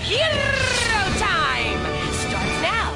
Hero time starts now.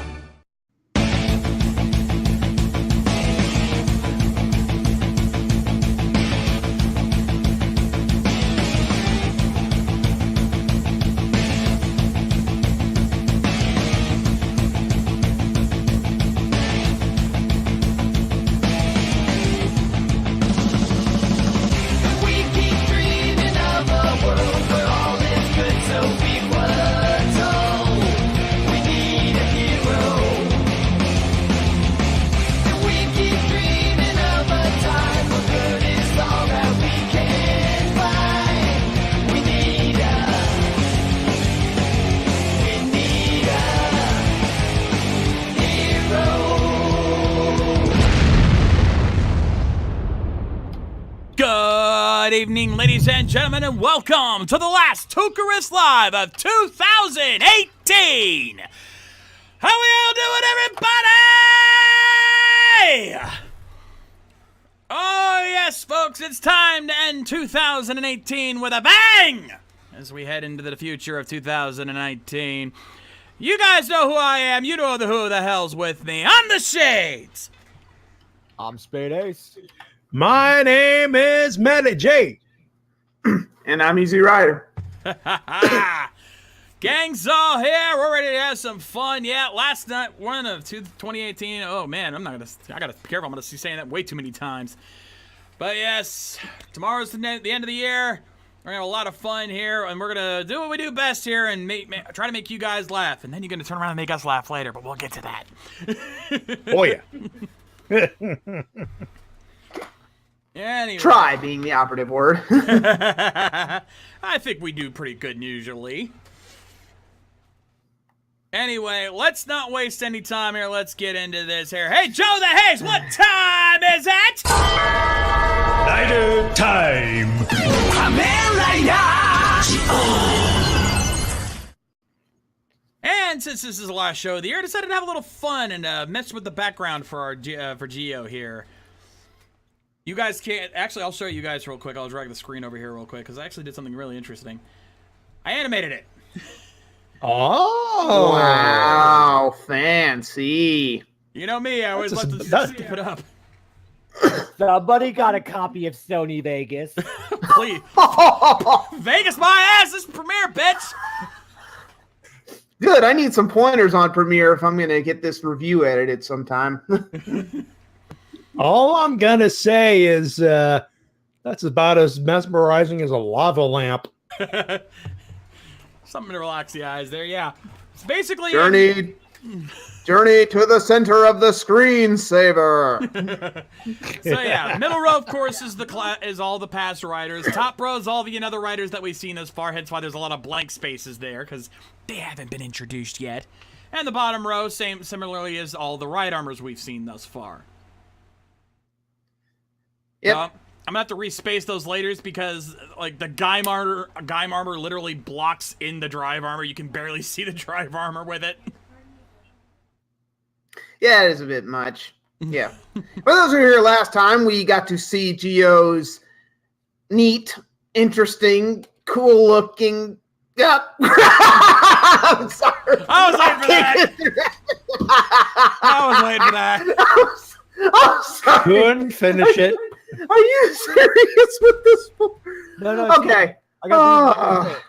Good evening, ladies and gentlemen, and welcome to the last Toku Riffs Live of 2018! How we all doing, everybody? Oh, yes, folks, it's time to end 2018 with a bang! As we head into the future of 2019. You guys know who I am. You know who the hell's with me. I'm the Shades! I'm Spade Ace. My name is Matty J. And I'm Easy Rider. Gang's all here. We're ready to have some fun. Yeah, last night, one of 2018. Oh, man, I gotta be careful. I'm gonna be saying that way too many times. But yes, tomorrow's the end of the year. We're gonna have a lot of fun here, and we're gonna do what we do best here and try to make you guys laugh. And then you're gonna turn around and make us laugh later, but we'll get to that. Oh, yeah. Anyway. Try being the operative word. I think we do pretty good usually. Anyway, let's not waste any time here. Let's get into this here. Hey, Joe the Haze, what time is it? Night time. And since this is the last show of the year, I decided to have a little fun and mess with the background for our for Geo here. You guys can't... Actually, I'll show you guys real quick. I'll drag the screen over here real quick, because I actually did something really interesting. I animated it. Oh. Wow, fancy. You know me, I always love to step it up. Somebody got a copy of Sony Vegas. Please. Vegas my ass! This is Premiere, bitch! Good, I need some pointers on Premiere if I'm going to get this review edited sometime. All I'm going to say is that's about as mesmerizing as a lava lamp. Something to relax the eyes there, yeah. It's basically... Journey to the center of the screensaver. So yeah, middle row, of course, is all the past writers. Top row is all the other writers that we've seen thus far, hence why there's a lot of blank spaces there, because they haven't been introduced yet. And the bottom row, similarly, is all the ride armors we've seen thus far. Yep. I'm gonna have to respace those later because, like, the Gaim armor literally blocks in the drive armor. You can barely see the drive armor with it. Yeah, it is a bit much. Yeah. For those who were here last time, we got to see Geo's neat, interesting, cool-looking... Yeah. I'm sorry. I was waiting for that. I was waiting for that. I'm sorry. Couldn't finish it. Are you serious with this one? No. Okay. I got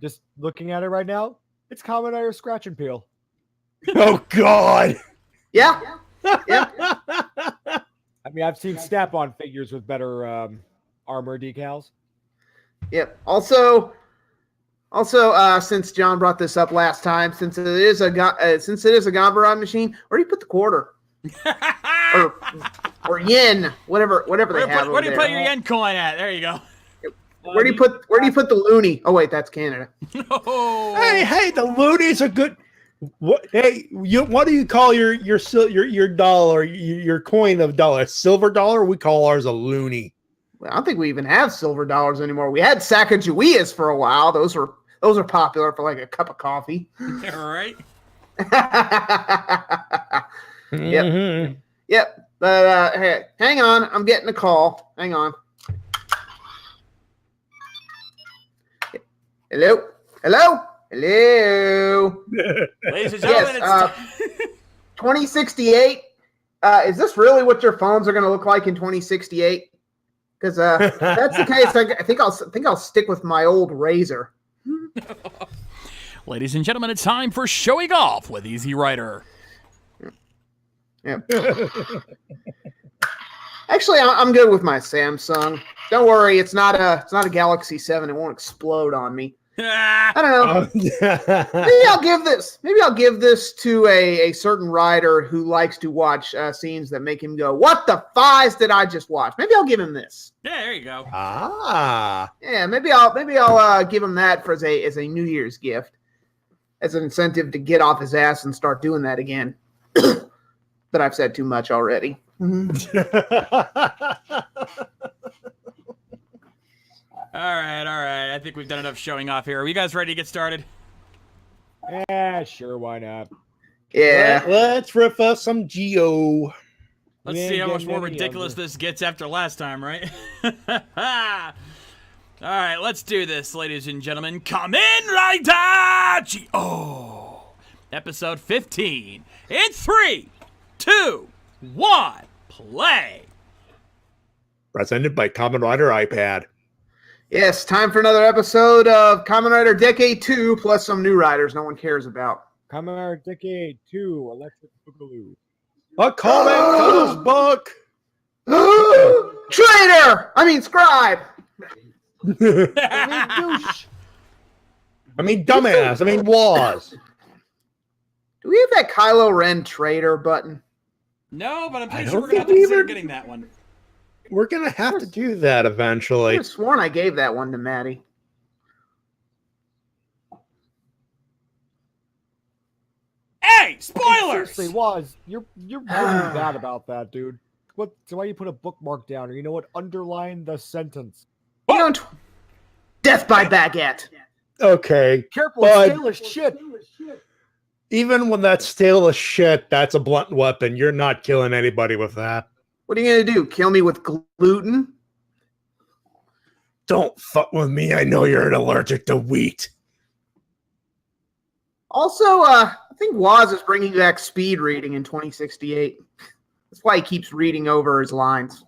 just looking at it right now. It's Kamen Rider Scratch and Peel. Oh, God. Yeah. I mean, I've seen Snap-on figures with better armor decals. Yep. Also, since John brought this up last time, since it is a Gombaron machine, where do you put the quarter? or yen, whatever they have. Where do you put your yen coin at? There you go. Where do you put the loonie? Oh wait, that's Canada. Oh. Hey, the loonies are good. What? Hey, what do you call your dollar, your coin of dollar? A silver dollar? We call ours a loonie. Well, I don't think we even have silver dollars anymore. We had Sacagaweas for a while. Those are popular for like a cup of coffee. All right. Mm-hmm. Yep. But hey, hang on. I'm getting a call. Hang on. Hello? Hello. Ladies and gentlemen, Yes, 2068. Is this really what your phones are going to look like in 2068? Because if that's the case, I think I'll stick with my old Razor. Ladies and gentlemen, it's time for Showing Off with Easy Rider. Yeah. Actually, I'm good with my Samsung. Don't worry, it's not a Galaxy 7. It won't explode on me. I don't know. Maybe I'll give this to a certain writer who likes to watch scenes that make him go, "What the fies did I just watch?" Maybe I'll give him this. Yeah, there you go. Yeah, maybe I'll give him that as a New Year's gift, as an incentive to get off his ass and start doing that again. But I've said too much already. All right. I think we've done enough showing off here. Are you guys ready to get started? Yeah, sure, why not? Yeah. Let's riff us some Geo. Let's We see ain't how much getting more any ridiculous younger. this gets after last time, right? All right, let's do this, ladies and gentlemen. Kamen Rider Geo! Episode 15. In 3, 2, 1, play! Presented by Kamen Rider iPad. Yes, time for another episode of Kamen Rider Decade 2 plus some new riders no one cares about. Kamen Rider Decade 2, Electric Boogaloo. A comic colors book. Traitor! I mean, scribe! Douche. I mean, dumbass. I mean, was. Do we have that Kylo Ren traitor button? No, but I'm pretty I sure don't we're going to have to think we consider ever- getting that one. We're gonna have to do that I eventually. could have sworn I gave that one to Maddie. Hey, spoilers! Seriously, was you're really bad about that, dude. What? So why you put a bookmark down, or you know what? Underline the sentence. You don't. Death by baguette. Okay, Careful, But- it's stale as shit. even when that's stale as shit, that's a blunt weapon. You're not killing anybody with that. What are you gonna do? Kill me with gluten? Don't fuck with me. I know you're allergic to wheat. Also, I think Waz is bringing back speed reading in 2068. That's why he keeps reading over his lines.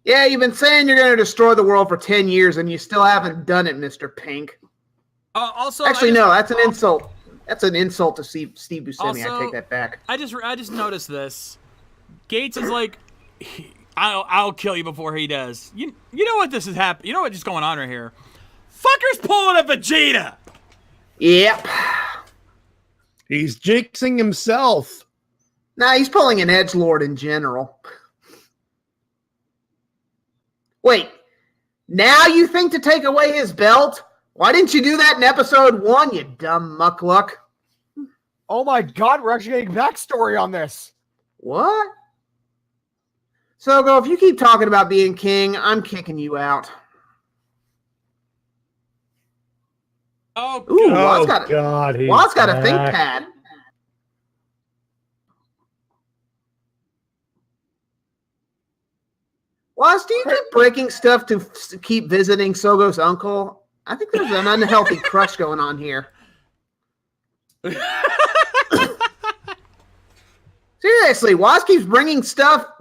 Yeah, you've been saying you're going to destroy the world for 10 years, and you still haven't done it, Mr. Pink. Also, Actually, no, that's an insult. That's an insult to Steve Buscemi. Also- I take that back. I just noticed this. Gates is like, I'll kill you before he does. You know what this is happening? You know what's just going on right here? Fucker's pulling a Vegeta. Yep. He's jinxing himself. Nah, he's pulling an edgelord in general. Wait, now you think to take away his belt? Why didn't you do that in episode 1, you dumb muckluck? Oh my god, we're actually getting backstory on this. What? Sogo, if you keep talking about being king, I'm kicking you out. Oh, Ooh, God. Waz got a think pad. Waz, do you keep breaking stuff to keep visiting Sogo's uncle? I think there's an unhealthy crush going on here. Seriously, Waz keeps bringing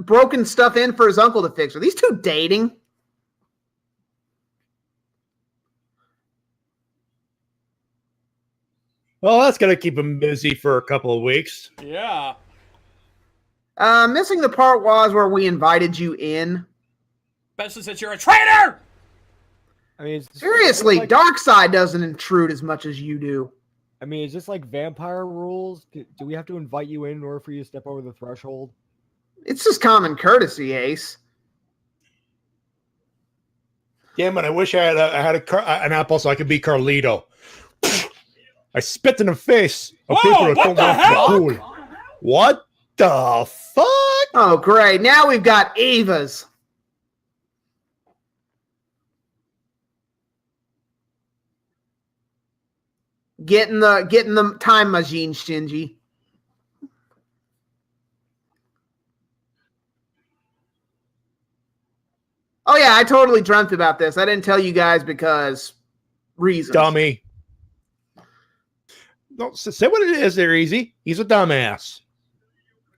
broken stuff in for his uncle to fix. Are these two dating? Well, that's gonna keep him busy for a couple of weeks. Yeah. Missing the part was where we invited you in. Especially since you're a traitor. I mean, Seriously, like, Darkseid doesn't intrude as much as you do. I mean, is this like vampire rules? Do we have to invite you in order for you to step over the threshold? It's just common courtesy, Ace. Damn it! I wish I had an apple so I could be Carlito. I spit in the face. of Whoa, people that what don't the want to be hell? cool. What the fuck? Oh, great. Now we've got Eva's. Getting the time machine, Shinji. Oh yeah, I totally dreamt about this. I didn't tell you guys because reasons. Dummy. Don't say what it is there, Easy. He's a dumbass.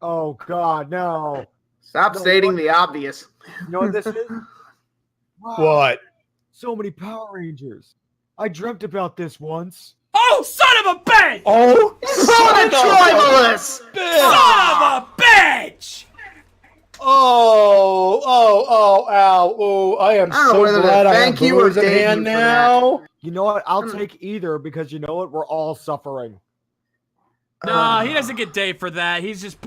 Oh God, no! Stop No, stating what? the obvious. You know what this is? Wow, What? so many Power Rangers. I dreamt about this once. Oh, son of a bitch! Oh, Son of Troilus! Son of a bitch! ow. Oh, I am I don't know so whether to glad I have thank you or booze in thank you hand for now. You know what? I'll take either because you know what? We're all suffering. Nah, he doesn't get Dave for that. He's just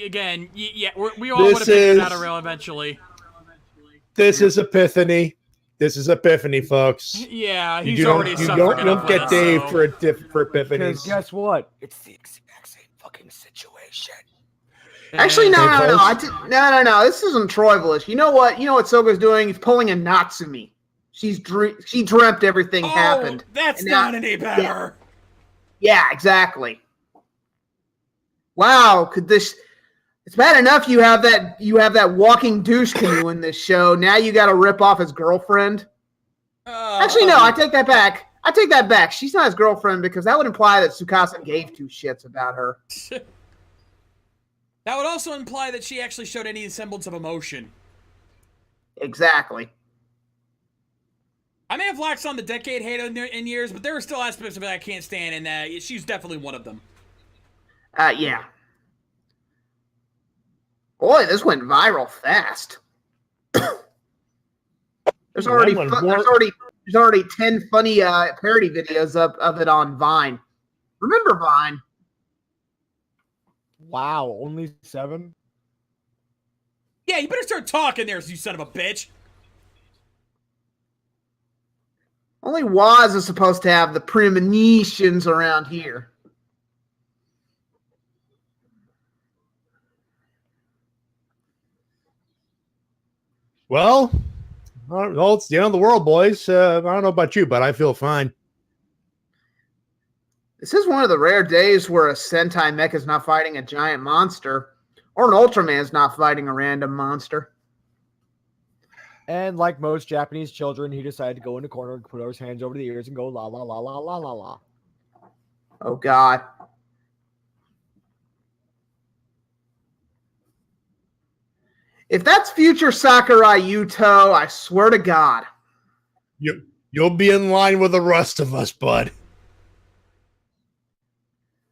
again. Yeah, we all would have This figured out is- a rail eventually. This is Epiphany. This is Epiphany, folks. Yeah, he's You already don't suffered enough don't get with Dave it, so. for Because Epiphanies. guess what? It's the exact same fucking situation. Actually, no. folks. No. This isn't Troivalish. You know what? You know what Soga's doing? He's pulling a Natsumi. She dreamt everything happened. That's And not now- any better. Yeah, exactly. Wow, could this? It's bad enough you have that walking douche canoe in this show. Now you got to rip off his girlfriend. Actually, no. I take that back. She's not his girlfriend because that would imply that Tsukasa gave two shits about her. That would also imply that she actually showed any semblance of emotion. Exactly. I may have laxed on the decade hate in years, but there are still aspects of it I can't stand, and she's definitely one of them. Yeah. Boy, this went viral fast. There's already That one there's already 10 funny parody videos of it on Vine. Remember Vine? Wow, only 7? Yeah, you better start talking there, you son of a bitch. Only Waz is supposed to have the premonitions around here. Well, it's the end of the world, boys. I don't know about you, but I feel fine. This is one of the rare days where a Sentai mech is not fighting a giant monster, or an Ultraman is not fighting a random monster. And like most Japanese children, he decided to go in the corner and put his hands over the ears and go la la la la la la la. Oh God. If that's future Sakurai Yuto, I swear to God. You'll be in line with the rest of us, bud.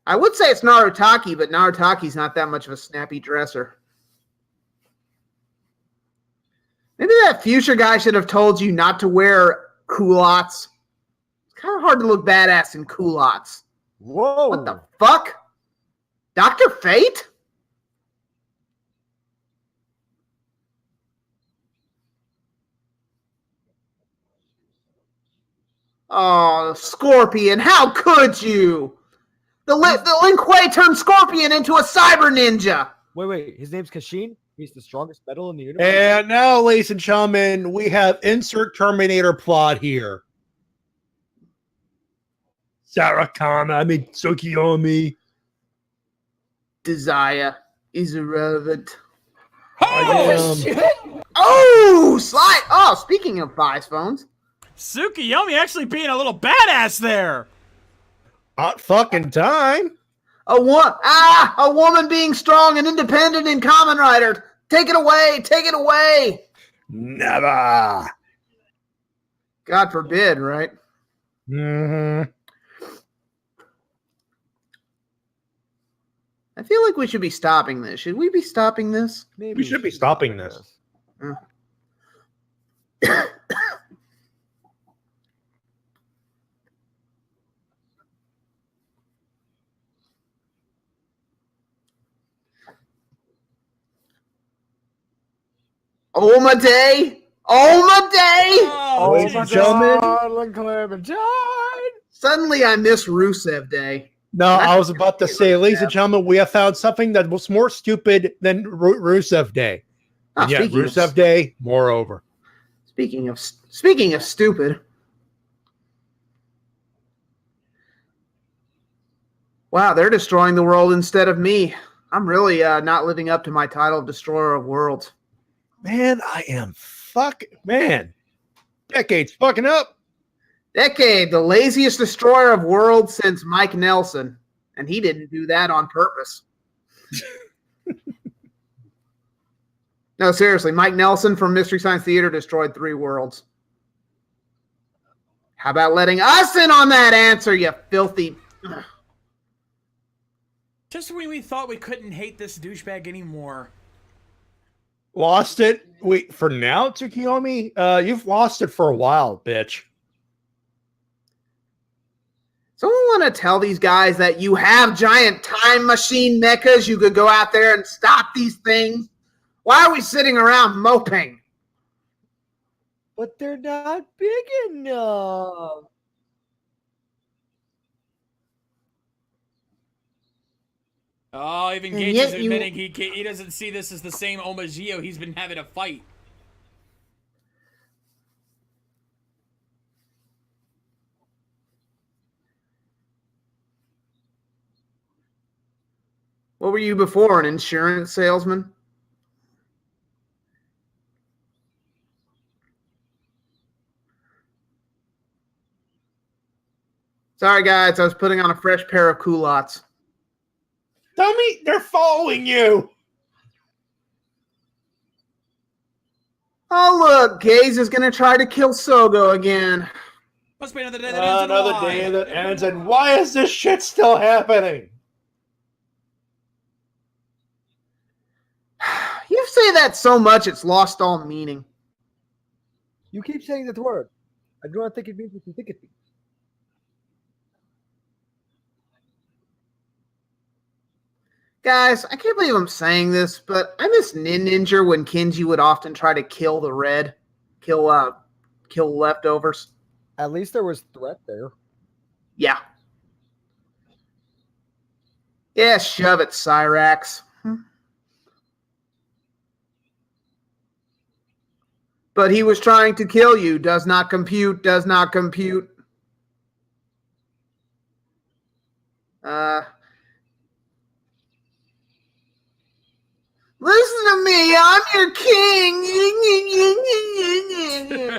I would say it's Narutaki, but Narutaki's not that much of a snappy dresser. Maybe that future guy should have told you not to wear culottes. It's kind of hard to look badass in culottes. Whoa! What the fuck? Dr. Fate? Oh, Scorpion, how could you? The Lin Kuei turned Scorpion into a cyber ninja. Wait. His name's Kashin? He's the strongest metal in the universe? And now, ladies and gentlemen, we have insert Terminator plot here. Tsukiyomi. Desire is irrelevant. Oh, shit! Oh, slide. Oh, speaking of Five Phones. Tsukiyomi actually being a little badass there. Hot fucking time. A woman being strong and independent in Kamen Rider. Take it away. Take it away. Never. God forbid, right? Mm-hmm. I feel like we should be stopping this. Should we be stopping this? Maybe We should be stopping this. Omade! Omade! Oh, Ladies and Jesus. gentlemen. Darling Clementine! Suddenly I miss Rusev Day. No, I was about to say, ladies and gentlemen, we have found something that was more stupid than Rusev Day. Oh, Yeah, speaking of- Rusev Day, moreover. Speaking of stupid. Wow, they're destroying the world instead of me. I'm really not living up to my title of Destroyer of Worlds. Man, I am fuck, man. Decade's fucking up. Decade, the laziest destroyer of worlds since Mike Nelson. And he didn't do that on purpose. No, seriously, Mike Nelson from Mystery Science Theater destroyed 3 worlds. How about letting us in on that answer, you filthy... Just when we thought we couldn't hate this douchebag anymore. Lost it. Wait, for now, Tsukiyomi? You've lost it for a while, bitch. Someone want to tell these guys that you have giant time machine mechas, you could go out there and stop these things? Why are we sitting around moping? But they're not big enough. Oh, even And Gage yet is you- admitting he doesn't see this as the same Omagio he's been having to fight. What were you before, an insurance salesman? Sorry, guys, I was putting on a fresh pair of culottes. Tell me they're following you. Oh, look, Gaze is going to try to kill Sogo again. Must be another day that ends in a Another lie. day that ends, and why is this shit still happening? You say that so much it's lost all meaning. You keep saying that word. I do not think it means what you think it means. Guys, I can't believe I'm saying this, but I miss Ninja when Kenji would often try to kill the red, kill leftovers. At least there was threat there. Yeah. Yeah, shove it, Cyrax. But he was trying to kill you. Does not compute, does not compute. Listen to me, I'm your king.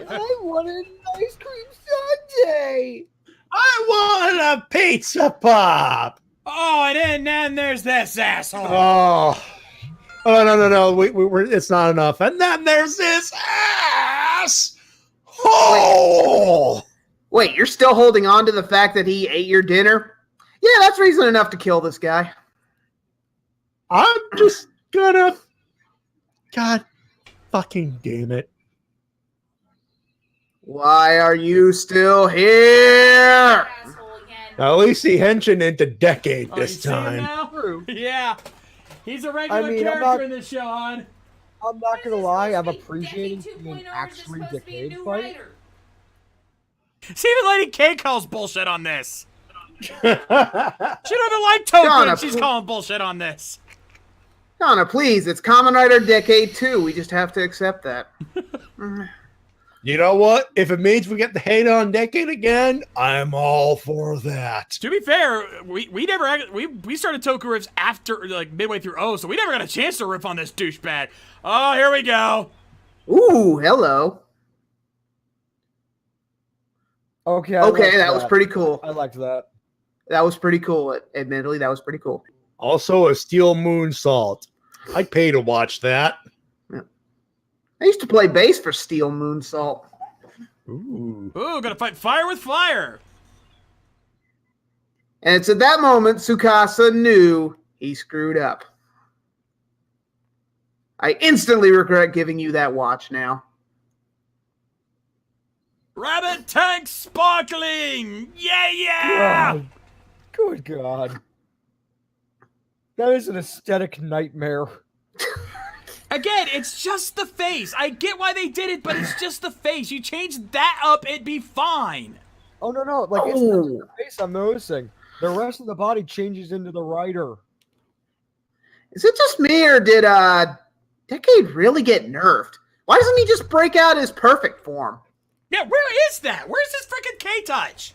I wanted an ice cream sundae. I want a pizza pop. Oh, and then there's this asshole. No. We're it's not enough. And then there's this ass. Oh. Wait, you're still holding on to the fact that he ate your dinner? Yeah, that's reason enough to kill this guy. I'm just gonna. God fucking damn it. Why are you still here? Now, at least he henching into Decade Oh, you this see him time. now? True. Yeah. He's a regular I mean, I'm character not- in this show, hon. I'm not gonna lie, I'm appreciating being actually Decade fight. See, even Lady K calls bullshit on this. She don't even like Toku, Donna, and she's calling bullshit on this. Donna, please, it's Kamen Rider Decade 2. We just have to accept that. You know what? If it means we get the hate on Decade again, I'm all for that. To be fair, we started Toku riffs after, like, midway through O, so we never got a chance to riff on this douchebag. Oh, here we go. Ooh, hello. Okay, I Okay, liked that was pretty cool. I liked that. That was pretty cool. Admittedly, that was pretty cool. Also, a Steel Moonsault. I'd pay to watch that. I used to play bass for Steel Moonsault. Ooh. Ooh, gotta fight fire with fire. And it's at that moment Tsukasa knew he screwed up. I instantly regret giving you that watch now. Rabbit tank sparkling. Yeah. God. Good God. That is an aesthetic nightmare. Again, it's just the face. I get why they did it, but it's just the face. You change that up, it'd be fine. Oh, no. Like, it's not just the face I'm noticing. The rest of the body changes into the rider. Is it just me, or did Decade really get nerfed? Why doesn't he just break out his perfect form? Yeah, where is that? Where's his freaking K-Touch?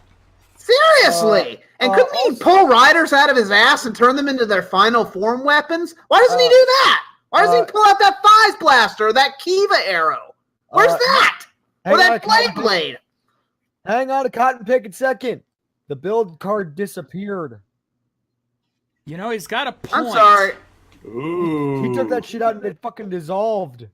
Seriously! And couldn't he pull riders out of his ass and turn them into their final form weapons? Why doesn't he do that? Why doesn't he pull out that Fize Blaster or that Kiva arrow? Where's that? Hang Oh, on, that blade. Hang on a cotton pick a second. The build card disappeared. You know, he's got a point. I'm sorry. He took that shit out and it fucking dissolved.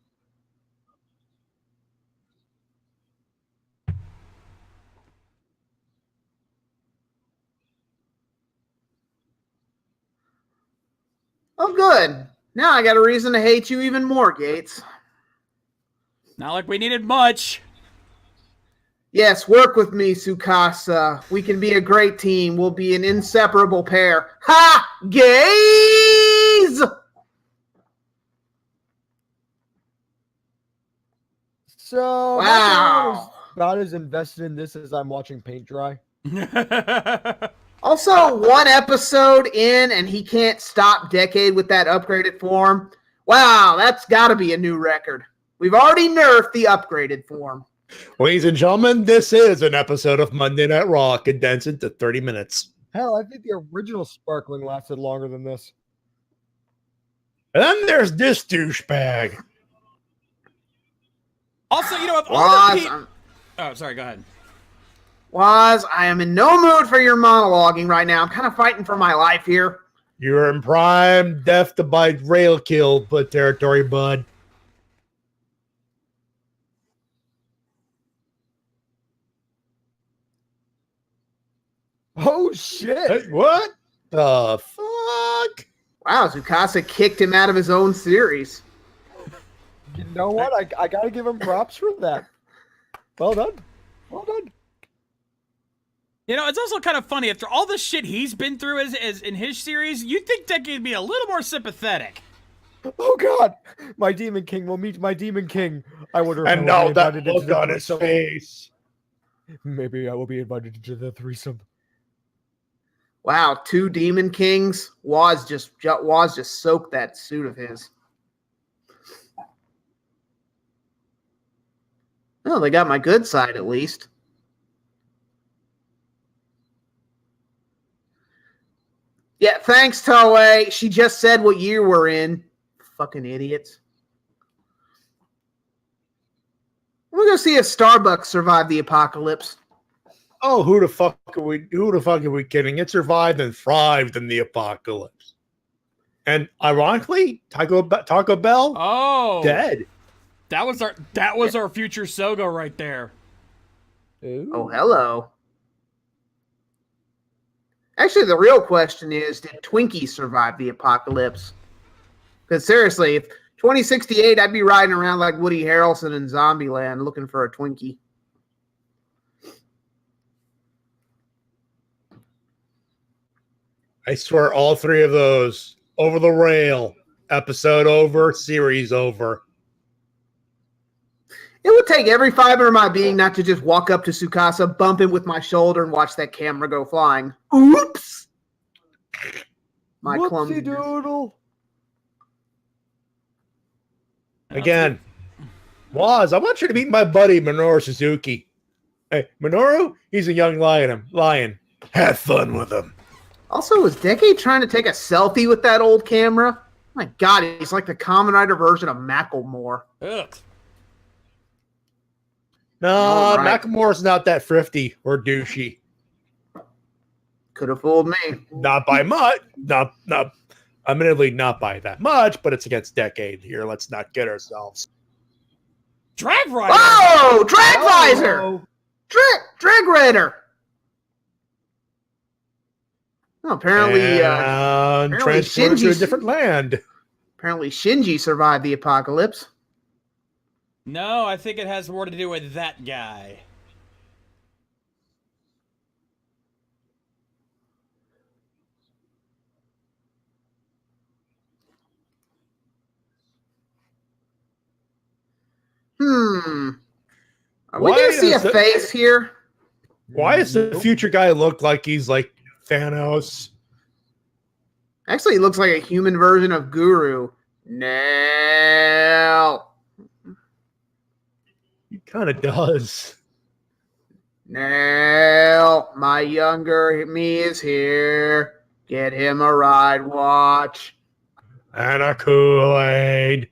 Oh, good. Now I got a reason to hate you even more, Gates. Not like we needed much. Yes, work with me, Tsukasa. We can be a great team. We'll be an inseparable pair. Ha! Gaze! So, wow. About as invested in this as I'm watching paint dry. Also, one episode in, and he can't stop Decade with that upgraded form. Wow, that's got to be a new record. We've already nerfed the upgraded form. Ladies and gentlemen, this is an episode of Monday Night Raw condensed into 30 minutes. Hell, I think the original Sparkling lasted longer than this. And then there's this douchebag. Also, you know, if all the people... Oh, sorry, go ahead. Waz, I am in no mood for your monologuing right now. I'm kind of fighting for my life here. You're in prime death to by rail kill territory, bud. Oh, shit. Hey, what the fuck? Wow, Tsukasa kicked him out of his own series. You know what? I got to give him props for that. Well done. Well done. You know, it's also kind of funny. After all the shit he's been through as in his series, you'd think Decade would be a little more sympathetic. Oh, God. My Demon King will meet my Demon King. I wonder if and I will now be that invited into look the on his threesome. face. Maybe I will be invited into the threesome. Wow, 2 Demon Kings. Waz just soaked that suit of his. Oh, they got my good side at least. Yeah, thanks, Toei. She just said what year we're in. Fucking idiots. We're gonna see if Starbucks survived the apocalypse. Oh, who the fuck are we kidding? It survived and thrived in the apocalypse. And ironically, Taco Bell dead. That was our future Sogo right there. Ooh. Oh, hello. Actually, the real question is, did Twinkie survive the apocalypse? Because seriously, if 2068, I'd be riding around like Woody Harrelson in Zombieland looking for a Twinkie. I swear all 3 of those over the rail. Episode over, series over. It would take every fiber of my being not to just walk up to Tsukasa, bump him with my shoulder, and watch that camera go flying. Oops! My clumsy doodle. Again, Waz, I want you to meet my buddy Minoru Suzuki. Hey, Minoru, he's a young lion. Have fun with him. Also, was Decade trying to take a selfie with that old camera? My God, he's like the Kamen Rider version of Macklemore. Ugh. No, Right. Nakamura's not that thrifty or douchey. Could have fooled me. Not by much. Not admittedly not by that much, but it's against Decade here. Let's not get ourselves. Drag Rider! Oh! Drag Visor! Drag Rider! Oh, apparently transported to a different land. Apparently Shinji survived the apocalypse. No, I think it has more to do with that guy. Are we going to see a face here? Why does the future guy look like he's like Thanos? Actually, he looks like a human version of Guru. No. He kind of does. No. My younger me is here. Get him a ride watch. And a Kool-Aid.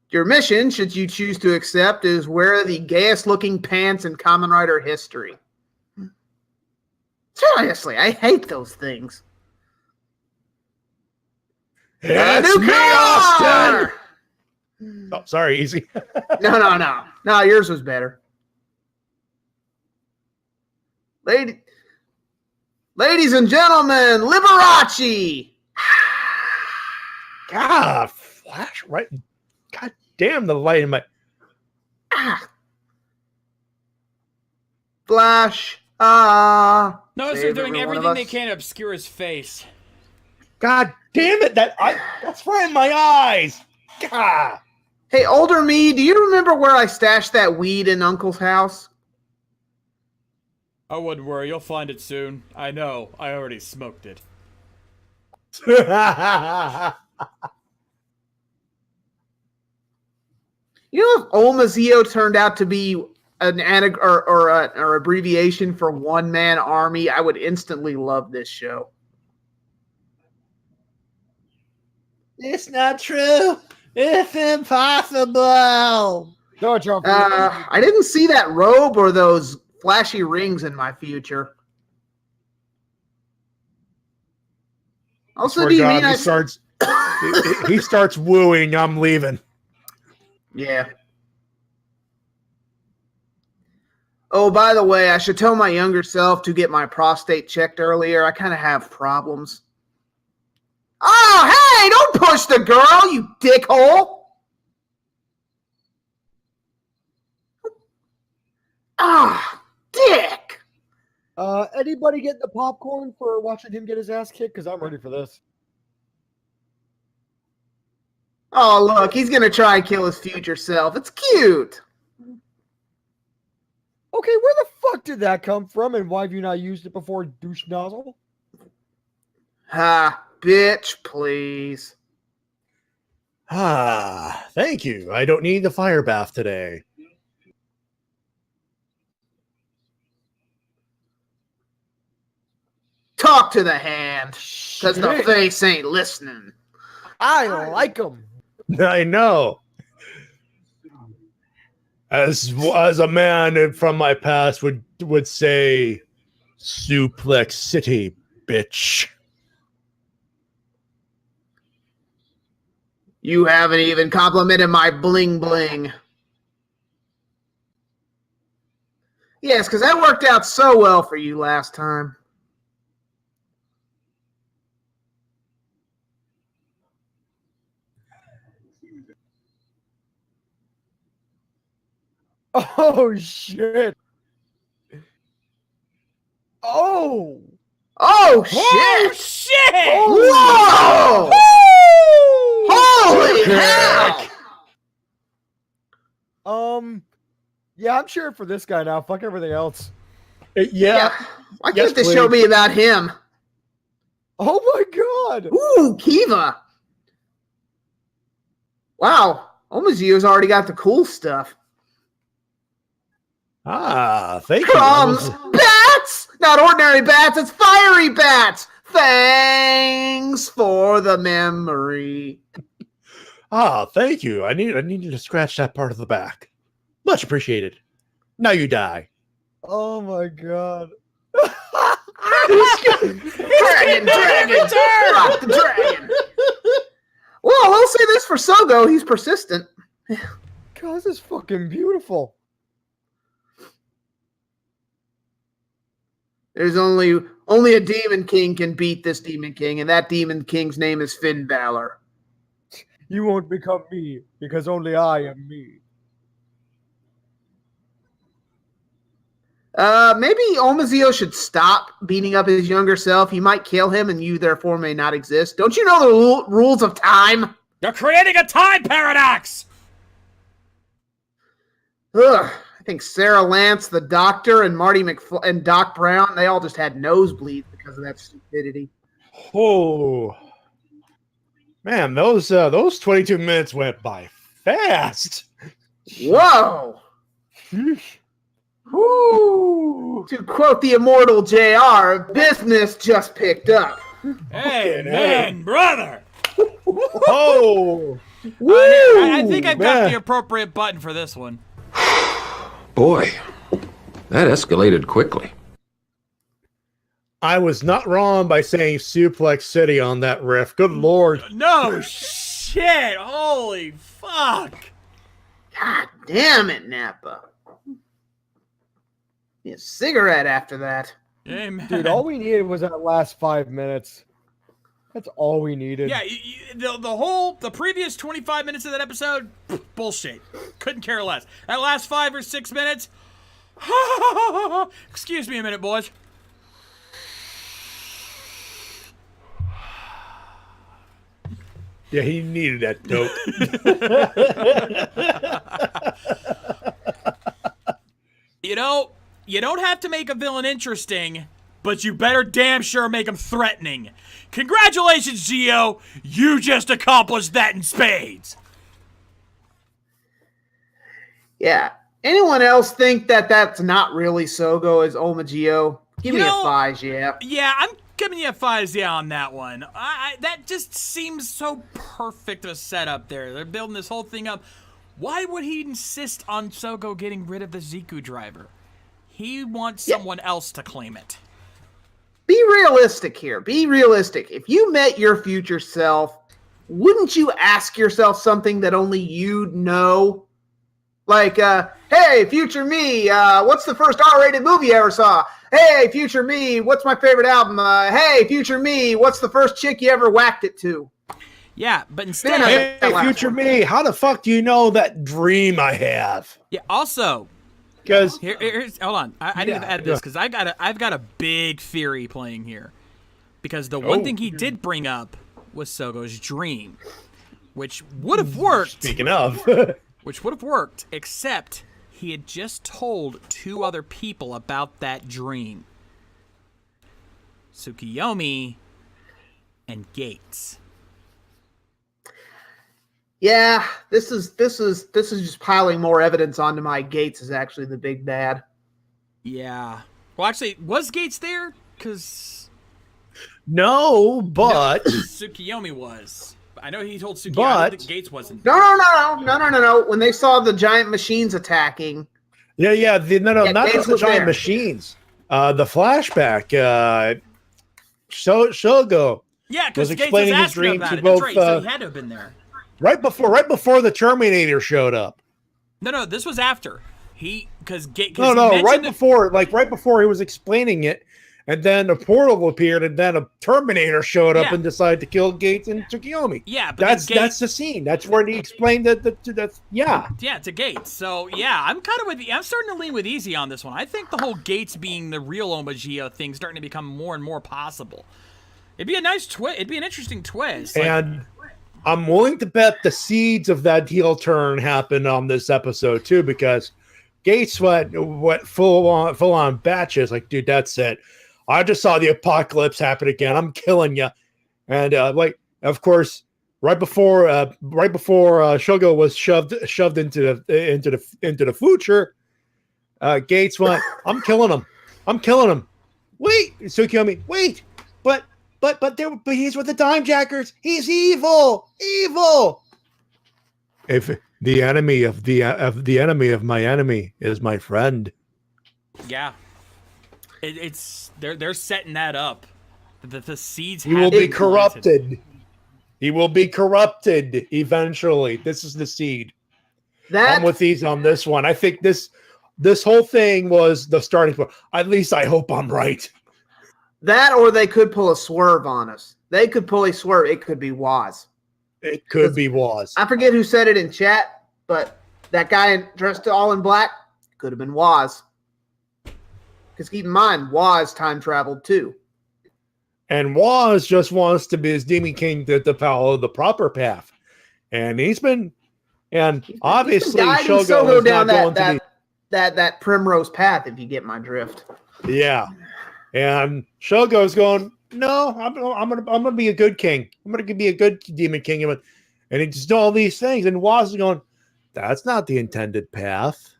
Your mission, should you choose to accept, is wear the gayest-looking pants in Kamen Rider history. Seriously, I hate those things. It's me, Austin! Oh, sorry, easy. No, yours was better. Ladies and gentlemen, Liberace! God, flash right. God damn, the light in my. Flash. Notice they're doing everything they can to obscure his face. God damn it! That's right in my eyes. God. Hey, older me, do you remember where I stashed that weed in Uncle's house? I wouldn't worry, you'll find it soon. I know, I already smoked it. You know, if Omazeo turned out to be an or abbreviation for one man army, I would instantly love this show. It's not true. It's impossible. No, John. I didn't see that robe or those flashy rings in my future. Also, do you mean he starts wooing? I'm leaving. Yeah. Oh, by the way, I should tell my younger self to get my prostate checked earlier. I kind of have problems. Oh, hey, don't push the girl, you dickhole. Ah, dick. Anybody getting the popcorn for watching him get his ass kicked? Because I'm ready for this. Oh, look, he's going to try and kill his future self. It's cute. Okay, where the fuck did that come from, and why have you not used it before, douche nozzle? Bitch, please. Thank you. I don't need the fire bath today. Talk to the hand, because the face ain't listening. I like him. I know. As a man from my past would say, Suplex City, bitch. You haven't even complimented my bling bling. Yes, because that worked out so well for you last time. Oh, shit. Oh. Oh, shit. Oh, shit! Whoa! Holy hell! Yeah, I'm cheering for this guy now. Fuck everything else. Yeah. Why can't this show be about him? Oh my god! Ooh, Kiva. Wow, Omazeo's already got the cool stuff. Thank you. Crumbs! Bats! Not ordinary bats, it's fiery bats! Thanks for the memory. Thank you. I needed to scratch that part of the back. Much appreciated. Now you die. Oh my god. Dragon! Rock the dragon! Well, I'll say this for Sogo, he's persistent. God, this is fucking beautiful. There's only a Demon King can beat this Demon King, and that Demon King's name is Finn Balor. You won't become me, because only I am me. Maybe Omazeo should stop beating up his younger self. He might kill him, and you therefore may not exist. Don't you know the rules of time? You're creating a time paradox! Ugh. I think Sarah Lance, the Doctor, and Marty and Doc Brown, they all just had nosebleeds because of that stupidity. Oh. Man, those 22 minutes went by fast. Whoa! Woo! To quote the immortal JR, business just picked up. Hey, man, brother! Oh! I think I've got the appropriate button for this one. Boy, that escalated quickly. I was not wrong by saying Suplex City on that riff. Good Lord. No shit. Holy fuck. God damn it, Nappa. Need a cigarette after that. Amen. Dude, all we needed was that last 5 minutes. That's all we needed. Yeah, the previous 25 minutes of that episode, bullshit. Couldn't care less. That last 5 or 6 minutes, excuse me a minute, boys. Yeah, he needed that dope. You know, you don't have to make a villain interesting, but you better damn sure make him threatening. Congratulations, Gio. You just accomplished that in spades. Yeah. Anyone else think that that's not really Sogo as Oma Gio? Give me a 5, yeah. Yeah, I'm giving you a 5 on that one. That just seems so perfect of a setup there. They're building this whole thing up. Why would he insist on Sogo getting rid of the Ziku driver? He wants someone else to claim it. Be realistic here. Be realistic. If you met your future self, wouldn't you ask yourself something that only you'd know? Like, hey, future me, what's the first R-rated movie you ever saw? Hey, future me, what's my favorite album? Hey, future me, what's the first chick you ever whacked it to? Yeah, but instead... Hey, future me, how the fuck do you know that dream I have? Yeah, also... Because here's hold on, I need to add this because I've got a big theory playing here, because the one thing he did bring up was Sogo's dream, which would have worked. Speaking of, which would have worked, except he had just told 2 other people about that dream: Tsukiyomi and Gates. Yeah, this is just piling more evidence onto my Gates is actually the big bad. Yeah. Well, actually, was Gates there? Because no, but Tsukiyomi was. I know he told Tsukiyomi that Gates wasn't. No. When they saw the giant machines attacking. Yeah, not just the giant machines. The flashback. Shogo. Yeah, because Gates explaining was his asking dream about to it. both. That's right. So he had to have been there. Right before the Terminator showed up. No, this was after. Right before he was explaining it, and then a portal appeared, and then a Terminator showed up and decided to kill Gates and Tsukiyomi. Yeah, but that's the scene. That's where he explained that. Yeah, to Gates. So yeah, I'm kind of with you. I'm starting to lean with Easy on this one. I think the whole Gates being the real Omagio thing starting to become more and more possible. It'd be a nice twist. It'd be an interesting twist. And I'm willing to bet the seeds of that heel turn happened on this episode too, because Gates went full on batches. Like, dude, that's it. I just saw the apocalypse happen again. I'm killing you. And of course, right before Shogo was shoved into the future, Gates went, I'm killing him. Wait, Tsukiyomi, wait, but he's with the Dime Jackers. He's evil. If the enemy of the enemy of my enemy is my friend. Yeah, they're setting that up. The seeds. He will be corrupted. He will be corrupted eventually. This is the seed. I'm with these on this one. I think this whole thing was the starting point. At least I hope I'm right. That, or they could pull a swerve on us. They could pull a swerve. It could be Waz. It could be Waz. I forget who said it in chat, but that guy dressed all in black could have been Waz. Because keep in mind, Waz time traveled too. And Waz just wants to be his Demon King to follow the proper path. And obviously Shogo is down not going to that primrose path, if you get my drift. Yeah. And Shogo's going, no, I'm gonna be a good king. I'm gonna be a good Demon King, and he just doing all these things. And Waz is going, that's not the intended path.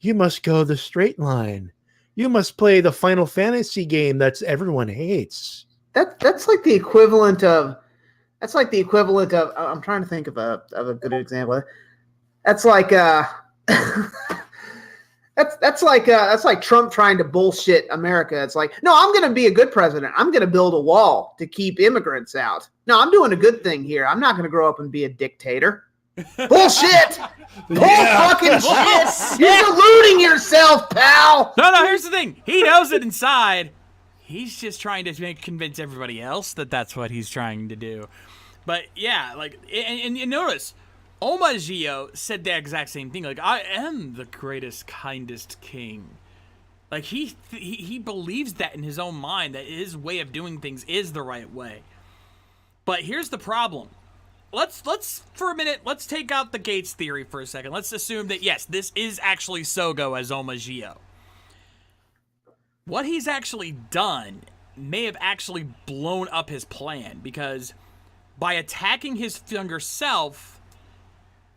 You must go the straight line. You must play the Final Fantasy game that's everyone hates. That's like the equivalent of That's like the equivalent of. I'm trying to think of a good example. That's like that's like Trump trying to bullshit America. It's like, no, I'm going to be a good president. I'm going to build a wall to keep immigrants out. No, I'm doing a good thing here. I'm not going to grow up and be a dictator. Bullshit! Fucking shit! You're deluding yourself, pal. No. Here's the thing. He knows it inside. He's just trying to convince everybody else that that's what he's trying to do. But yeah, like, and you notice, Oma Gio said the exact same thing. Like, I am the greatest, kindest king. Like, he believes that in his own mind, that his way of doing things is the right way. But here's the problem. Let's for a minute, let's take out the Gates theory for a second. Let's assume that, yes, this is actually Sogo as Oma Gio. What he's actually done may have actually blown up his plan, because by attacking his younger self,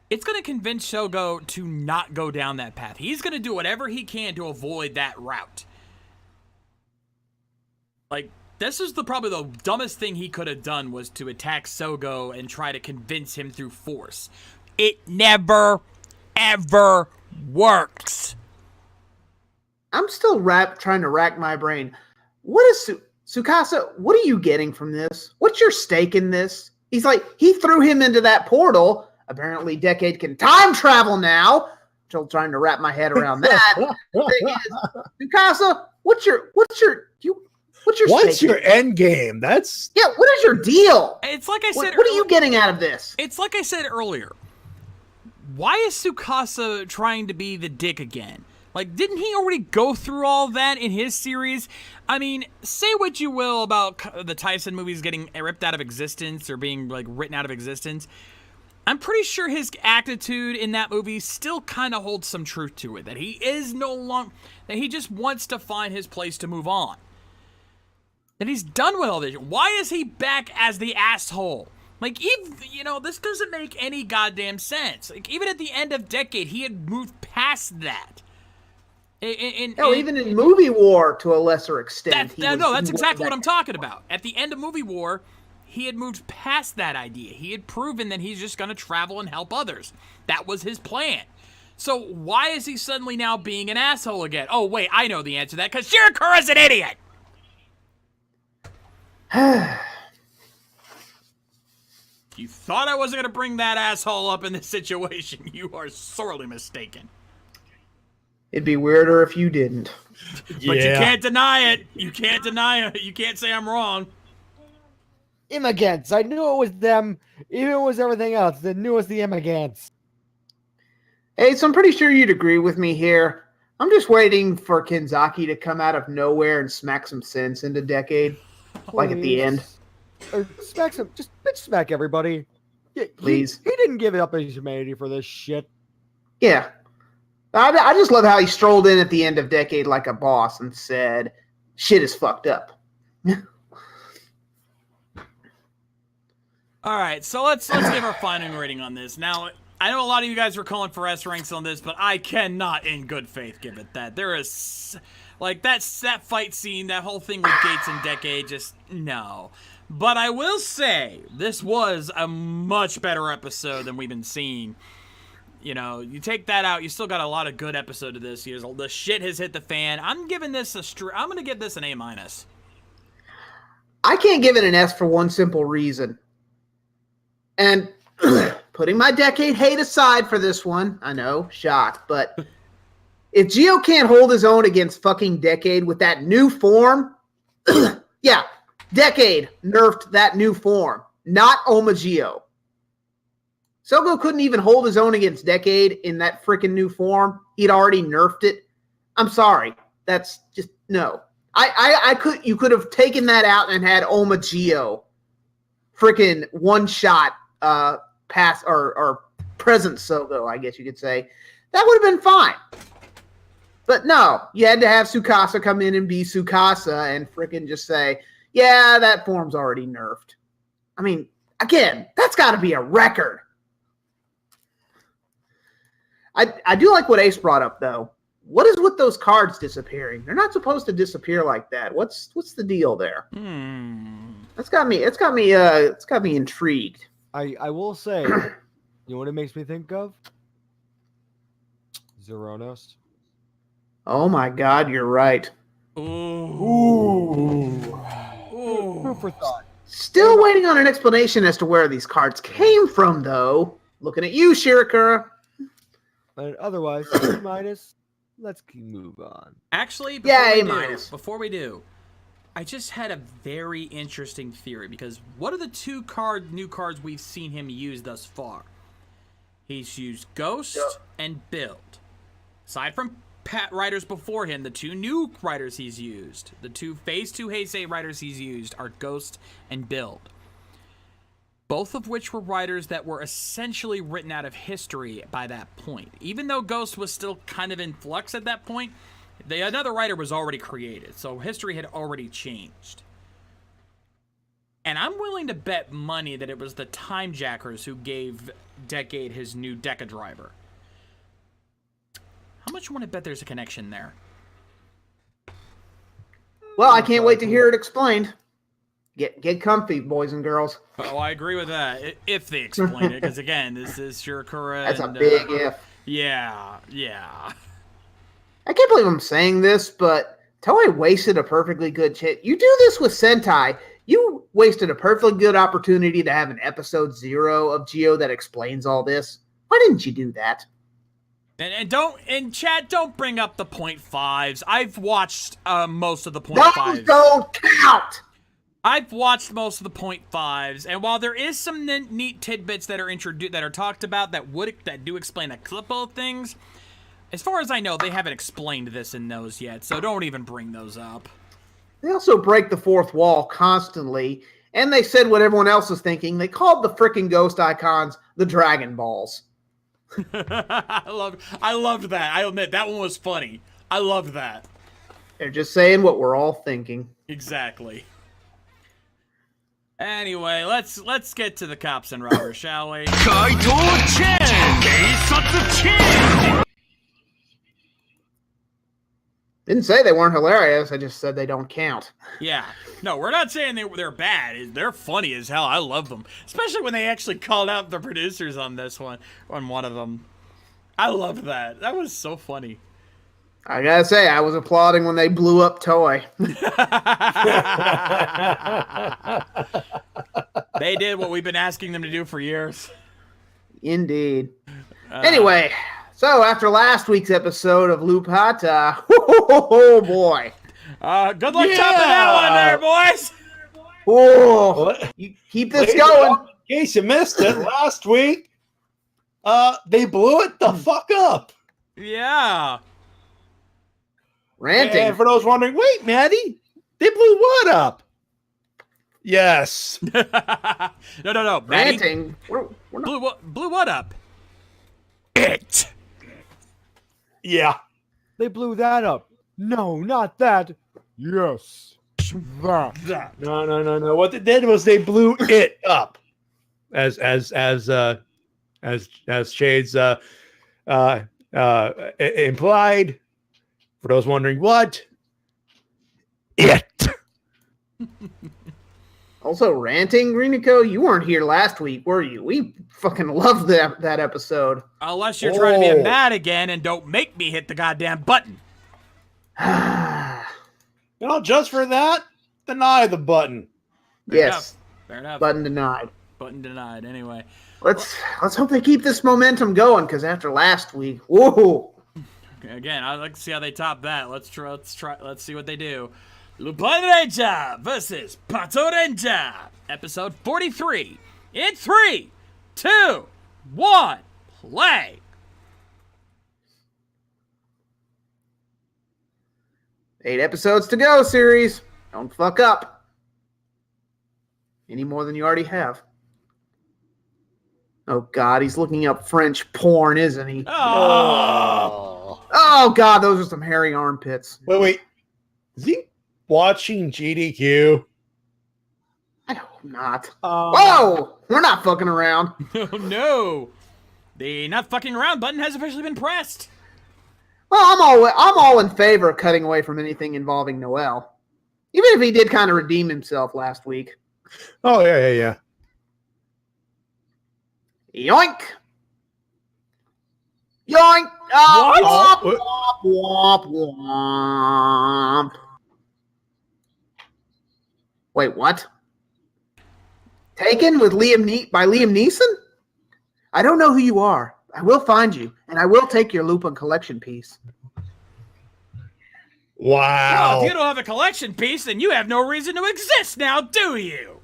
it's going to convince Shogo to not go down that path. He's going to do whatever he can to avoid that route. Like, this is probably the dumbest thing he could have done, was to attack Sogo and try to convince him through force. It never, ever works. I'm still trying to rack my brain. What is Tsukasa? What are you getting from this? What's your stake in this? He's like, he threw him into that portal. Apparently, Decade can time travel now. Still trying to wrap my head around that. Thing is, Tsukasa, what's your end game? That's what is your deal? It's like I said. What are you getting out of this? It's like I said earlier. Why is Tsukasa trying to be the dick again? Like, didn't he already go through all that in his series? I mean, say what you will about the Tyson movies getting ripped out of existence or being, like, written out of existence. I'm pretty sure his attitude in that movie still kind of holds some truth to it. That he is no longer... That he just wants to find his place to move on. That he's done with all this. Why is he back as the asshole? Like, even, this doesn't make any goddamn sense. Like, even at the end of Decade, he had moved past that. Even in Movie War, to a lesser extent. That's exactly what I'm talking about. At the end of Movie War, he had moved past that idea. He had proven that he's just going to travel and help others. That was his plan. So why is he suddenly now being an asshole again? Oh, wait, I know the answer to that, because Shirakura's an idiot! You thought I wasn't going to bring that asshole up in this situation. You are sorely mistaken. It'd be weirder if you didn't. But you can't deny it. You can't deny it. You can't say I'm wrong. Immigrants. I knew it was them. Even if it was everything else, I knew it was the immigrants. Hey, so I'm pretty sure you'd agree with me here. I'm just waiting for Kenzaki to come out of nowhere and smack some sense into Decade. Like at the end. Or smack some, just bitch smack everybody. Yeah, please. He didn't give up his humanity for this shit. Yeah. I just love how he strolled in at the end of Decade like a boss and said, shit is fucked up. All right, so let's give our final rating on this. Now, I know a lot of you guys were calling for S ranks on this, but I cannot in good faith give it that. There is, like, that fight scene, that whole thing with Gates and Decade, just, no. But I will say, this was a much better episode than we've been seeing. You take that out, you still got a lot of good episode of this. The shit has hit the fan. I'm giving this I'm going to give this an A-. I can't give it an S for one simple reason. And putting my Decade hate aside for this one, I know, shock, but if Gio can't hold his own against fucking Decade with that new form, yeah, Decade nerfed that new form, not Oma Gio. Sogo couldn't even hold his own against Decade in that freaking new form. He'd already nerfed it. I'm sorry. That's just no. You could have taken that out and had Oma Gio freaking one shot pass or present Sogo, I guess you could say. That would have been fine. But no, you had to have Tsukasa come in and be Tsukasa and freaking just say, yeah, that form's already nerfed. I mean, again, that's got to be a record. I do like what Ace brought up, though. What is with those cards disappearing? They're not supposed to disappear like that. What's the deal there? It's got me intrigued. I will say, you know what it makes me think of? Zeronos. Oh my God, you're right. Food for thought. Still waiting on an explanation as to where these cards came from, though. Looking at you, Shirakura. And otherwise, minus. Let's move on. Actually, before we do, I just had a very interesting theory, because what are the two new cards we've seen him use thus far? He's used Ghost and Build. Aside from writers before him, the two new writers he's used, the two Phase 2 Heisei writers he's used are Ghost and Build. Both of which were writers that were essentially written out of history by that point. Even though Ghost was still kind of in flux at that point, another writer was already created, so history had already changed. And I'm willing to bet money that it was the Time Jackers who gave Decade his new Deca driver. How much you want to bet there's a connection there? Well, I can't wait to hear it explained. Get comfy, boys and girls. Oh, I agree with that. If they explain it, because again, this is Shirakura. That's a big if. Yeah. I can't believe I'm saying this, but Toei wasted a perfectly good chance. You do this with Sentai. You wasted a perfectly good opportunity to have an episode 0 of Geo that explains all this. Why didn't you do that? And chat, don't bring up the 0.5s. I've watched most of the 0.5s. Those don't count! I've watched most of the 0.5s, and while there is some neat tidbits that are introduced, that are talked about, that do explain a couple of things, as far as I know, they haven't explained this in those yet, so don't even bring those up. They also break the fourth wall constantly, and they said what everyone else was thinking. They called the freaking ghost icons the Dragon Balls. I loved that. I admit, that one was funny. I loved that. They're just saying what we're all thinking. Exactly. Anyway, let's get to the cops and robbers, shall we? Didn't say they weren't hilarious. I just said they don't count. Yeah. No, we're not saying they're bad. They're funny as hell. I love them. Especially when they actually called out the producers on this one, on one of them. I love that. That was so funny. I gotta say, I was applauding when they blew up Toei. They did what we've been asking them to do for years. Indeed. Anyway, so after last week's episode of Lupata, oh boy. Good luck topping that one there, boys. Oh, you keep this going. In case you missed it, last week, they blew it the fuck up. Yeah. Ranting. And for those wondering, wait, Maddie, they blew what up? Yes. No. Ranting. We're not... Blew what up? It. Yeah. They blew that up. No, not that. Yes. That. No. What they did was they blew it up. As Shades implied. For those wondering what? It. Also, ranting, Riniko, you weren't here last week, were you? We fucking loved that episode. Unless you're trying to be mad again and don't make me hit the goddamn button. Just for that, deny the button. Yes. Fair enough. Button denied. Button denied. Anyway. Let's hope they keep this momentum going, because after last week, whoa. Again, I'd like to see how they top that. Let's see what they do. Lupin Ranger versus Pato Ranger, episode 43. In 3, 2, 1, play. 8 episodes to go, series. Don't fuck up. Any more than you already have. Oh, God, he's looking up French porn, isn't he? Oh, God, those are some hairy armpits. Wait. Is he watching GDQ? I hope not. Whoa! We're not fucking around. Oh, no. The not fucking around button has officially been pressed. Well, I'm all in favor of cutting away from anything involving Noel, even if he did kind of redeem himself last week. Oh yeah. Yoink! Yoink! Oh, What? womp, womp, womp. Wait, what? Taken with by Liam Neeson? I don't know who you are. I will find you, and I will take your Lupin collection piece. Wow. Well, if you don't have a collection piece, then you have no reason to exist now, do you?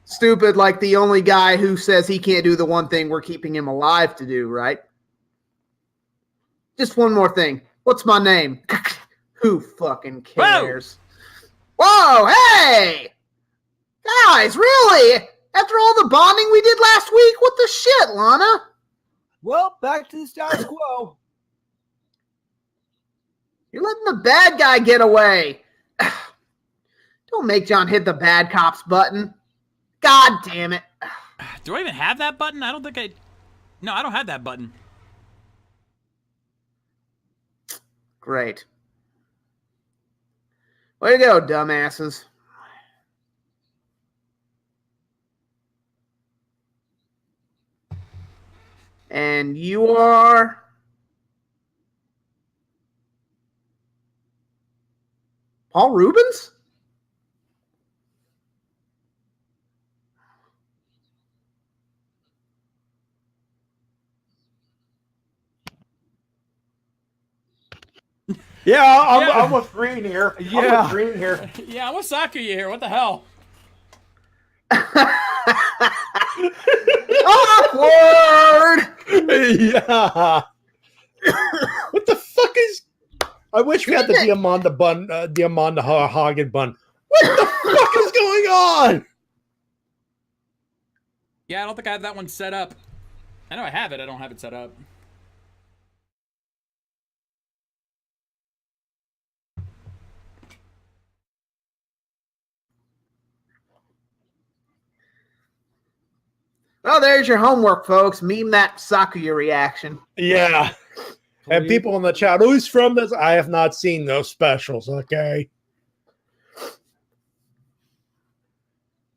Stupid like the only guy who says he can't do the one thing we're keeping him alive to do, right? Just one more thing. What's my name? Who fucking cares? Whoa, hey! Guys, really? After all the bonding we did last week? What the shit, Lana? Well, back to the status quo. You're letting the bad guy get away. Don't make John hit the bad cops button. God damn it. Do I even have that button? I don't think I... No, I don't have that button. Great. Way to go, dumbasses. And you are... Paul Rubens? Yeah, I'm, Yeah. I'm with Green here. I'm Yeah. with Green here. Yeah, what's Sakuya here? What the hell? Awkward! Yeah. What the fuck is? I wish we had the Diamanda bun, Diamanda Hagen bun. What the fuck is going on? Yeah, I don't think I have that one set up. I know I have it. I don't have it set up. Well, there's your homework, folks. Meme that Sakuya reaction. Yeah. And people in the chat, who's from this? I have not seen those specials, okay?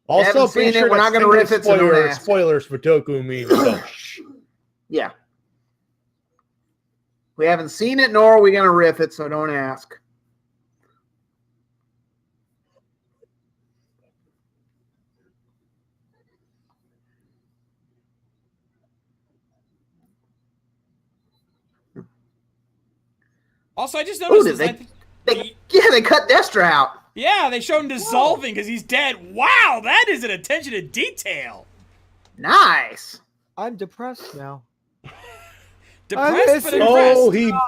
Also, Haven't seen pretty it, sure we're not that's gonna riff it, so don't ask. spoilers for Toku memes. So. Yeah. We haven't seen it, nor are we going to riff it, so don't ask. Also, I just Ooh, noticed did this. they cut Destra out. Yeah, they showed him dissolving because he's dead. Wow, that is an attention to detail. Nice. I'm depressed now. Depressed but Oh, impressed.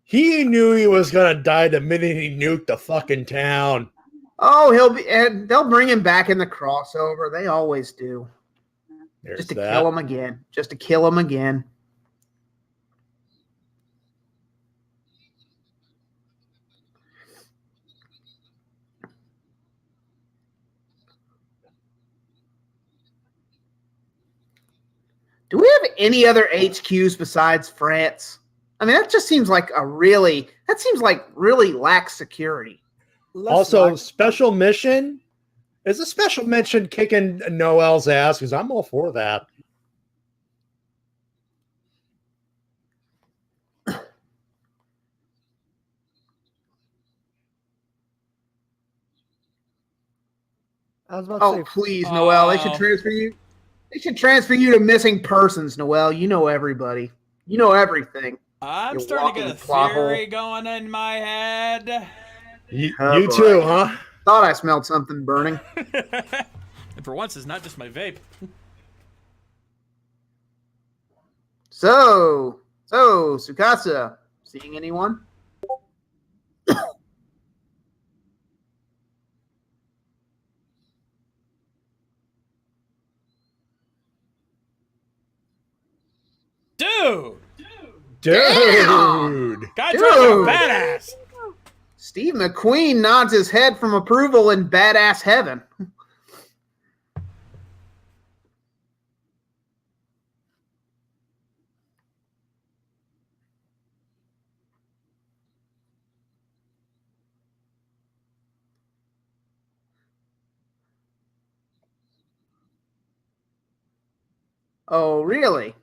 he knew he was gonna die the minute he nuked the fucking town. Oh, he'll be, and they'll bring him back in the crossover. They always do. There's Just to that. kill him again. Just to kill him again. Do we have any other HQs besides France? I mean, that just seems like really lacks security. Also, special mission is a special mission kicking Noel's ass because I'm all for that. I was about to Oh, say, please, Noel. They should transfer you. They should transfer you to missing persons, Noel. You know everybody. You know everything. I'm You're starting to get a walking plot hole. theory going in my head. You Oh, boy. too, huh? Thought I smelled something burning. And for once, it's not just my vape. So, Tsukasa, seeing anyone? Dude! Dude. Guy Dude. drives like a badass! Steve McQueen nods his head from approval in badass heaven. Oh, really?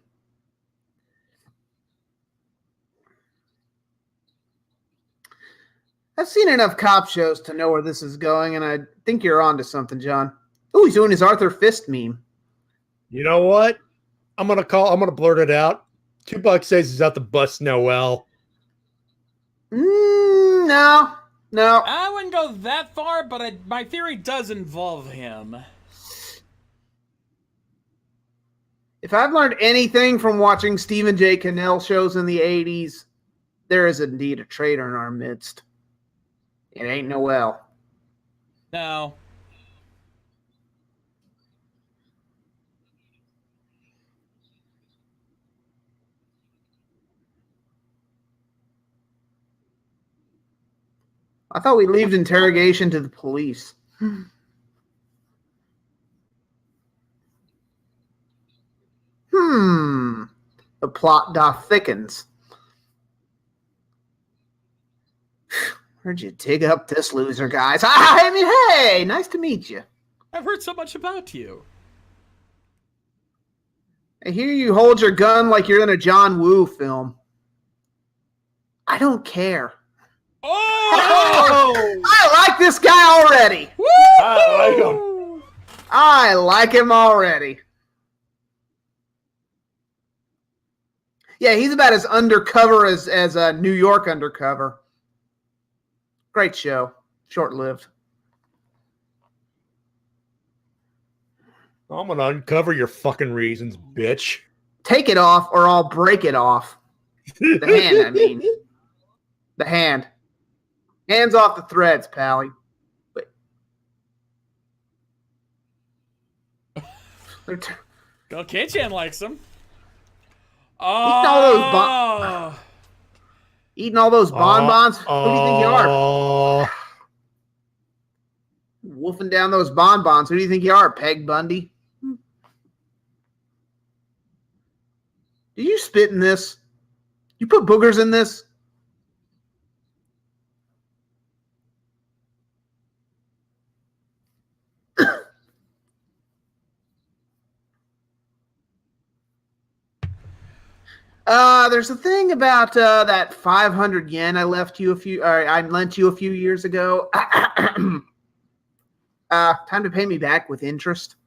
I've seen enough cop shows to know where this is going, and I think you're onto something, John. Oh, he's doing his Arthur Fist meme. You know what? I'm gonna blurt it out. $2 says he's out to bust Noel. No. I wouldn't go that far, but my theory does involve him. If I've learned anything from watching Stephen J. Cannell shows in the 80s, there is indeed a traitor in our midst. It ain't Noel. No. I thought we leave interrogation to the police. The plot doth thickens. Where'd you dig up this loser, guys? I mean, hey, nice to meet you. I've heard so much about you. I hear you hold your gun like you're in a John Woo film. I don't care. Oh! I like this guy already. Woo! I like him. I like him already. Yeah, he's about as undercover as a New York Undercover. Great show. Short-lived. I'm gonna uncover your fucking reasons, bitch. Take it off or I'll break it off. The hand, I mean. The hand. Hands off the threads, Pally. Wait. Well, K-Chan likes him. Eating all those bonbons? Who do you think you are? Wolfing down those bonbons. Who do you think you are, Peg Bundy? Did you spit in this? You put boogers in this? There's a thing about that 500 yen I lent you a few years ago. Time to pay me back with interest.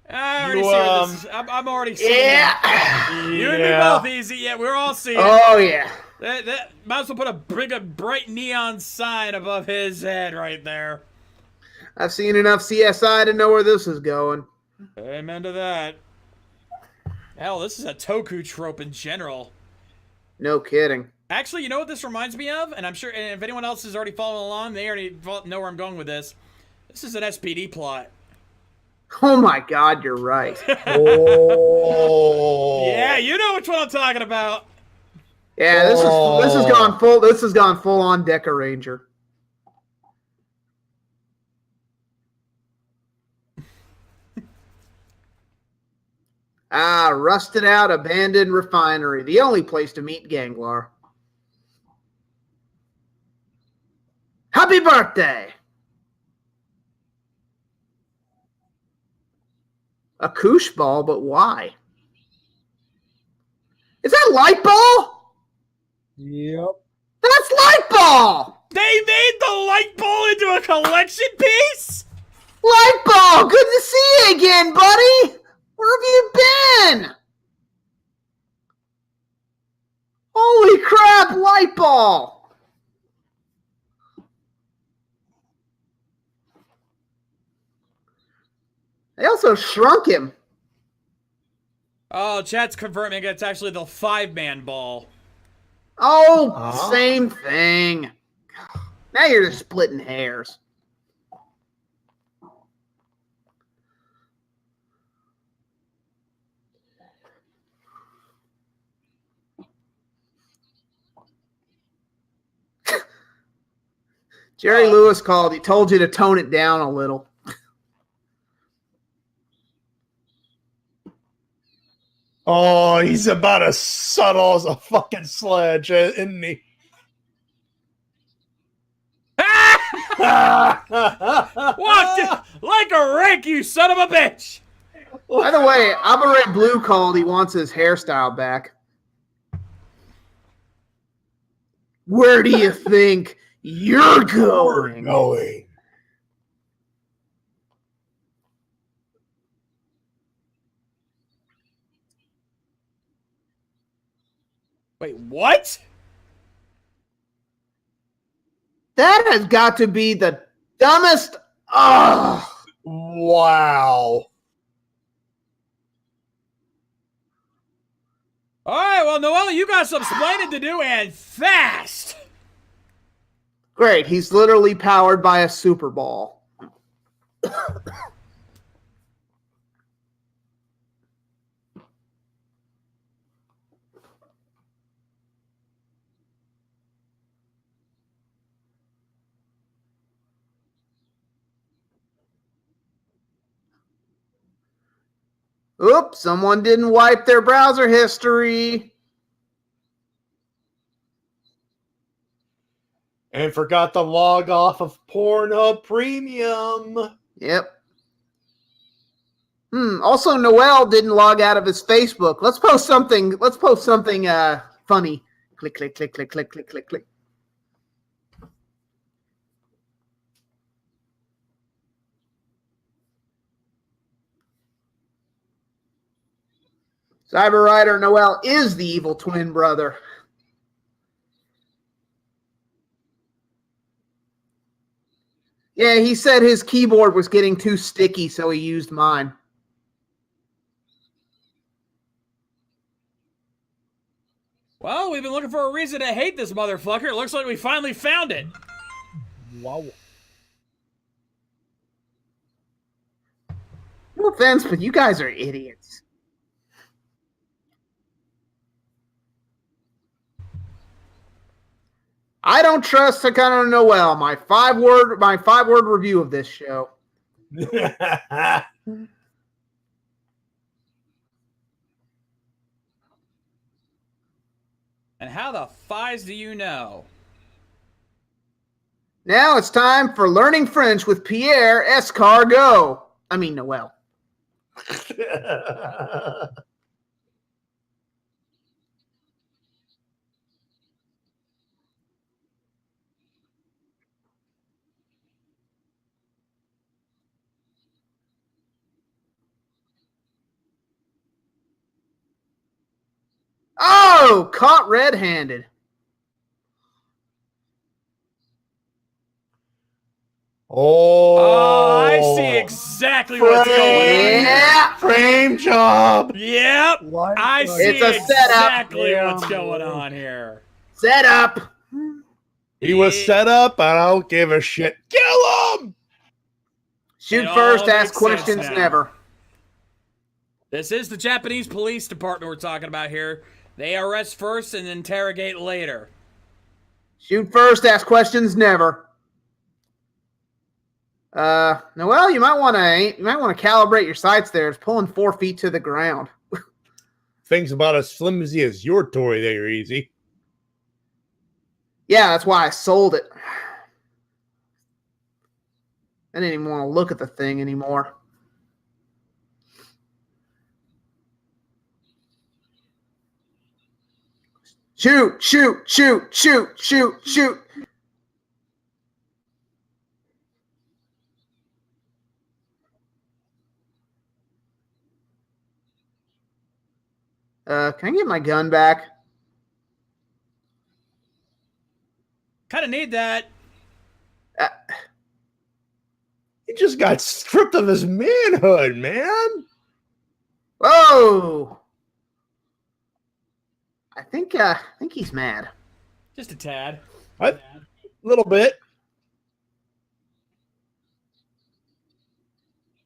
I'm already seeing it. You and me both, Easy. Yeah, we're all seeing it. Oh, yeah. That might as well put a bright neon sign above his head right there. I've seen enough CSI to know where this is going. Amen to that. Hell, this is a Toku trope in general. No kidding. Actually, you know what this reminds me of? And I'm sure if anyone else has already followed along, they already know where I'm going with this. This is an SPD plot. Oh my God, you're right. Oh. Yeah, you know which one I'm talking about. Yeah, this has gone full on Deca Ranger. Rusted out, abandoned refinery. The only place to meet Ganglar. Happy birthday! A koosh ball, but why? Is that light ball? Yep. That's light ball! They made the light ball into a collection piece? Light ball! Good to see you again, buddy! Where have you been? Holy crap, light ball! They also shrunk him. Oh, chat's confirming it's actually the 5-man ball. Oh, same thing. Now you're just splitting hairs. Jerry Lewis called. He told you to tone it down a little. Oh, he's about as subtle as a fucking sledge, isn't he? Walked in like a rake, you son of a bitch! By the way, Ray Blue called. He wants his hairstyle back. Where do you think you're going? Wait, what? That has got to be the dumbest. Oh, Wow. All right, well, Noelle, you got some explaining to do, and fast. great. He's literally powered by a Super Ball. Oops, someone didn't wipe their browser history. And forgot to log off of Pornhub Premium. Yep. Also, Noel didn't log out of his Facebook. Let's post something. Funny. Click, click, click, click, click, click, click, click. Cyber Rider Noel is the evil twin brother. Yeah, he said his keyboard was getting too sticky, so he used mine. Well, we've been looking for a reason to hate this motherfucker. It looks like we finally found it. Wow. No offense, but you guys are idiots. I don't trust Takano Noel. My five-word review of this show. And how the fies do you know? Now it's time for Learning French with Pierre Escargot. I mean Noel. Oh, caught red-handed. Oh, I see exactly what's going on. Yeah. Frame job. Yep. What? I see It's a setup. exactly Yeah. what's going on here. Set up. He was set up. I don't give a shit. Kill him. Shoot It first, all ask makes sense questions now. never. This is the Japanese police department we're talking about here. They arrest first and interrogate later. Shoot first, ask questions never. Noel, you might want to calibrate your sights there. It's pulling 4 feet to the ground. Things about as flimsy as your toy there, Easy. Yeah, that's why I sold it. I didn't even want to look at the thing anymore. Shoot, shoot, shoot, shoot, shoot, shoot. Can I get my gun back? Kind of need that. He just got stripped of his manhood, man. Whoa! I think he's mad. Just a tad. A little bit.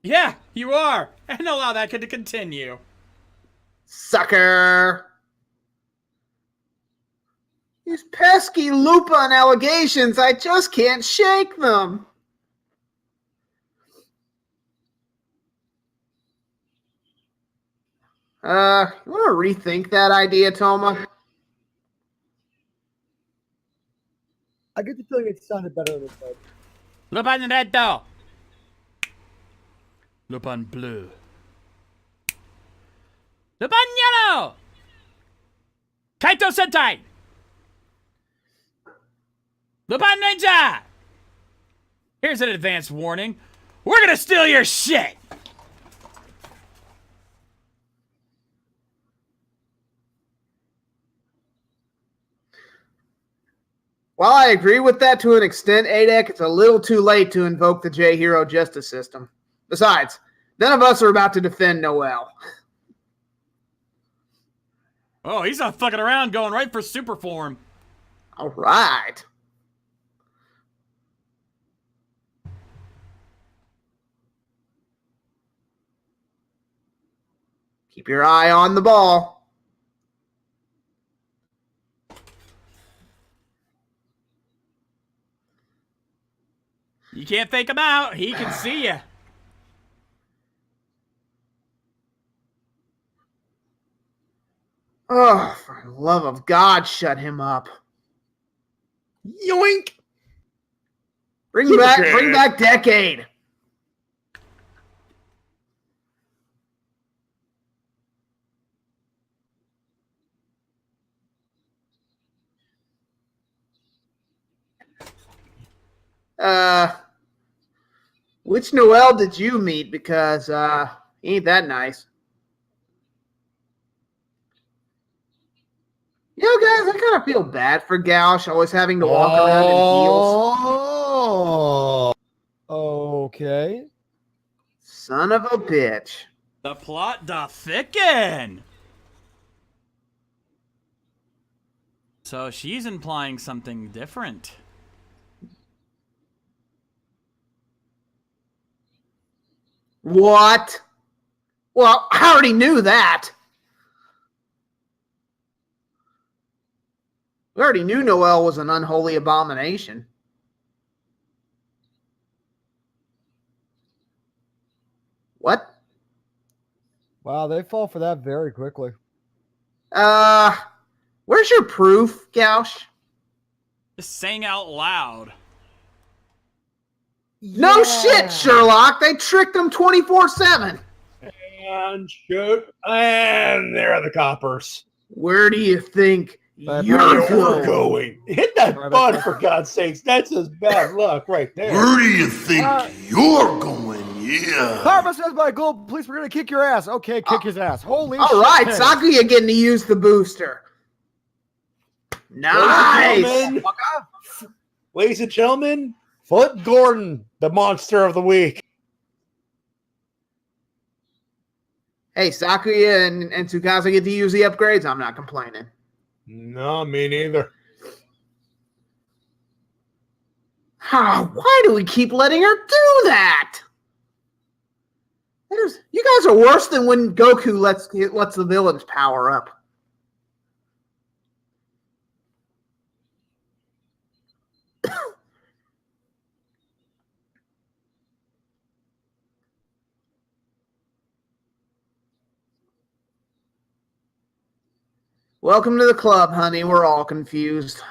Yeah, you are. And allow that to continue. Sucker! These pesky Lupin allegations, I just can't shake them. You want to rethink that idea, Toma? I get the feeling it sounded better in this way. Lupin Red. Lupin Bleu. Lupin Yellow. Kaito Sentai. Lupin Ninja. Here's an advance warning. We're gonna steal your shit. While I agree with that to an extent, ADEC, it's a little too late to invoke the J-Hero justice system. Besides, none of us are about to defend Noel. Oh, he's not fucking around, going right for super form. All right. Keep your eye on the ball. You can't fake him out. He can see you. Oh, for the love of God, shut him up. Yoink! Bring back Decade. Which Noel did you meet? Because he ain't that nice. You know, guys, I kind of feel bad for Gauch always having to walk around in heels. Okay. Son of a bitch. The plot doth thicken. So she's implying something different. What? Well, I already knew that. We already knew Noel was an unholy abomination. What? Wow, they fall for that very quickly. Where's your proof, Gauch? Just saying out loud. No shit, Sherlock. They tricked him 24/7. And shoot. And there are the coppers. Where do you think Bye-bye. you're We're going? going. Hit that Bye-bye. bud, for God's sakes. That's just bad luck right there. Where do you think you're going? Yeah. Karma says by Gold Police, we're gonna kick your ass. Okay, kick his ass. Holy All shit. right, Sakuya getting to use the booster. Nice. Ladies and gentlemen, Flip Gordon, the monster of the week. Hey, Sakuya and Tsukasa get to use the upgrades. I'm not complaining. No, me neither. Why do we keep letting her do that? You guys are worse than when Goku lets the villains power up. Welcome to the club, honey. We're all confused.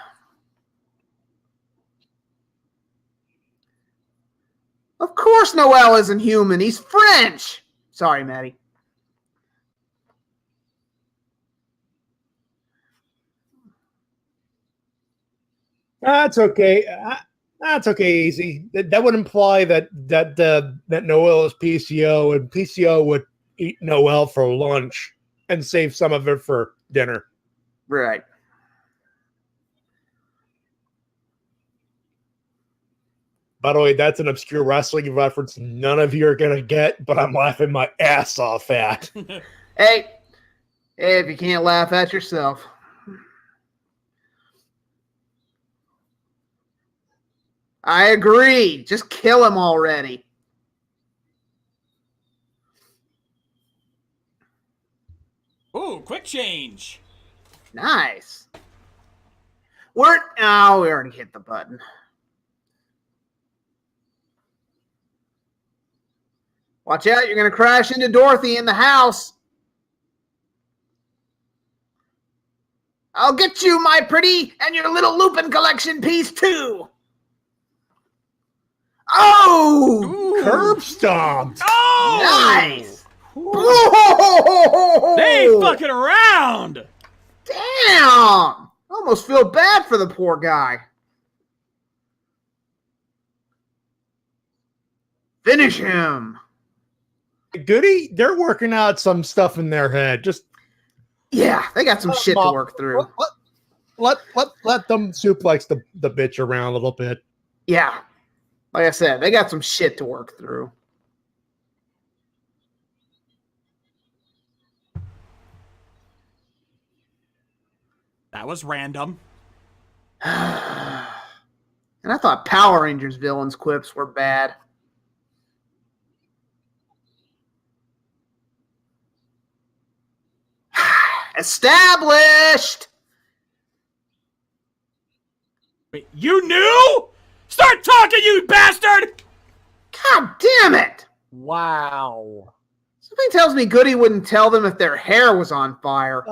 Of course Noel isn't human. He's French. Sorry, Maddie. That's okay. That's okay, easy. That would imply that Noel is PCO, and PCO would eat Noel for lunch and save some of it for dinner. Right. By the way, that's an obscure wrestling reference none of you are going to get, but I'm laughing my ass off at. Hey, if you can't laugh at yourself. I agree. Just kill him already. Ooh, quick change. Nice. We already hit the button. Watch out, you're going to crash into Dorothy in the house. I'll get you, my pretty, and your little Lupin collection piece, too. Oh! Ooh. Curb stomped. Oh! Nice! Whoa! They ain't fucking around! Damn! Almost feel bad for the poor guy. Finish him. Goody, they're working out some stuff in their head. Just Yeah, they got some shit to work through. let them suplex the bitch around a little bit. Yeah. Like I said, they got some shit to work through. That was random. And I thought Power Rangers villains' quips were bad. Established! Wait, you knew? Start talking, you bastard! God damn it! Wow. Something tells me Goody wouldn't tell them if their hair was on fire.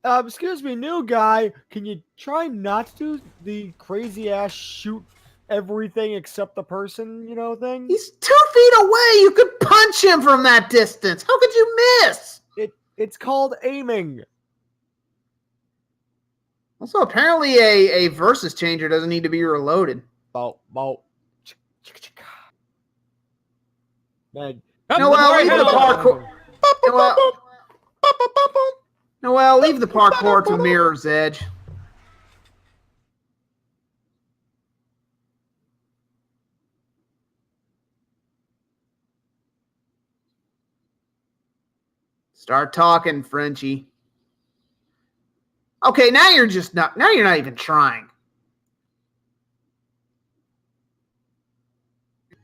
Excuse me, new guy. Can you try not to do the crazy ass shoot everything except the person, thing? He's 2 feet away. You could punch him from that distance. How could you miss? It's called aiming. Also, apparently a versus changer doesn't need to be reloaded. Man, Noel, leave the parkour. Noel, leave the parkour to Mirror's Edge. Start talking, Frenchie. Okay, now you're not even trying.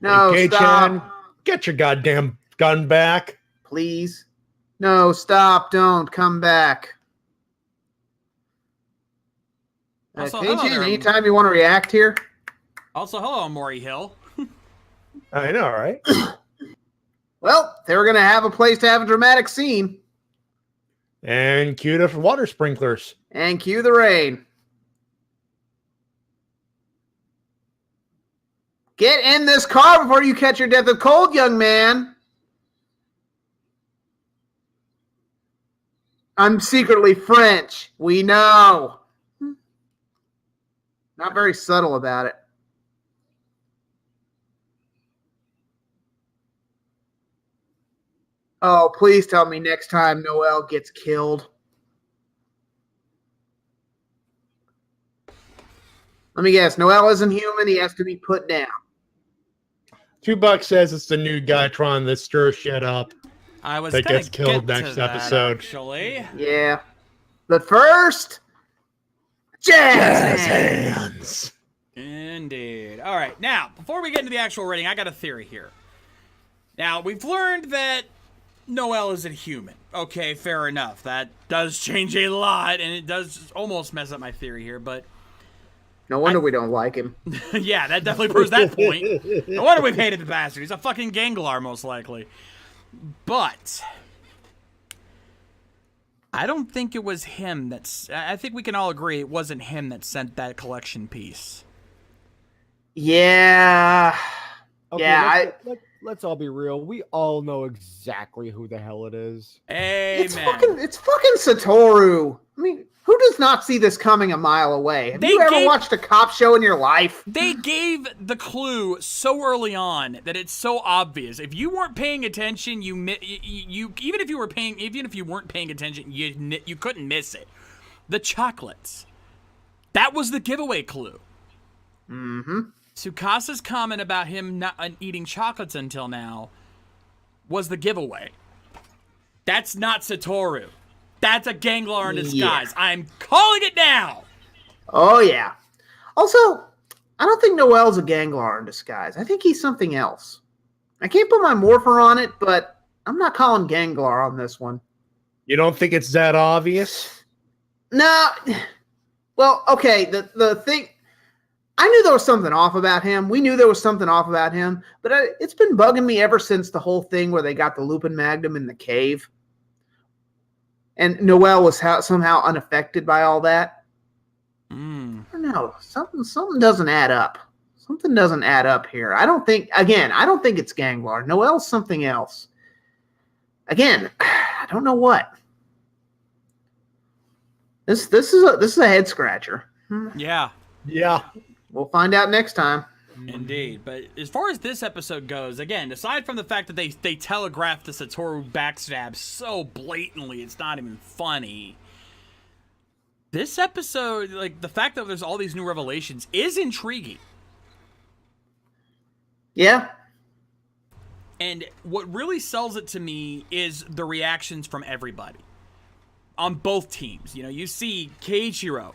No, Okay, stop. Chan, get your goddamn gun back. Please. No, stop, don't, come back. Also, Hey, hello Chan, there. anytime you want to react here. Also, hello, Maury Hill. I know, right? Well, they were going to have a place to have a dramatic scene. And cue the water sprinklers. And cue the rain. Get in this car before you catch your death of cold, young man. I'm secretly French. We know. Not very subtle about it. Oh, please tell me next time Noel gets killed. Let me guess. Noel isn't human. He has to be put down. $2 says it's the new guy trying to stir shit up. I was That gonna gets killed get next to that, episode. Actually, Yeah. But first, jazz hands. Hands. indeed. All right, now before we get into the actual rating, I got a theory here. Now we've learned that Noel isn't human. Okay, fair enough. That does change a lot, and it does almost mess up my theory here. But No wonder we don't like him. yeah, that definitely proves that point. No wonder we've hated the bastard. He's a fucking ganglar, most likely. But I don't think it was him that's... I think we can all agree it wasn't him that sent that collection piece. Yeah. Okay, Yeah, let's all be real. We all know exactly who the hell it is. Amen. It's fucking Satoru. I mean, who does not see this coming a mile away? Have you ever watched a cop show in your life? They gave the clue so early on that it's so obvious. If you weren't paying attention, even if you weren't paying attention, you couldn't miss it. The chocolates. That was the giveaway clue. Mm-hmm. Tsukasa's comment about him not eating chocolates until now was the giveaway. That's not Satoru. That's a ganglar in disguise. Yeah. I'm calling it now. Oh, yeah. Also, I don't think Noel's a ganglar in disguise. I think he's something else. I can't put my morpher on it, but I'm not calling ganglar on this one. You don't think it's that obvious? No. Well, okay, the thing... I knew there was something off about him. We knew there was something off about him, but it's been bugging me ever since the whole thing where they got the Lupin Magnum in the cave. And Noel was somehow unaffected by all that. I don't know. Something doesn't add up. Something doesn't add up here. I don't think it's Ganglar. Noel's something else. Again, I don't know what. This is a head scratcher. Yeah. Yeah. We'll find out next time. Indeed. But as far as this episode goes, again, aside from the fact that they telegraph the Satoru backstab so blatantly, it's not even funny. This episode, like, the fact that there's all these new revelations is intriguing. Yeah. And what really sells it to me is the reactions from everybody on both teams. You know, you see Keiichiro,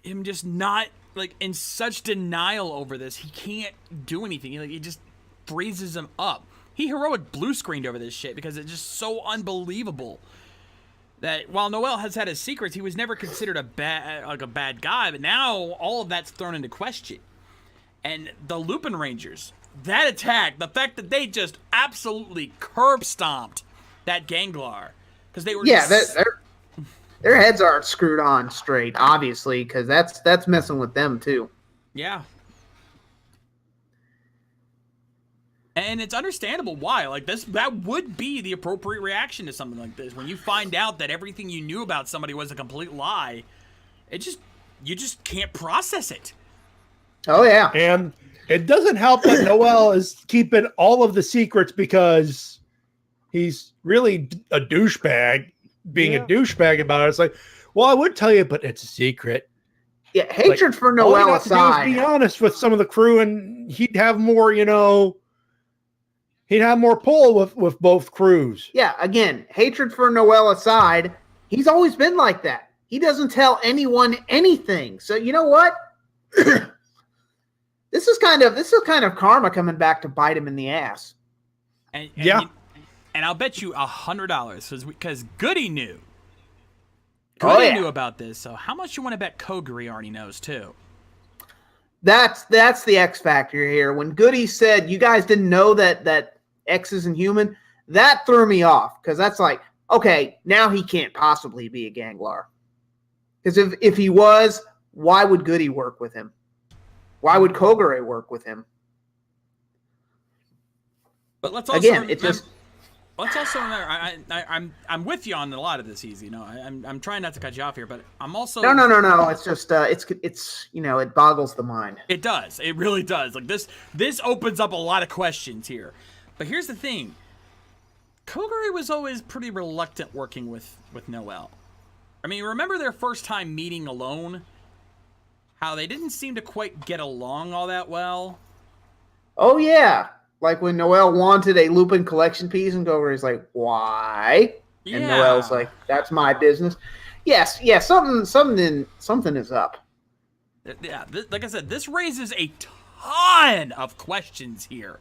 him just not, like, in such denial over this. He can't do anything. It just freezes him up. He heroic blue screened over this shit because it's just so unbelievable that while Noel has had his secrets, he was never considered a bad guy. But now all of that's thrown into question. And the Lupin Rangers, that attack, the fact that they just absolutely curb stomped that Ganglar because they were their heads aren't screwed on straight, obviously, because that's messing with them too. Yeah. And it's understandable why. Like, that would be the appropriate reaction to something like this. When you find out that everything you knew about somebody was a complete lie, you just can't process it. Oh yeah. And it doesn't help that Noel is keeping all of the secrets because he's really a douchebag, being a douchebag about it. It's like, well, I would tell you, but it's a secret. Yeah, hatred for Noel all you have to do aside. is be honest with some of the crew, and he'd have more, he'd have more pull with both crews. Yeah, again, hatred for Noel aside, he's always been like that. He doesn't tell anyone anything. So you know what? This is kind of karma coming back to bite him in the ass. And I'll bet you $100 because Goody knew. Goody knew about this. So how much you want to bet Koguri already knows too? That's the X factor here. When Goody said you guys didn't know that X isn't human, that threw me off because that's like, okay, now he can't possibly be a Ganglar. Because if he was, why would Goody work with him? Why would Kogure work with him? But let's also let's also remember, I'm with you on a lot of this, Easy. I'm trying not to cut you off here, but I'm also no. It's just it's it boggles the mind. It does. It really does. Like this opens up a lot of questions here. But here's the thing: Kogure was always pretty reluctant working with Noel. I mean, remember their first time meeting alone? How they didn't seem to quite get along all that well. Oh yeah. Like when Noel wanted a Lupin collection piece and Kogure's like, why? Yeah. And Noel's like, that's my business. Yes, something is up. Yeah, like I said, this raises a ton of questions here.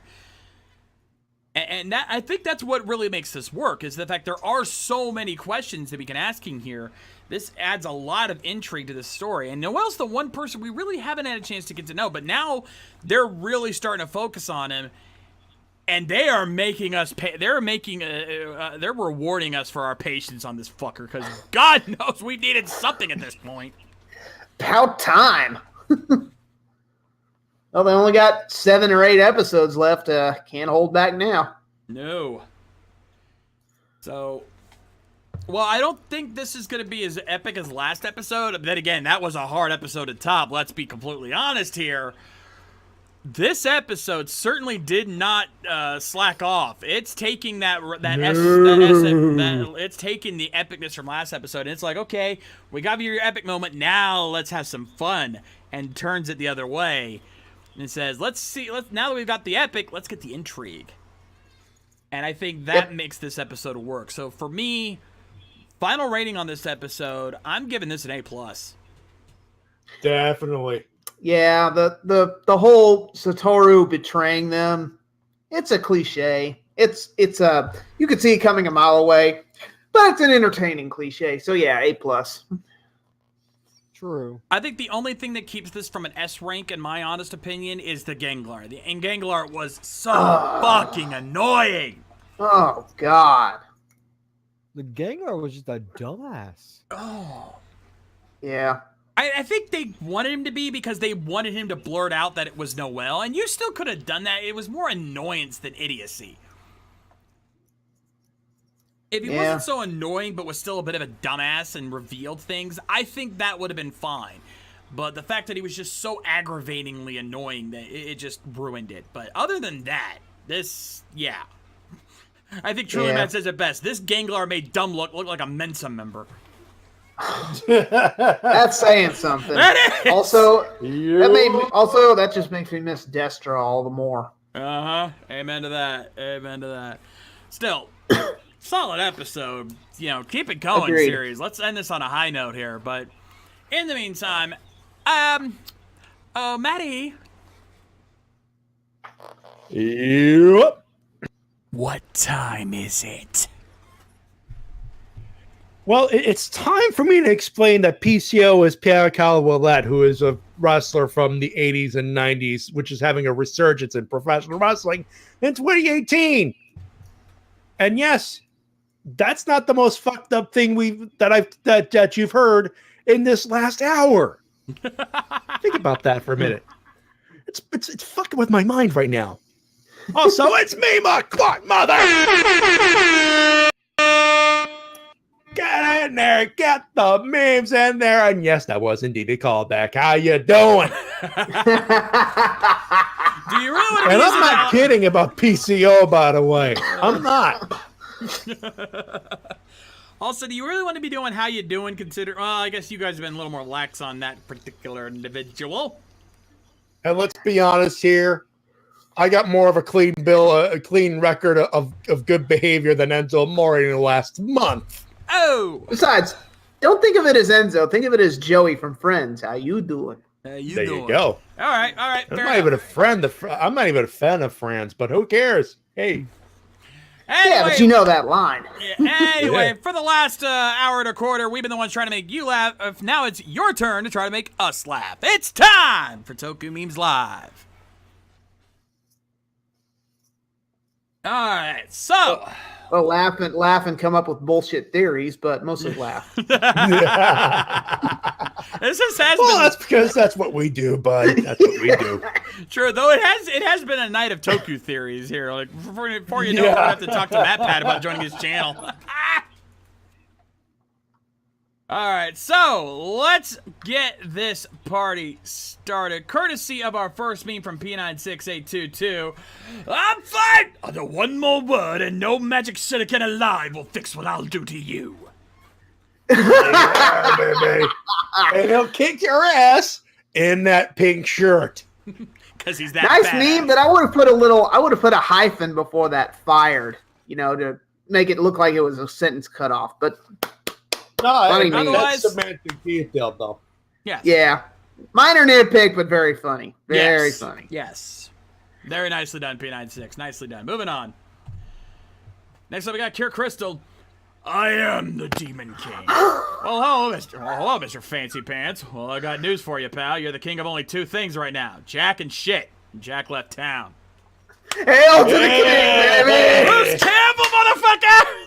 And that, I think that's what really makes this work, is the fact there are so many questions that we can ask in here. This adds a lot of intrigue to the story. And Noel's the one person we really haven't had a chance to get to know, but now they're really starting to focus on him. And they are making us pay. They're rewarding us for our patience on this fucker, because God knows we needed something at this point. About time. Well, they only got 7 or 8 episodes left. Can't hold back now. No. So, well, I don't think this is going to be as epic as last episode. But then again, that was a hard episode to top. Let's be completely honest here. This episode certainly did not slack off. It's taking it's taking the epicness from last episode, and it's like, okay, we got your epic moment. Now let's have some fun, and turns it the other way. And it says, now that we've got the epic, let's get the intrigue. And I think that makes this episode work. So for me, final rating on this episode, I'm giving this an A+. Definitely. Yeah, the whole Satoru betraying them, it's a cliche. It's you could see it coming a mile away, but it's an entertaining cliche. So yeah, A+. True. I think the only thing that keeps this from an S rank, in my honest opinion, is the Ganglar. And Ganglar was so fucking annoying. Oh, God. The Gangler was just a dumbass. Oh. Yeah. I think they wanted him to be because they wanted him to blurt out that it was Noel, and you still could have done that. It was more annoyance than idiocy. If he wasn't so annoying but was still a bit of a dumbass and revealed things, I think that would have been fine. But the fact that he was just so aggravatingly annoying that it just ruined it. But other than that, yeah. I think Truly Man says it best. This Ganglar made Dumb look like a Mensa member. That's saying something. That is. Also, that just makes me miss Destra all the more. Amen to that. Amen to that. Still, solid episode. Keep it going, Agreed. series. Let's end this on a high note here. But in the meantime, Maddie. Yep. What time is it? Well, it's time for me to explain that PCO is Pierre Calwellette, who is a wrestler from the 80s and 90s, which is having a resurgence in professional wrestling in 2018. And yes, that's not the most fucked up thing that you've heard in this last hour. Think about that for a minute. It's fucking with my mind right now. Also, it's me, my clock mother. Get in there, get the memes in there, and yes, that was indeed a callback. How you doing? Do you really want to? And I'm not kidding about PCO, by the way. I'm not. Also, do you really want to be doing how you doing? Well, I guess you guys have been a little more lax on that particular individual. And let's be honest here. I got more of a clean record of good behavior than Enzo Amore in the last month. Oh! Besides, don't think of it as Enzo. Think of it as Joey from Friends. How you doing? There you go. All right. I'm not even a friend. I'm not even a fan of Friends, but who cares? Hey. Anyway, yeah, but you know that line. Anyway, for the last hour and a quarter, we've been the ones trying to make you laugh. Now it's your turn to try to make us laugh. It's time for Toku Memes Live. All right, so... Well, laugh and come up with bullshit theories, but mostly laugh. This just has well, been... that's because that's what we do, bud. That's what we do. True, though it has been a night of Toku theories here. Like before you know it, we'll have to talk to Matt Pat about joining his channel. All right, so let's get this party started. Courtesy of our first meme from P96822. I'm fine! The one more word and no magic silicon alive will fix what I'll do to you. Yeah, baby. And he'll kick your ass in that pink shirt. Because he's that nice badass. meme, but I would have put a hyphen before that fired, to make it look like it was a sentence cut off. But no, otherwise, that's semantic detail, though. Yes. Yeah. Minor nitpick, but very funny. Very funny. Yes. Very nicely done, P96. Nicely done. Moving on. Next up, we got Cure Crystal. I am the Demon King. Hello, Mr. Fancy Pants. Well, I got news for you, pal. You're the king of only two things right now. Jack and shit. Jack left town. Hail to the king, baby! Bruce Campbell, motherfucker!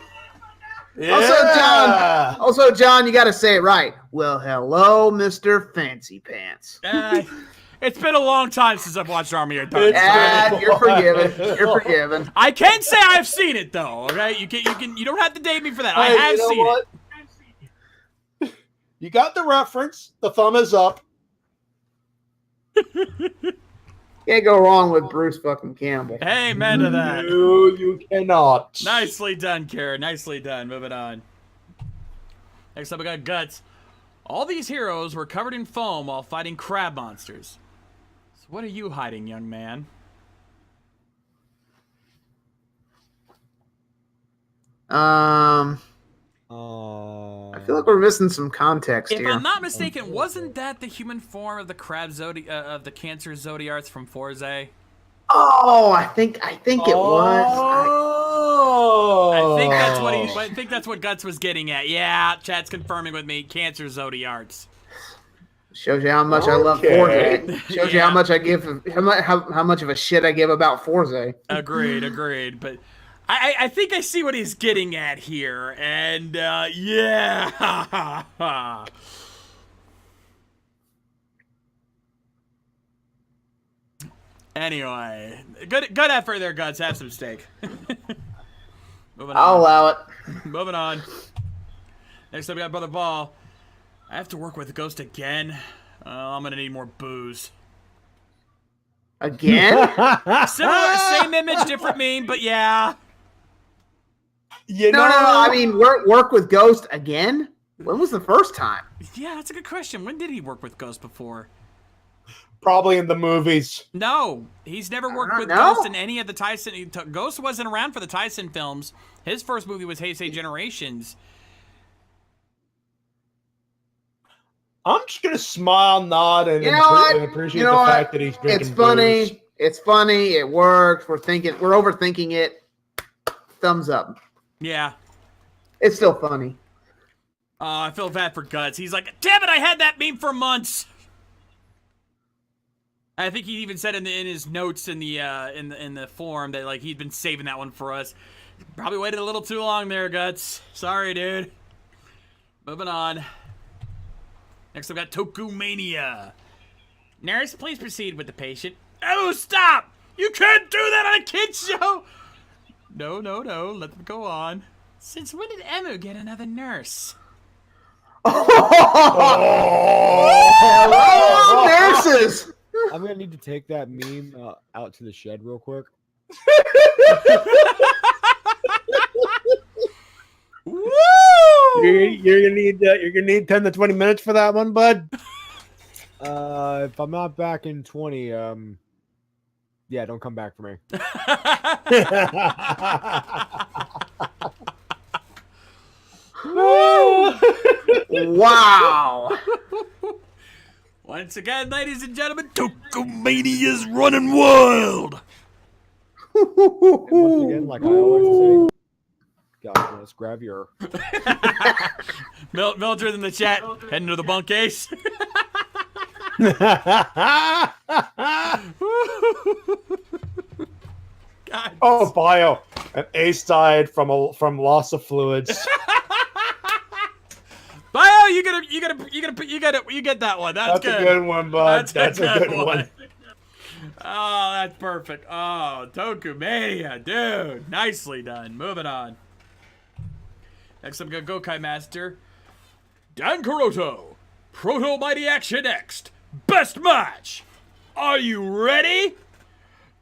Yeah. Also, John, you got to say it right. Well, hello, Mr. Fancy Pants. It's been a long time since I've watched Army of Darkness. You're forgiven. You're forgiven. I can say I've seen it though. Okay, you don't have to date me for that. I have seen it. You got the reference. The thumb is up. Can't go wrong with Bruce fucking Campbell. Amen to that. No, you cannot. Nicely done, Kara. Nicely done. Moving on. Next up, we got Guts. All these heroes were covered in foam while fighting crab monsters. So what are you hiding, young man? I feel like we're missing some context If here. I'm not mistaken, wasn't that the human form of the crab of the cancer Zodiarts from Forze? Oh, I think it was. I think that's what Guts was getting at. Yeah, chat's confirming with me. Cancer Zodiarts. Shows you how much I love Forze. Shows you how much I give, how much of a shit I give about Forze. Agreed. But I think I see what he's getting at here, and yeah. Anyway, good effort there, Guts. Have some steak. Moving I'll on. allow it. Moving on. Next up, we got Brother Ball. I have to work with Ghost again. I'm gonna need more booze. Again? Similar, same image, different meme, but yeah. You No. I mean, work with Ghost again? When was the first time? Yeah, that's a good question. When did he work with Ghost before? probably in the movies. No, he's never worked with No? Ghost in any of the Tyson. Ghost wasn't around for the Tyson films. His first movie was Heisei Generations. I'm just gonna smile, nod, and, You know what? and appreciate You know the what? fact that he's drinking It's funny. booze. It's funny. It works. We're overthinking it. Thumbs up. Yeah. It's still funny. I feel bad for Guts. He's like, damn it, I had that meme for months. I think he even said in his notes in the forum that like he'd been saving that one for us. Probably waited a little too long there, Guts. Sorry, dude. Moving on. Next, I've got Toku Mania. Nurse, please proceed with the patient. Oh, stop! You can't do that on a kid's show! No. Let them go on. Since when did Emu get another nurse? Oh, nurses! I'm gonna need to take that meme out to the shed real quick. Woo! You're gonna need 10 to 20 minutes for that one, bud. If I'm not back in 20, yeah, don't come back for me. Wow. Once again, ladies and gentlemen, Tokumania's running wild. Once again, like I always say, God, let's grab your. Mildred in the chat, heading to the bunk case. God. Oh, bio. An ace died from loss of fluids. Bio, you get that one. That's That's a good one, bud. That's a good one. Oh, that's perfect. Oh, Tokumania, dude. Nicely done. Moving on. Next up, we got Gokai Master. Dan Kuroto. Proto Mighty Action Next. Best match. Are you ready?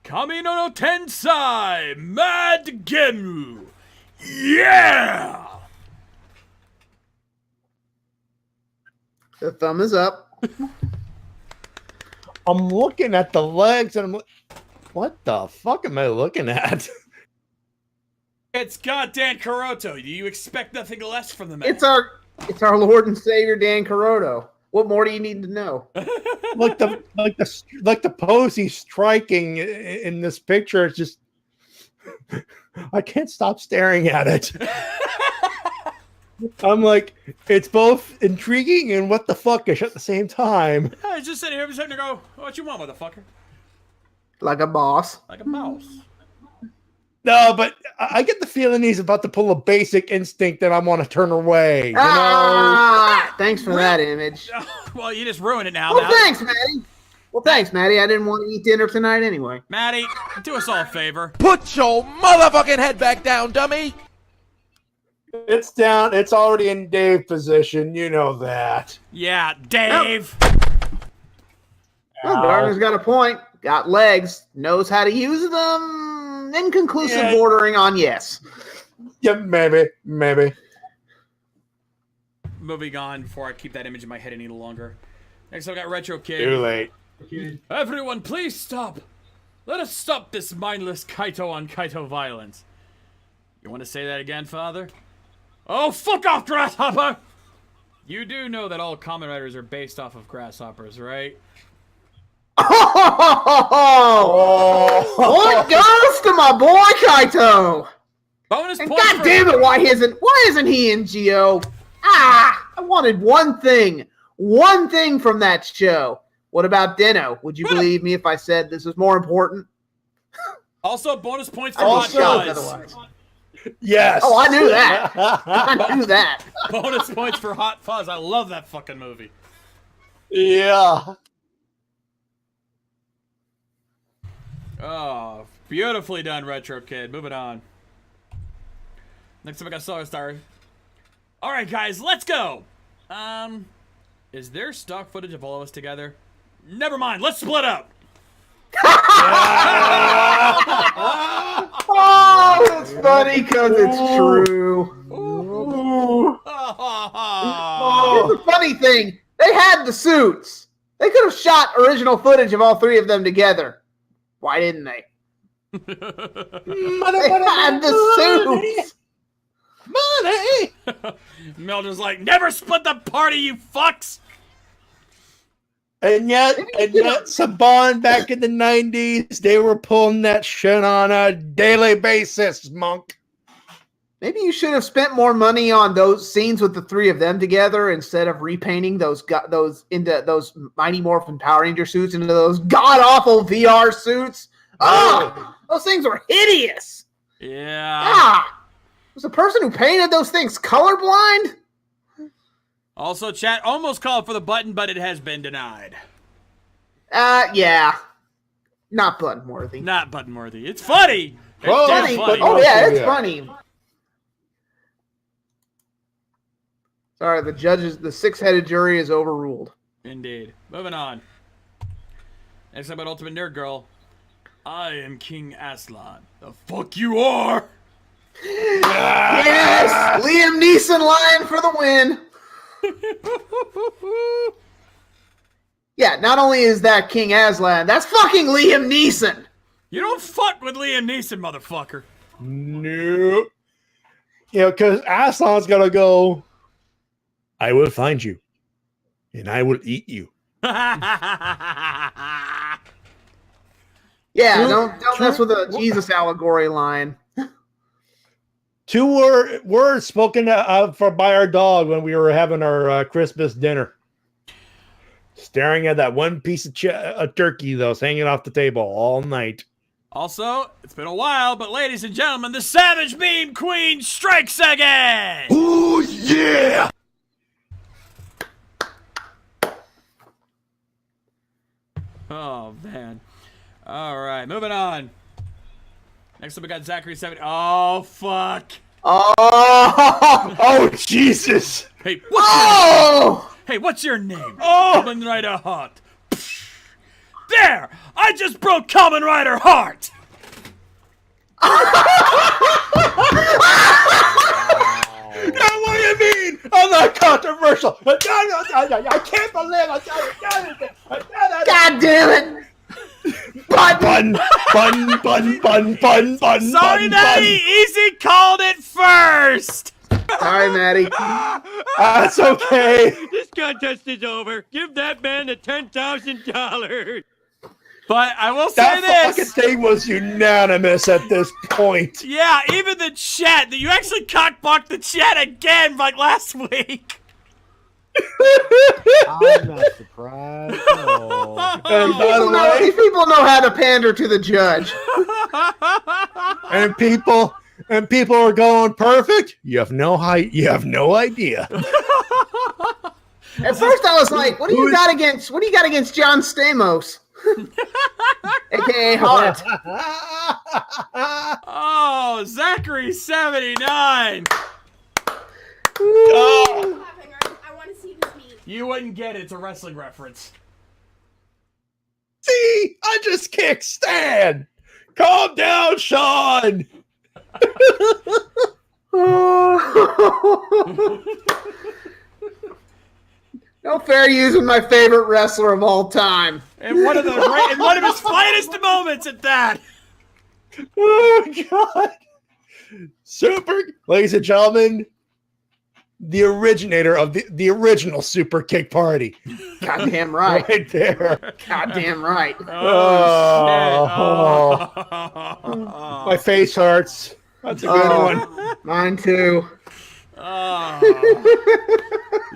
Kamino no Tensai Mad Gemu. Yeah! The thumb is up. I'm looking at the legs and I'm like, what the fuck am I looking at? It's goddamn Kuroto. Do you expect nothing less from the man? It's our Lord and Savior Dan Kuroto. What more do you need to know? like the pose he's striking in this picture. It's just I can't stop staring at it. I'm like, it's both intriguing and what the fuckish at the same time. Yeah, he's just sitting here, to go, what you want, motherfucker? Like a boss. Like a mouse. No, but I get the feeling he's about to pull a Basic Instinct and I want to turn away. You know? Thanks for that image. Well, you just ruined it now. Well, thanks, Maddie. I didn't want to eat dinner tonight anyway. Maddie, do us all a favor. Put your motherfucking head back down, dummy! It's down. It's already in Dave position. You know that. Yeah, Dave. Well, Gardner's got a point. Got legs. Knows how to use them. Inconclusive ordering on yes. Yeah, maybe. Moving on before I keep that image in my head any longer. Next, I've got Retro Kid. Too late. Everyone, please stop. Let us stop this mindless Kaito on Kaito violence. You want to say that again, Father? Oh, fuck off, Grasshopper! You do know that all Kamen Riders are based off of grasshoppers, right? What goes to my boy Kaito? Bonus And point. God damn it, why isn't he in Geo? I wanted one thing from that show. What about Deno? Would you believe me if I said this was more important? Also, bonus points for Hot Fuzz. Otherwise. Yes. Oh, I knew that. I knew that. Bonus points for Hot Fuzz. I love that fucking movie. Yeah. Oh, beautifully done, Retro Kid. Moving on. Next up, I got Solar Star. All right, guys, let's go. Is there stock footage of all of us together? Never mind. Let's split up. Oh, that's funny because it's true. Here's the funny thing. They had the suits. They could have shot original footage of all three of them together. Why didn't they? They had the suits. Money. Mildred's like, never split the party, you fucks. And yet, Saban back in the 90s, they were pulling that shit on a daily basis, monk. Maybe you should have spent more money on those scenes with the three of them together instead of repainting those into those Mighty Morphin Power Ranger suits into those god-awful VR suits. Oh, those things were hideous. Yeah. Was the person who painted those things colorblind? Also, chat almost called for the button, but it has been denied. Yeah. Not button-worthy. Not button-worthy. It's funny. Well, It's Funny, funny. oh yeah, it's Yeah. funny. Sorry, the six-headed jury is overruled. Indeed. Moving on. Next up, about Ultimate Nerd Girl. I am King Aslan. The fuck you are? Yes! Liam Neeson lying for the win. Yeah, not only is that King Aslan, that's fucking Liam Neeson. You don't fuck with Liam Neeson, motherfucker. Nope. Because Aslan's gonna go, I will find you, and I will eat you. Yeah, don't mess with a Jesus allegory line. Two words spoken by our dog when we were having our Christmas dinner. Staring at that one piece of turkey that was hanging off the table all night. Also, it's been a while, but ladies and gentlemen, the Savage Beam Queen strikes again! Ooh, yeah! Oh, man. All right, moving on. Next up, we got Zachary 70. Oh, fuck. Oh, Jesus! Hey, what's your name? Oh! Kamen Rider Heart. There! I just broke Kamen Rider Heart! What do you mean? I'm not controversial. I can't believe God damn it! Bun. Sorry, Maddie! Easy called it first! Sorry, Maddie. That's okay. This contest is over. Give that man the $10,000. But I will say That fucking this. thing was unanimous at this point. Yeah, even the chat. You actually cockblocked the chat again like last week. I'm not surprised at all. And by the way, These people know how to pander to the judge. and people are going perfect. You have no idea. At first, I was like, "What do you got against John Stamos?" AKA Hart. Oh, Zachary 79. Oh, I want to see this meet. You wouldn't get it. It's a wrestling reference. see, I just can't stand. Calm down, Sean. No fair using my favorite wrestler of all time. And one of his finest moments at that. Oh God! Ladies and gentlemen, the originator of the original Super Kick Party. Goddamn right. Right there. Goddamn right. Oh, shit. My face hurts. That's a good one. Mine too.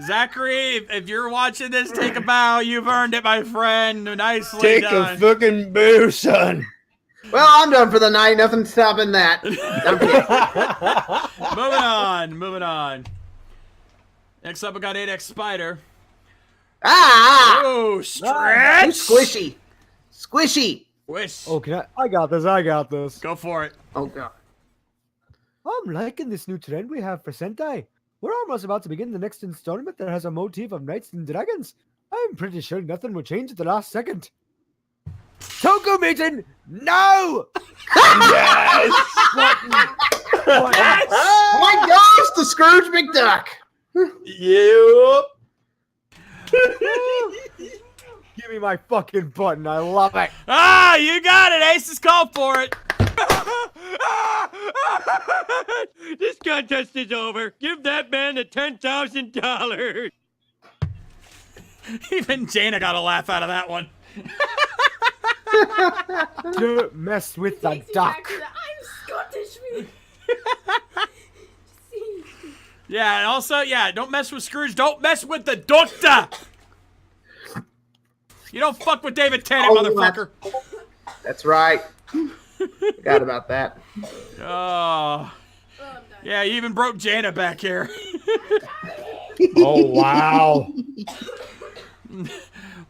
Zachary, if you're watching this, take a bow. You've earned it, my friend. Nicely Take done. a fucking boo, son. Well, I'm done for the night. Nothing stopping that. I'm kidding. Moving on. Next up, we got 8X Spider. Ah! Oh, stretch. Too squishy. Squishy. Wish. Oh, I got this. I got this. Go for it. Oh god. I'm liking this new trend we have for Sentai. We're almost about to begin the next installment that has a motif of knights and dragons. I'm pretty sure nothing will change at the last second. Toku meeting! No! Yes! My gosh, the Scrooge McDuck. Yep. Give me my fucking button. I love it. Ah, you got it. Ace is called for it. This contest is over. Give that man the $10,000. Even Jaina got a laugh out of that one. Don't mess with the Takes you back duck. to the I'm Scottish me. See? Yeah, and also, yeah, don't mess with Scrooge. Don't mess with the doctor. You don't fuck with David Tennant, Oh, motherfucker. That's right. Forgot about that. Oh. Oh, I'm done. Yeah, you even broke Jaina back here. Oh, wow.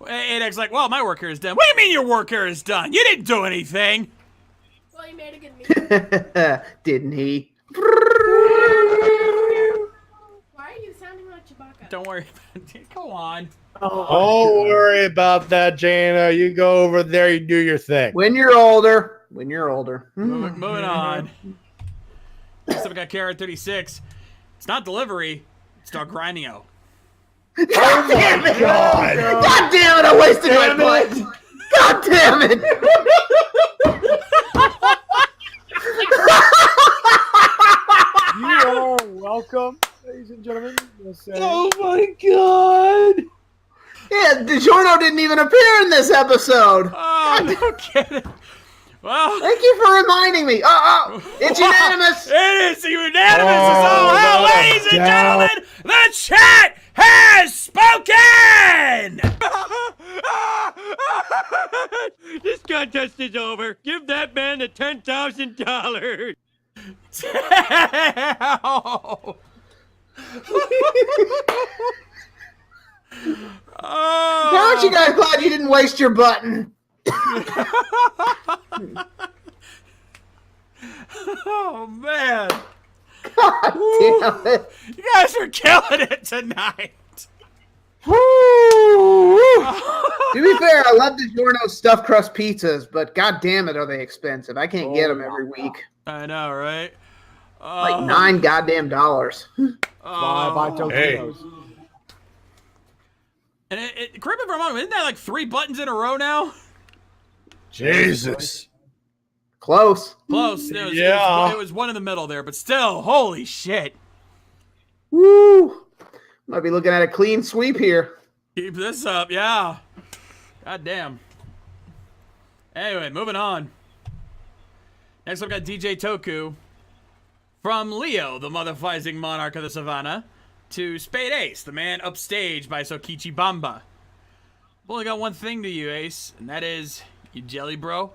Adek's like, well, my work here is done. What do you mean your work here is done? You didn't do anything. Well, he made a good meal. Didn't he? Why are you sounding like Chewbacca? Don't worry. Go on. Don't worry about that, Jaina. You go over there, you do your thing. When you're older. When you're older. Moving on. Next up, we got Carrot 36. It's not delivery. It's Dog Grindio. God damn it! God damn it! I wasted my button. God damn it! You are welcome, ladies and gentlemen. Oh my god! Yeah, DiGiorno didn't even appear in this episode. Oh, no kidding. Well, Thank you for reminding me. It's unanimous. it is unanimous as all Oh, hell. what a Ladies and doubt. gentlemen, the chat has spoken! This contest is over. Give that man the $10,000. Damn! Aren't you guys glad you didn't waste your button? Oh, man. Damn it. You guys are killing it tonight. To be fair, I love DiGiorno stuffed crust pizzas, but god damn it, are they expensive? I can't get them every week. I know, right? Like $9 goddamn dollars. Buy Tokinos. And correct me if I'm wrong, isn't that like 3 buttons in a row now? Jesus. Close. Close. It was one in the middle there, but still, holy shit. Woo! Might be looking at a clean sweep here. Keep this up, yeah. God damn. Anyway, moving on. Next up, we got DJ Toku. From Leo, the motherfucking monarch of the savannah, to Spade Ace, the man upstaged by Sokichi Bamba. I've only got one thing to you, Ace, and that is, you jelly bro.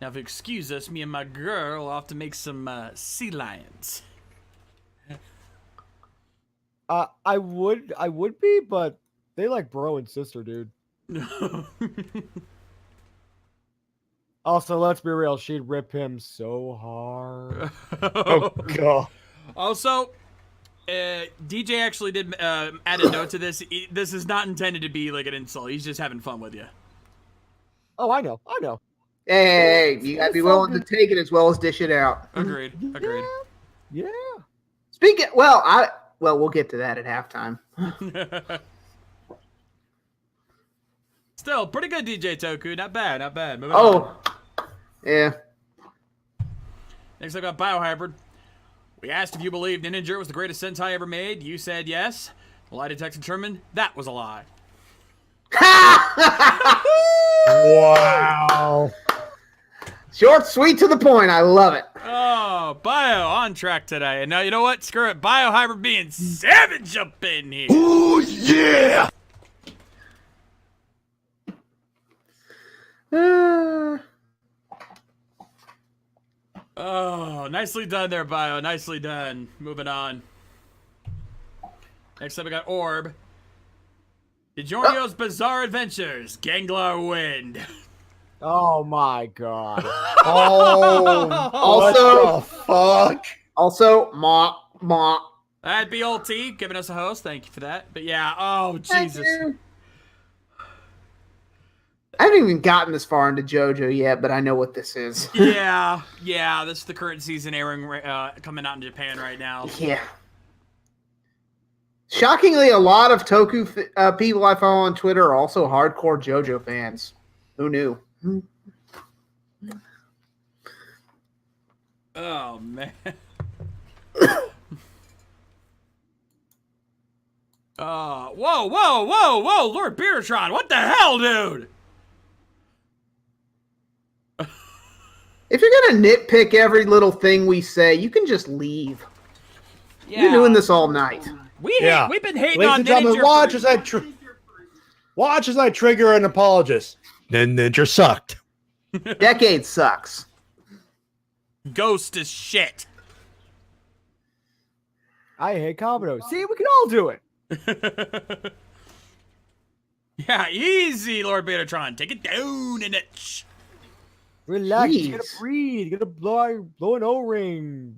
Now, if you excuse us, me and my girl will have to make some sea lions. I would be, but they like bro and sister, dude. Also, let's be real, she'd rip him so hard. Oh god. Also, DJ actually did add a note to this. This is not intended to be like an insult. He's just having fun with you. Oh, I know. Hey, you gotta be willing to take it as well as dish it out. Agreed. Yeah. Speaking, we'll get to that at halftime. Still, pretty good DJ Toku. Not bad. Moving on. Oh, yeah. Next I got Biohybrid. We asked if you believed Ninja was the greatest Sentai ever made. You said yes. Well, I detect determined that was a lie. Wow. Short, sweet, to the point. I love it. Oh, Bio on track today. And now you know what? Screw it. Biohybrid being savage up in here. Oh, yeah! Oh, nicely done there, Bio. Nicely done. Moving on. Next up, we got Orb. DiGiorno's Bizarre Adventures. Ganglar Wind. Oh my god. Oh, also, What the fuck? also, ma. That'd be old T giving us a host. Thank you for that. But yeah, oh Jesus. I haven't even gotten this far into JoJo yet, but I know what this is. Yeah, this is the current season airing, coming out in Japan right now. Yeah. Shockingly, a lot of Toku people I follow on Twitter are also hardcore JoJo fans. Who knew? Oh man. Whoa, Lord Beertron, what the hell, dude? If you're gonna nitpick every little thing we say, you can just leave. Yeah. We're doing this all night. We've been hating Ladies on and gentlemen, Ninja. watch as I trigger an apologist. Then Ninja sucked. Decade sucks. Ghost is shit. I hate Kabuto. See, we can all do it. Yeah, easy, Lord Beertron. Take it down a notch. Relax. You Jeez. gotta breathe. You gotta blow an O-ring.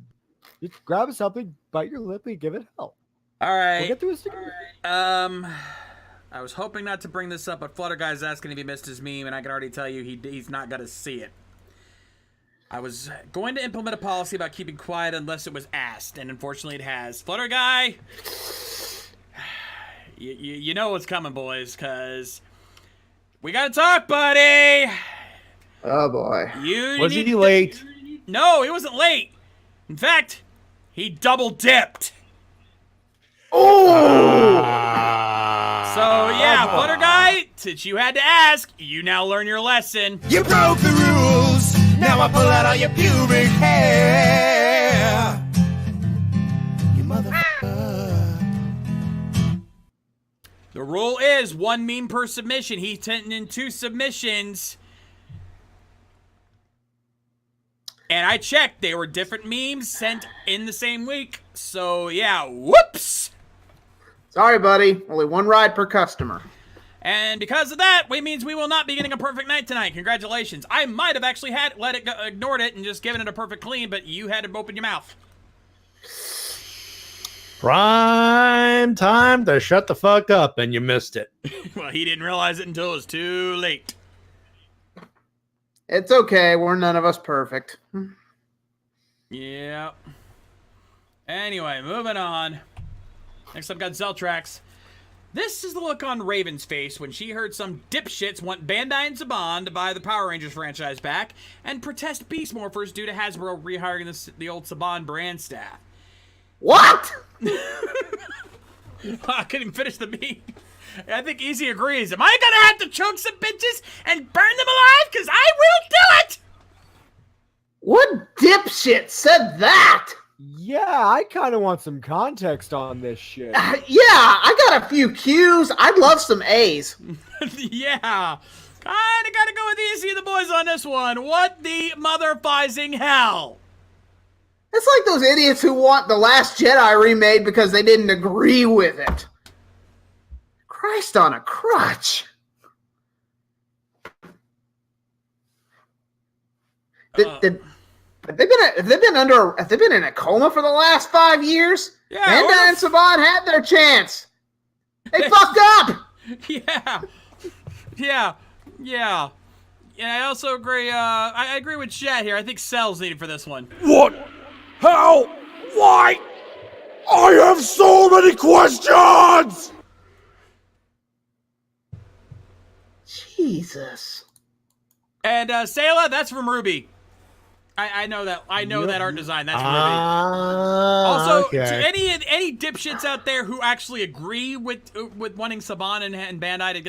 Just grab something, bite your lip, and give it hell. All We'll right. get through this together. I was hoping not to bring this up, but Flutter Guy's asking if he missed his meme, and I can already tell you he's not gonna see it. I was going to implement a policy about keeping quiet unless it was asked, and unfortunately it has. Flutter Guy, you know what's coming, boys, because we gotta talk, buddy. Oh boy. Was he late? No, he wasn't late. In fact, he double dipped. Oh! So yeah, Flutter Guy, since you had to ask, you now learn your lesson. You broke the rules. Now I pull out all your pubic hair. You motherfucker. The rule is 1 meme per submission. He sent in 2 submissions. And I checked, they were different memes sent in the same week. So yeah, whoops. Sorry, buddy. Only 1 ride per customer. And because of that, it means we will not be getting a perfect night tonight. Congratulations. I might have actually let it go, ignored it and just given it a perfect clean, but you had to open your mouth. Prime time to shut the fuck up, and you missed it. Well, he didn't realize it until it was too late. It's okay. We're none of us perfect. Yeah. Anyway, moving on. Next up, got Zeltrax. This is the look on Raven's face when she heard some dipshits want Bandai and Saban to buy the Power Rangers franchise back and protest Beast Morphers due to Hasbro rehiring the old Saban brand staff. What? I couldn't even finish the meme. I think Easy agrees. Am I gonna have to choke some bitches and burn them alive? Because I will do it! What dipshit said that? Yeah, I kind of want some context on this shit. Yeah, I got a few Q's. I'd love some A's. Yeah. Kinda gotta go with Easy and the boys on this one. What the motherfucking hell? It's like those idiots who want The Last Jedi remade because they didn't agree with it. Christ on a crutch. Have they been in a coma for the last 5 years? Yeah, Bandai and Saban had their chance. They fucked up. Yeah. I also agree. I agree with Chat here. I think Cell's needed for this one. What? How? Why? I have so many questions! Jesus. And Sayla, that's from Ruby. I know that. I know that art design. That's Ruby. Also, Okay. to any dipshits out there who actually agree with wanting Saban and Bandai to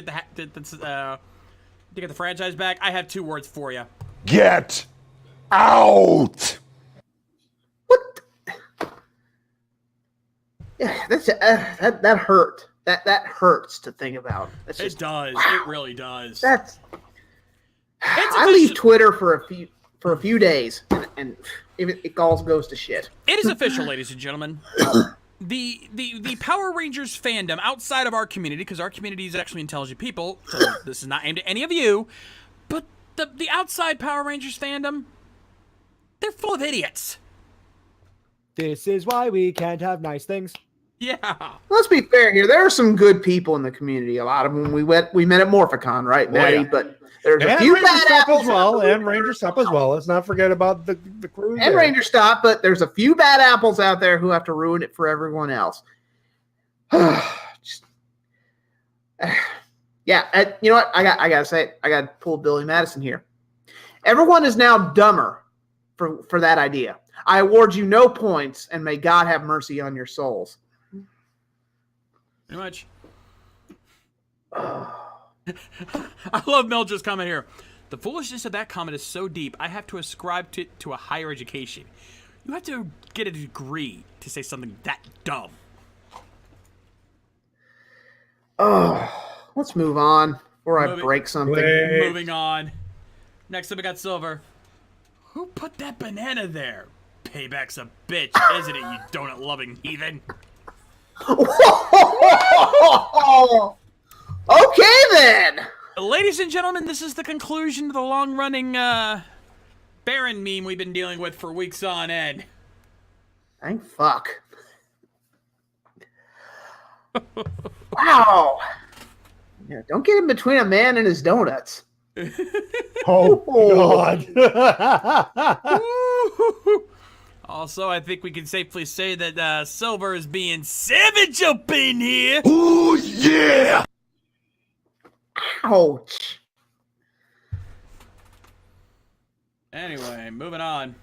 get the franchise back, I have 2 words for you. Get out! What? Yeah, that hurt. That hurts to think about. That's It just, does. wow. It really does. That's. It's I leave official. Twitter for a few days, and it all goes to shit. It is official, ladies and gentlemen. The Power Rangers fandom outside of our community, because our community is actually intelligent people, so this is not aimed at any of you, but the outside Power Rangers fandom, they're full of idiots. This is why we can't have nice things. Yeah. Let's be fair here. There are some good people in the community. A lot of them we met at Morphicon, right, Maddie? yeah. But there's a And few Ranger bad Stop apples as well, and Ranger Stop as well. Let's not forget about the crew. and Ranger Stop, but there's a few bad apples out there who have to ruin it for everyone else. Yeah, you know what? I gotta say it. I gotta pull Billy Madison here. Everyone is now dumber for that idea. I award you no points, and may God have mercy on your souls. Pretty much. I love Mildred's comment here. The foolishness of that comment is so deep, I have to ascribe to a higher education. You have to get a degree to say something that dumb. Oh, let's move on before I break something. Moving on. Next up, we got Silver. Who put that banana there? Payback's a bitch, isn't it, you donut-loving heathen? Okay, then. Ladies and gentlemen, this is the conclusion to the long-running Baron meme we've been dealing with for weeks on end. Thank fuck. Wow. Yeah, don't get in between a man and his donuts. Oh, God. Also, I think we can safely say that Silver is being savage up in here. Oh, yeah! Ouch. Anyway, moving on.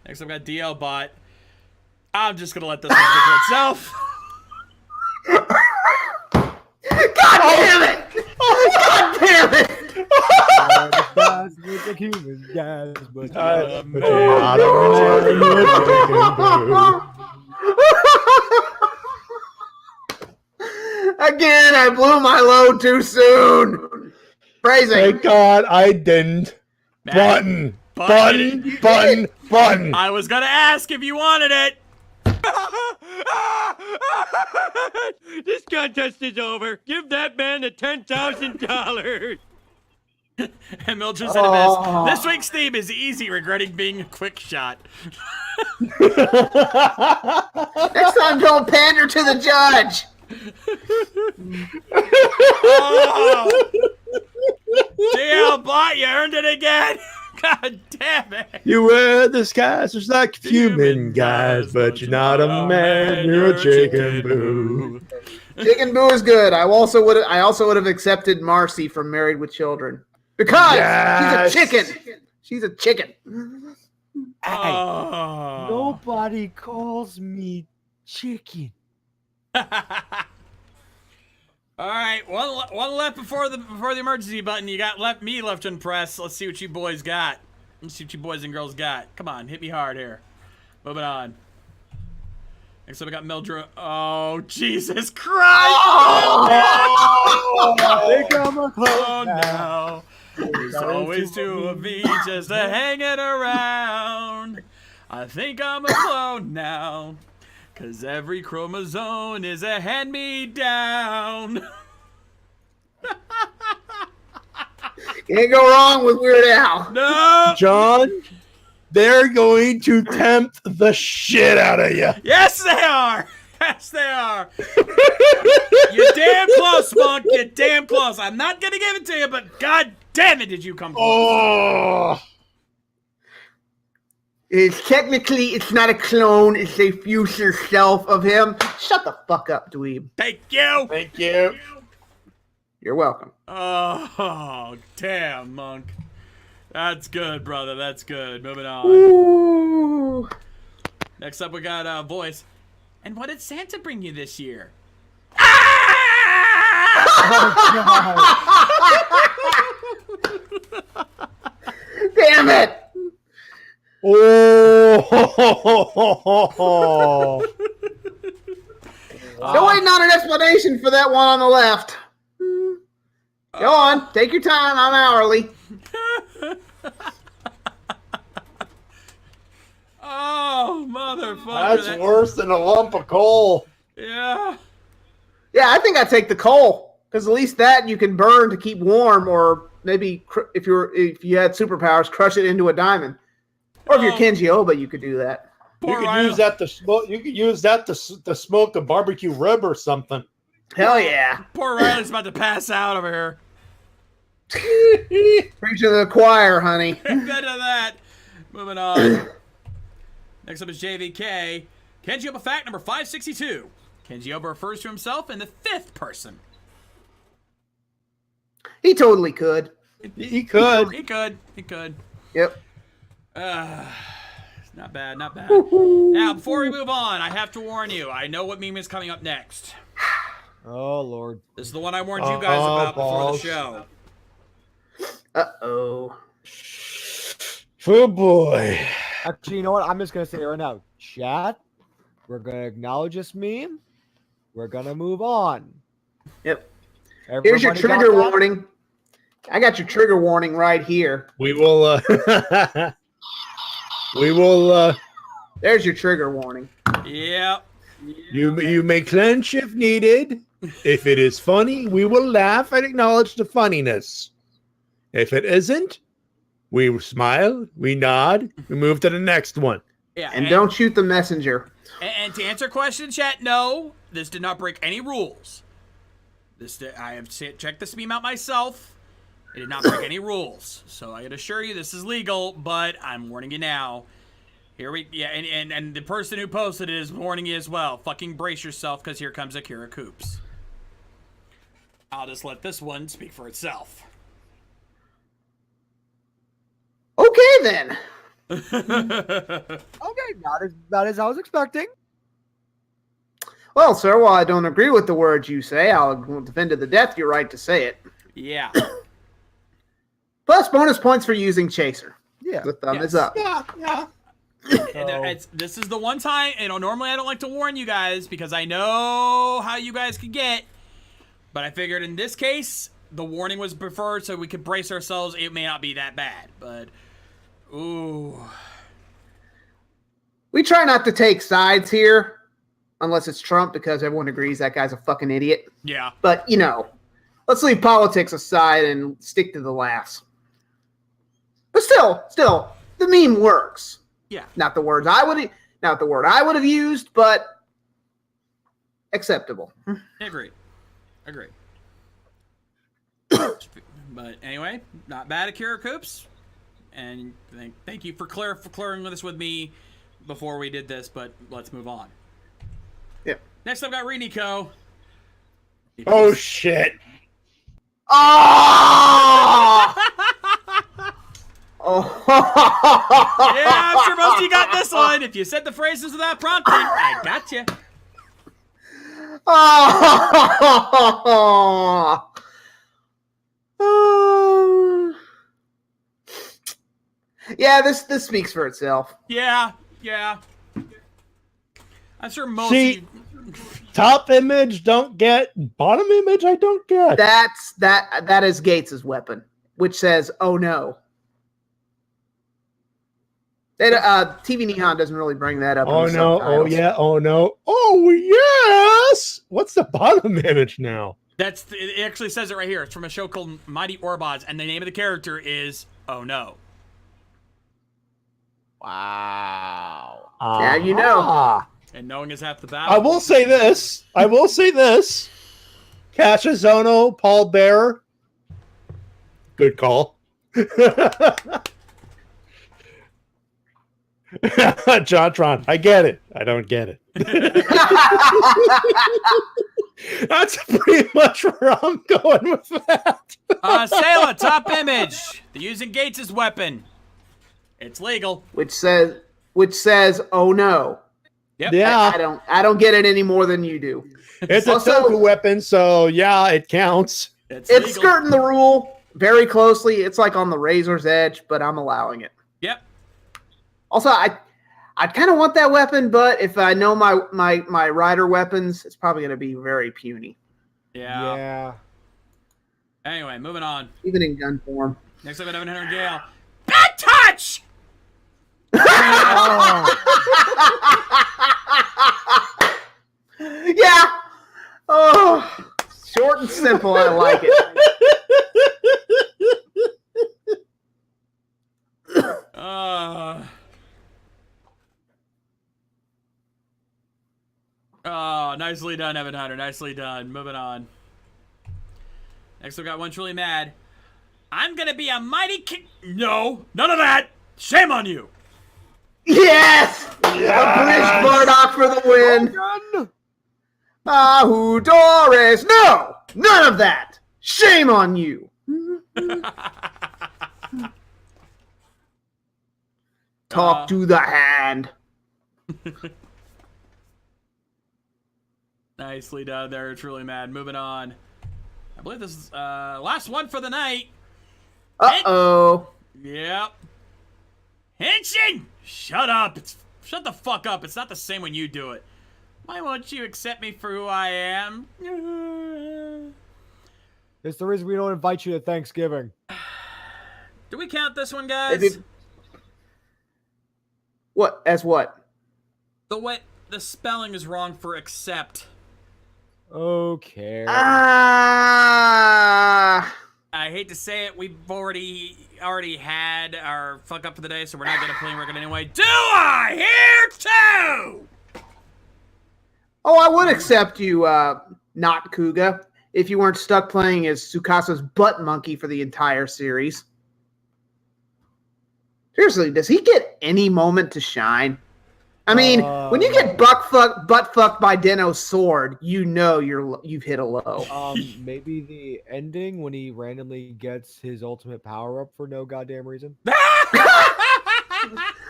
Next up, we got DL Bot. I'm just gonna let this one speak for itself. God damn it! God damn it! Again, I blew my load too soon. Phrasing. Thank God I didn't. Button. I was gonna ask if you wanted it. This contest is over. Give that man the $10,000. And Mildred said it best. This week's theme is easy, regretting being a quick shot. Next time, don't pander to the judge. Oh. DL Bot, you earned it again. God damn it. You wear the skies just like human guys, but you're not a man, you're a chicken boo. Chicken Boo is good. I also would have accepted Marcy from Married with Children because Yes. she's a chicken. She's a chicken. Oh. Nobody calls me chicken. All right, one left before the emergency button. You got me left to impress. Let's see what you boys got. Let's see what you boys and girls got. Come on, hit me hard here. Moving on. Next up, we got Mildred. Oh, Jesus Christ! Think I'm a clone Oh no! There's always two of me just hanging around. I think I'm a clone now. 'Cause every chromosome is a hand-me-down. Can't go wrong with Weird Al. No! John, they're going to tempt the shit out of you. Yes, they are! Yes, they are! You're damn close, Monk. You're damn close. I'm not gonna give it to you, but god damn it, did you come close. Oh. It's not a clone. It's a future self of him. Shut the fuck up, dweeb. Thank you! Thank you. You're welcome. Oh, damn, Monk. That's good, brother. That's good. Moving on. Ooh. Next up, we got Voice. And what did Santa bring you this year? Damn it! Oh. Still waiting on an explanation for that one on the left. Go on, take your time. I'm hourly. Oh, motherfucker. That's worse than a lump of coal. Yeah. Yeah, I think I take the coal because at least that you can burn to keep warm or maybe if you had superpowers, crush it into a diamond. Or if you're Kenji Oba, you could do that. You could use that to smoke. You could use that to smoke a barbecue rib or something. Hell yeah! Poor Riley's about to pass out over here. Preach to the choir, honey. Bit of that. Moving on. Next up is JVK. Kenji Oba fact number 562. Kenji Oba refers to himself in the fifth person. He totally could. He could. He could. He could. Yep. Not bad, not bad. Now, before we move on, I have to warn you. I know what meme is coming up next. Oh, Lord. This is the one I warned you guys about before the show. Uh-oh. Oh, boy. Actually, you know what? I'm just going to say it right now. Chat, we're going to acknowledge this meme. We're going to move on. Yep. Everybody Here's your trigger warning. I got your trigger warning right here. We will, There's your trigger warning. Yep. You may clench if needed. If it is funny, we will laugh and acknowledge the funniness. If it isn't, we smile, we nod, we move to the next one. Yeah, and don't shoot the messenger. And to answer question, chat, no, this did not break any rules. I have checked this meme out myself. It did not break any rules. So I can assure you this is legal, but I'm warning you now. And the person who posted it is warning you as well. Fucking brace yourself, because here comes Akira Coops. I'll just let this one speak for itself. Okay, then. Okay, not as bad as I was expecting. Well, sir, while I don't agree with the words you say, I'll defend to the death your right to say it. Yeah. Plus bonus points for using Chaser. Yeah. The thumb is up. Yeah. This is the one time, normally I don't like to warn you guys because I know how you guys could get, but I figured in this case, the warning was preferred so we could brace ourselves. It may not be that bad, but, ooh. We try not to take sides here, unless it's Trump, because everyone agrees that guy's a fucking idiot. Yeah. But, let's leave politics aside and stick to the laughs. But still, the meme works. Yeah. Not the word I would have used, but acceptable. Agreed. But anyway, not bad, Akira Coops. And thank you for clearing this with me before we did this, but let's move on. Yep. Next I've got Riniko. Oh, shit. Oh! Yeah, I'm sure most of you got this one. If you said the phrases without prompting, I got you. Yeah, this speaks for itself. Yeah. I'm sure most See, of you... top image don't get, bottom image I don't get. That is Gates' weapon, which says, "Oh no." TV Nihon doesn't really bring that up. Oh in the no! subtitles. Oh yeah! Oh no! Oh yes! What's the bottom image now? It actually says it right here. It's from a show called Mighty Orbods, and the name of the character is Oh No. Wow. Yeah, you know. And knowing is half the battle. I will say this. Cassius Ono, Paul Bearer. Good call. Jontron, I get it. I don't get it. That's pretty much where I'm going with that. Sayla, top image. They're using Gates' weapon. It's legal. Which says, "Oh no." Yep. Yeah. I don't get it any more than you do. It's Also, a Toku weapon, so yeah, it counts. It's skirting the rule very closely. It's like on the razor's edge, but I'm allowing it. Yep. Also, I kind of want that weapon, but if I know my rider weapons, it's probably going to be very puny. Yeah. Anyway, moving on. Even in gun form. Next up, 1100 Gale. Bad touch! Yeah. Oh, short and simple. I like it. Oh, nicely done, Evan Hunter. Nicely done. Moving on. Next, we got one truly mad. I'm gonna be a mighty king. No, none of that. Shame on you. Yes! Yes! Bardock for the win. Ahudores. No! None of that. Shame on you. Talk to the hand. Nicely done there. Truly mad. Moving on. I believe this is last one for the night. Uh-oh. Yep. Henshin! Shut up. Shut the fuck up. It's not the same when you do it. Why won't you accept me for who I am? It's the reason we don't invite you to Thanksgiving. Do we count this one, guys? What? As what? The spelling is wrong for accept. Okay. Ah. I hate to say it, we've already had our fuck up for the day, so we're not gonna play record anyway. Do I hear too? Oh, I would accept you, not Kuga, if you weren't stuck playing as Tsukasa's butt monkey for the entire series. Seriously, does he get any moment to shine? I mean, when you get butt fucked by Deno's sword, you know you've hit a low. Maybe the ending when he randomly gets his ultimate power up for no goddamn reason.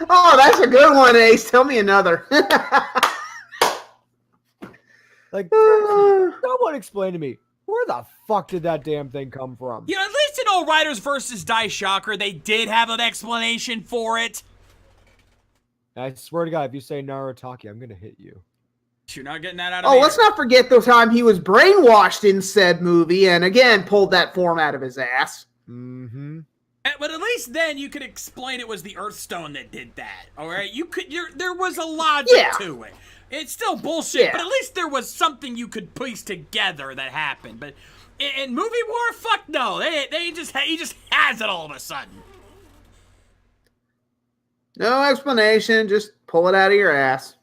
Oh, that's a good one, Ace. Tell me another. Like, someone explain to me, where the fuck did that damn thing come from? You know, at least in All Riders versus Dai Shocker, they did have an explanation for it. I swear to God, if you say Narutaki, I'm gonna hit you. You're not getting that out of me. Oh, let's not forget the time he was brainwashed in said movie and again pulled that form out of his ass. Mm-hmm. But at least then you could explain it was the Earthstone that did that. All right, there was a logic to it. It's still bullshit, but at least there was something you could piece together that happened. But in movie war, fuck no. He just has it all of a sudden. No explanation, just pull it out of your ass.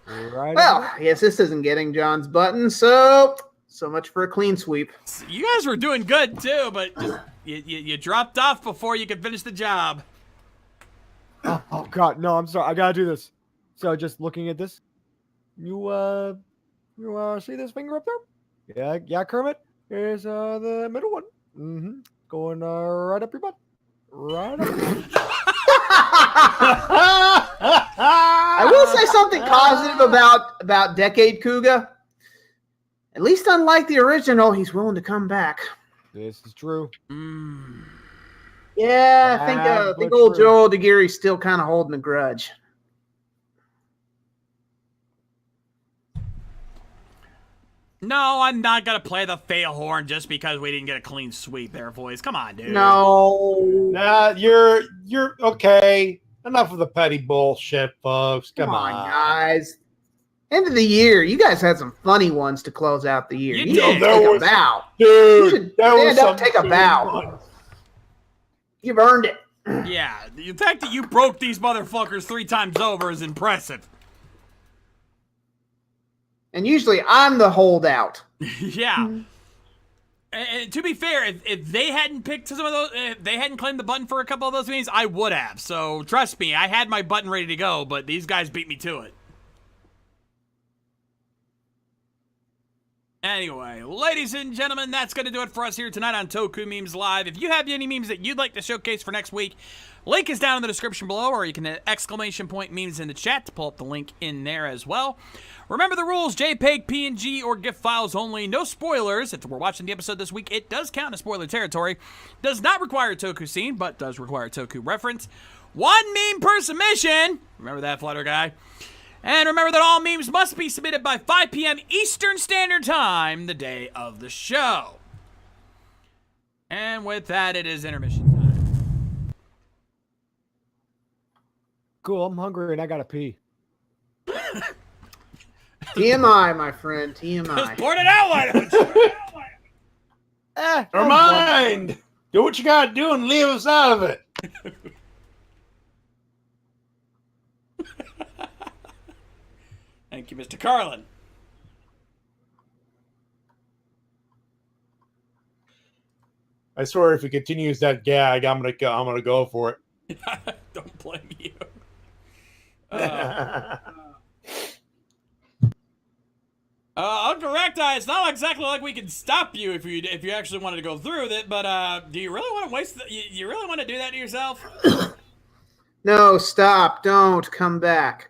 Right. Well, I guess this isn't getting John's button, so much for a clean sweep. You guys were doing good too, but you dropped off before you could finish the job. Oh God, no! I'm sorry. I gotta do this. So just looking at this, you see this finger up there? Yeah, Kermit. Here's the middle one. Mm-hmm. Going right up your butt. Right up. I will say something positive about Decade Kuga. At least unlike the original, he's willing to come back. This is true. Yeah, I think old Joel DeGeary's still kind of holding a grudge. No, I'm not gonna play the fail horn just because we didn't get a clean sweep there, boys. Come on, dude. No. Nah, you're okay. Enough of the petty bullshit, folks. Come on, guys. End of the year. You guys had some funny ones to close out the year. You need did. to take a bow. Dude, you should there was stand up, some take a bow. ones. You've earned it. Yeah, the fact that you broke these motherfuckers 3 times over is impressive. And usually I'm the holdout. Yeah. And to be fair, if they hadn't picked some of those, if they hadn't claimed the button for a couple of those games, I would have. So trust me, I had my button ready to go, but these guys beat me to it. Anyway, ladies and gentlemen, that's going to do it for us here tonight on Toku Memes Live. If you have any memes that you'd like to showcase for next week, link is down in the description below, or you can hit ! memes in the chat to pull up the link in there as well. Remember the rules, JPEG, PNG, or GIF files only. No spoilers. If we're watching the episode this week, it does count as spoiler territory. Does not require a Toku scene, but does require a Toku reference. 1 meme per submission. Remember that, Flutter Guy. And remember that all memes must be submitted by 5 p.m. Eastern Standard Time, the day of the show. And with that, it is intermission time. Cool, I'm hungry and I gotta pee. TMI, my friend, TMI. Just poured it out, why don't you? Never mind. Do what you gotta do and leave us out of it. Thank Thank you, Mr. Carlin. I swear, if he continues that gag, I'm gonna go for it. Don't blame you. Uncle Recti, it's not exactly like we can stop you if you actually wanted to go through with it, but do you really want to waste? You really want to do that to yourself? No, stop! Don't come back.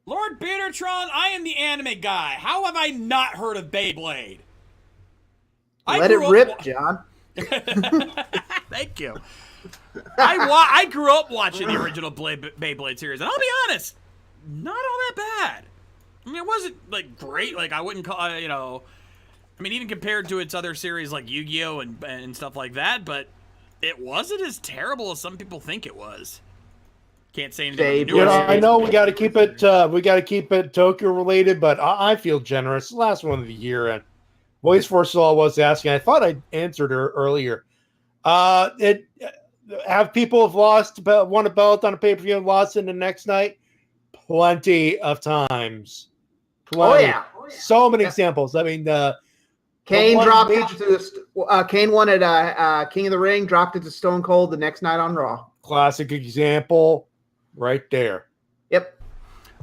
Lord Beatertron, I am the anime guy. How have I not heard of Beyblade? Let it rip, John. Thank you. I grew up watching the original Beyblade series, and I'll be honest, not all that bad. I mean, it wasn't like great. Like I wouldn't call I mean, even compared to its other series like Yu-Gi-Oh and stuff like that, but it wasn't as terrible as some people think it was. Can't say anything. I know we got to keep it. We got to keep it Tokyo related, but I feel generous. Last one of the year, and Voice for Soul was asking. I thought I answered her earlier. Have people have won a belt on a pay-per-view and lost in the next night? Plenty of times. Plenty. Oh yeah, so many examples. I mean, Kane dropped it to Kane won at King of the Ring, dropped it to Stone Cold the next night on Raw. Classic example, right there. Yep.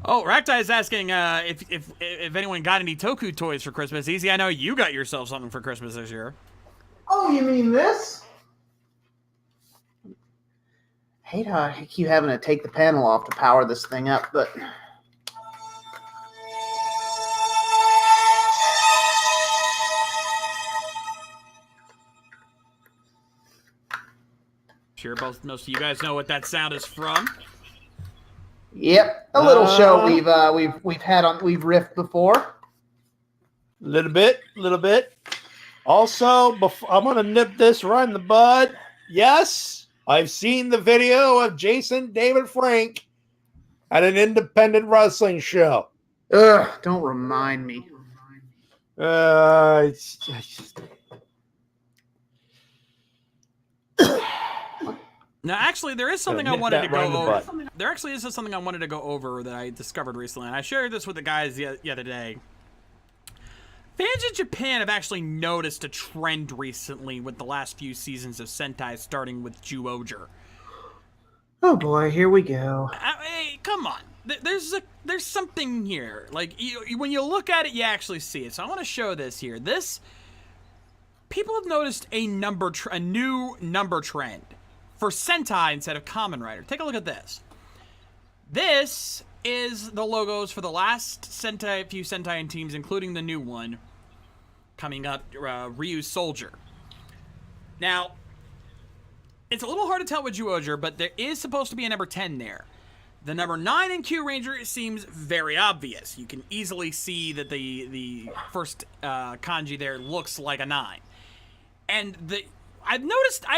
Oh, Raktai is asking if anyone got any Toku toys for Christmas. Easy, I know you got yourself something for Christmas this year. Oh, you mean this? I hate how I keep having to take the panel off to power this thing up, but... Sure, most of you guys know what that sound is from. Yep, a little show we've riffed before. Little bit. Also, I'm gonna nip this right in the bud. Yes, I've seen the video of Jason David Frank at an independent wrestling show. Ugh, don't remind me. It's just... Now, actually, there is something I wanted to go over. There actually is something I wanted to go over that I discovered recently, and I shared this with the guys the other day. Fans in Japan have actually noticed a trend recently with the last few seasons of Sentai, starting with Zyuohger. Oh boy, here we go. Hey, come on. There's something here. Like when you look at it, you actually see it. So I want to show this here. People have noticed a new number trend for Sentai instead of Kamen Rider. Take a look at this. This is the logos for the last few Sentai teams, including the new one coming up, Ryu's Soldier. Now, it's a little hard to tell with Zyuohger, but there is supposed to be a number 10 there. The number 9 in Q Ranger seems very obvious. You can easily see that the first kanji there looks like a 9. And I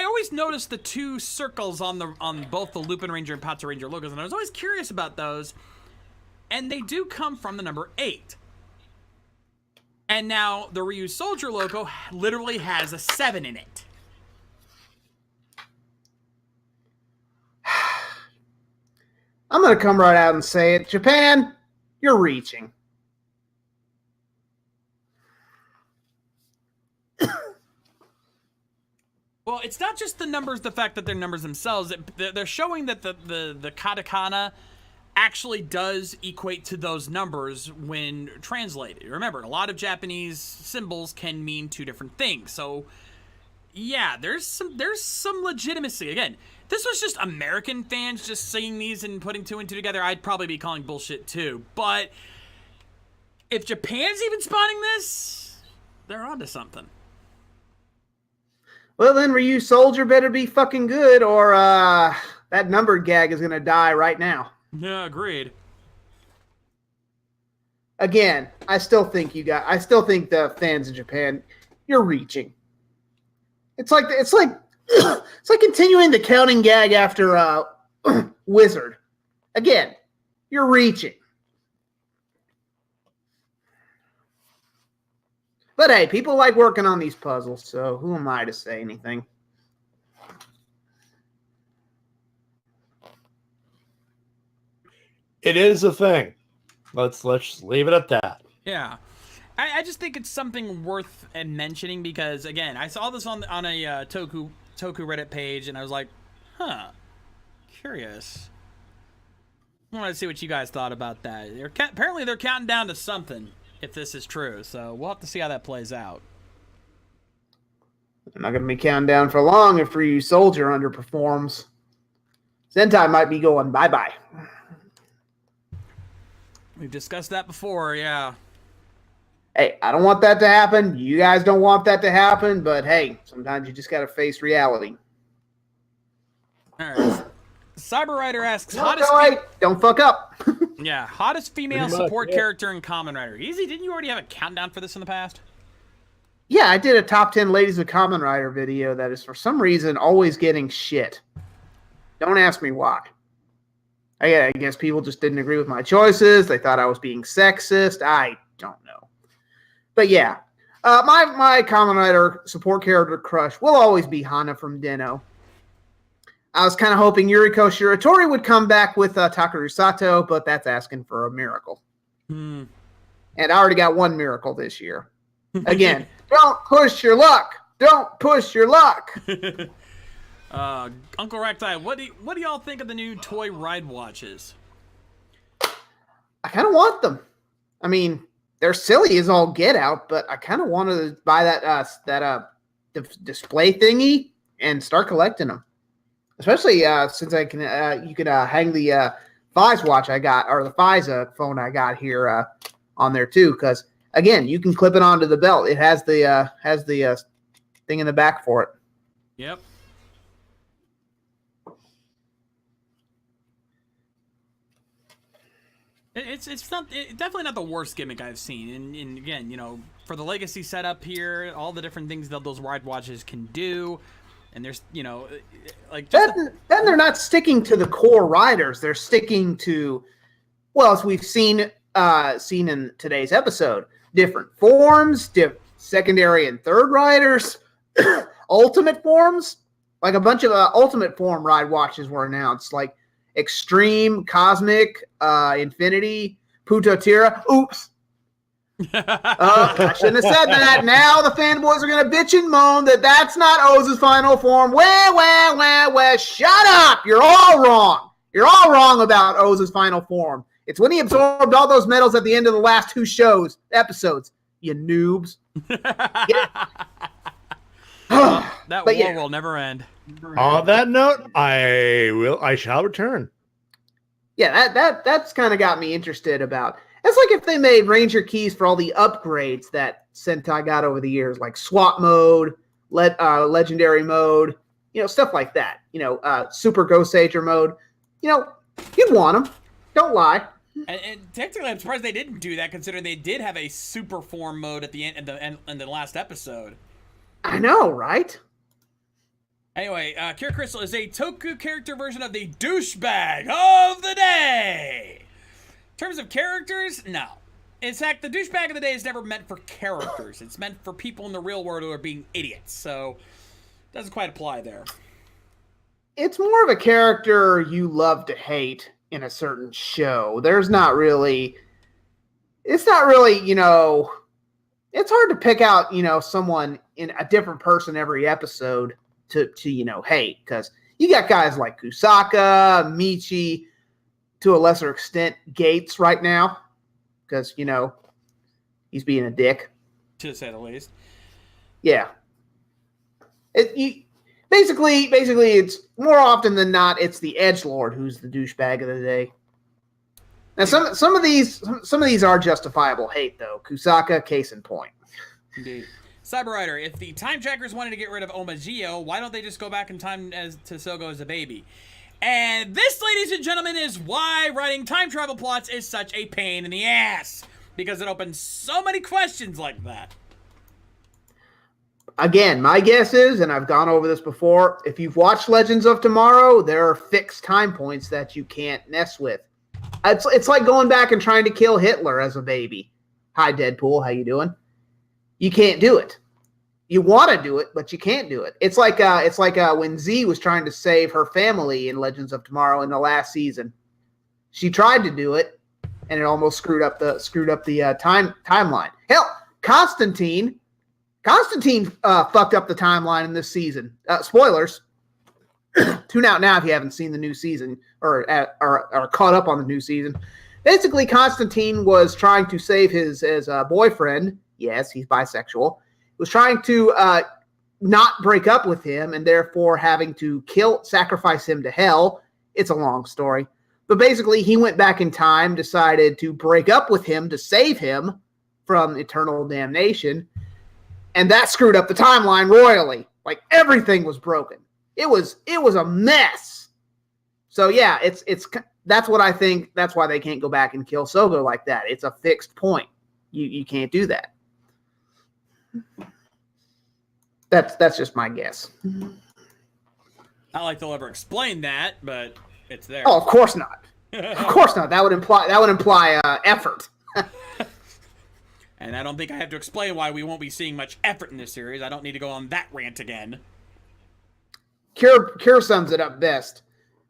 always noticed the two circles on both the Lupin Ranger and Patsu Ranger logos, and I was always curious about those. And they do come from the number 8. And now the Ryu Soldier logo literally has a 7 in it. I'm going to come right out and say it. Japan, you're reaching. Well, it's not just the numbers, the fact that they're numbers themselves. They're showing that the katakana actually does equate to those numbers when translated. Remember, a lot of Japanese symbols can mean two different things. So, yeah, there's some legitimacy. Again, if this was just American fans just seeing these and putting two and two together, I'd probably be calling bullshit too. But if Japan's even spotting this, they're onto something. Well, then Ryu Soldier better be fucking good, or that number gag is going to die right now. Yeah, agreed. Again, I still think the fans in Japan, you're reaching. It's like continuing the counting gag after Wizard. Again, you're reaching. But hey, people like working on these puzzles, so who am I to say anything? It is a thing. Let's leave it at that. Yeah. I just think it's something worth mentioning because, again, I saw this on a Toku Reddit page, and I was like, huh, curious. I wanted to see what you guys thought about that. Apparently they're counting down to something, if this is true, so we'll have to see how that plays out. I'm not going to be counting down for long if Ryu Soldier underperforms. Sentai might be going bye-bye. We've discussed that before, yeah. Hey, I don't want that to happen. You guys don't want that to happen, but hey, sometimes you just got to face reality. All right. Cyber Rider asks, don't fuck up. Yeah, hottest female Pretty much, support yeah. character in Kamen Rider. Easy, didn't you already have a countdown for this in the past? Yeah, I did a top 10 ladies of Kamen Rider video that is for some reason always getting shit. Don't ask me why. I guess people just didn't agree with my choices. They thought I was being sexist. I don't know. But yeah, my Kamen Rider support character crush will always be Hana from Den-O. I was kind of hoping Yuriko Shiratori would come back with Takeru Sato, but that's asking for a miracle. And I already got one miracle this year. Again, don't push your luck. Don't push your luck. Uncle Recti, what do y'all think of the new toy ride watches? I kind of want them. I mean, they're silly as all get out, but I kind of want to buy that display thingy and start collecting them. Especially since I can, you can hang the Fies watch I got, or the Fies phone I got here on there too. Because again, you can clip it onto the belt. It has the thing in the back for it. Yep. It's definitely not the worst gimmick I've seen. And again, you know, for the legacy setup here, all the different things that those ride watches can do. And there's, you know, like then they're not sticking to the core riders. They're sticking to, well, as we've seen in today's episode, different forms, secondary and third riders, ultimate forms. Like a bunch of ultimate form ride watches were announced, like Extreme, Cosmic, Infinity, Putotira. Oops. I shouldn't have said that. Now the fanboys are going to bitch and moan that that's not Oz's final form. Where? Shut up. You're all wrong. You're all wrong about Oz's final form. It's when he absorbed all those medals at the end of the last two episodes. You noobs. That war will never end. On that note, I shall return. Yeah, that's kind of got me interested about. It's like if they made Ranger keys for all the upgrades that Sentai got over the years, like swap mode, legendary mode, you know, stuff like that. You know, Super Ghost Sager mode. You know, you'd want them. Don't lie. And technically, I'm surprised they didn't do that, considering they did have a super form mode at the end in the last episode. I know, right? Anyway, Kira Crystal is a Toku character version of the douchebag of the day. In terms of characters, no. In fact, the douchebag of the day is never meant for characters. It's meant for people in the real world who are being idiots. So, it doesn't quite apply there. It's more of a character you love to hate in a certain show. It's not really, you know, it's hard to pick out, you know, someone in a different person every episode to you know, hate. Because you got guys like Kusaka, Michi, to a lesser extent, Gates right now, because, you know, he's being a dick. To say the least. Yeah. Basically, it's more often than not, it's the edgelord who's the douchebag of the day. Now, some of these are justifiable hate, though. Kusaka, case in point. Indeed. Cyber Rider, if the time trackers wanted to get rid of Omagio, why don't they just go back in time to Sogo as a baby? And this, ladies and gentlemen, is why writing time travel plots is such a pain in the ass. Because it opens so many questions like that. Again, my guess is, and I've gone over this before, if you've watched Legends of Tomorrow, there are fixed time points that you can't mess with. It's like going back and trying to kill Hitler as a baby. Hi, Deadpool. How you doing? You can't do it. You want to do it, but you can't do it. It's like when Z was trying to save her family in Legends of Tomorrow in the last season. She tried to do it, and it almost screwed up the timeline. Hell, Constantine fucked up the timeline in this season. Spoilers. Tune out now if you haven't seen the new season or are caught up on the new season. Basically, Constantine was trying to save his boyfriend. Yes, he's bisexual. Was trying to not break up with him, and therefore having to sacrifice him to hell. It's a long story. But basically, he went back in time, decided to break up with him to save him from eternal damnation, and that screwed up the timeline royally. Like, everything was broken. It was a mess. So yeah, that's what I think. That's why they can't go back and kill Sogo like that. It's a fixed point. You can't do that. That's just my guess. Not like they'll ever explain that, but it's there. Oh, of course not. Of course not. That would imply effort. And I don't think I have to explain why we won't be seeing much effort in this series. I don't need to go on that rant again. Cure sums it up best.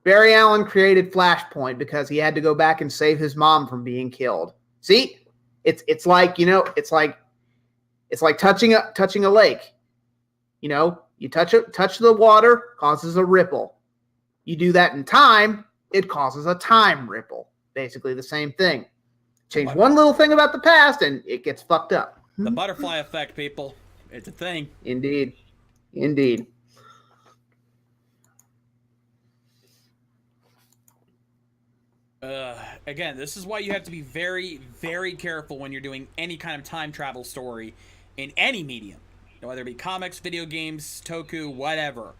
Barry Allen created Flashpoint because he had to go back and save his mom from being killed. See, it's like touching a lake. You know, you touch the water, causes a ripple. You do that in time, it causes a time ripple. Basically the same thing. Change one little thing about the past, and it gets fucked up. The butterfly effect, people. It's a thing. Indeed. Again, this is why you have to be very, very careful when you're doing any kind of time travel story in any medium. Whether it be comics, video games, Toku, whatever.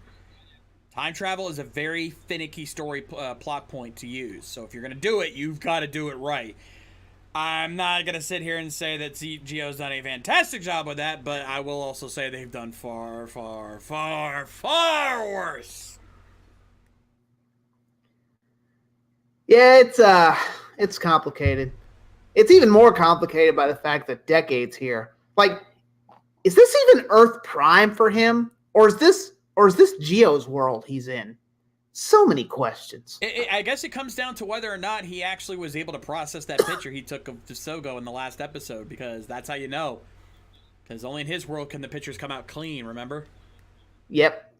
Time travel is a very finicky story plot point to use. So if you're going to do it, you've got to do it right. I'm not going to sit here and say that Gio's done a fantastic job with that, but I will also say they've done far, far, far, far worse. Yeah, it's complicated. It's even more complicated by the fact that Decade's here. Like, is this even Earth Prime for him? Or is this Gio's world he's in? So many questions. I guess it comes down to whether or not he actually was able to process that picture he took of Sogo in the last episode, because that's how you know. Because only in his world can the pictures come out clean, remember? Yep.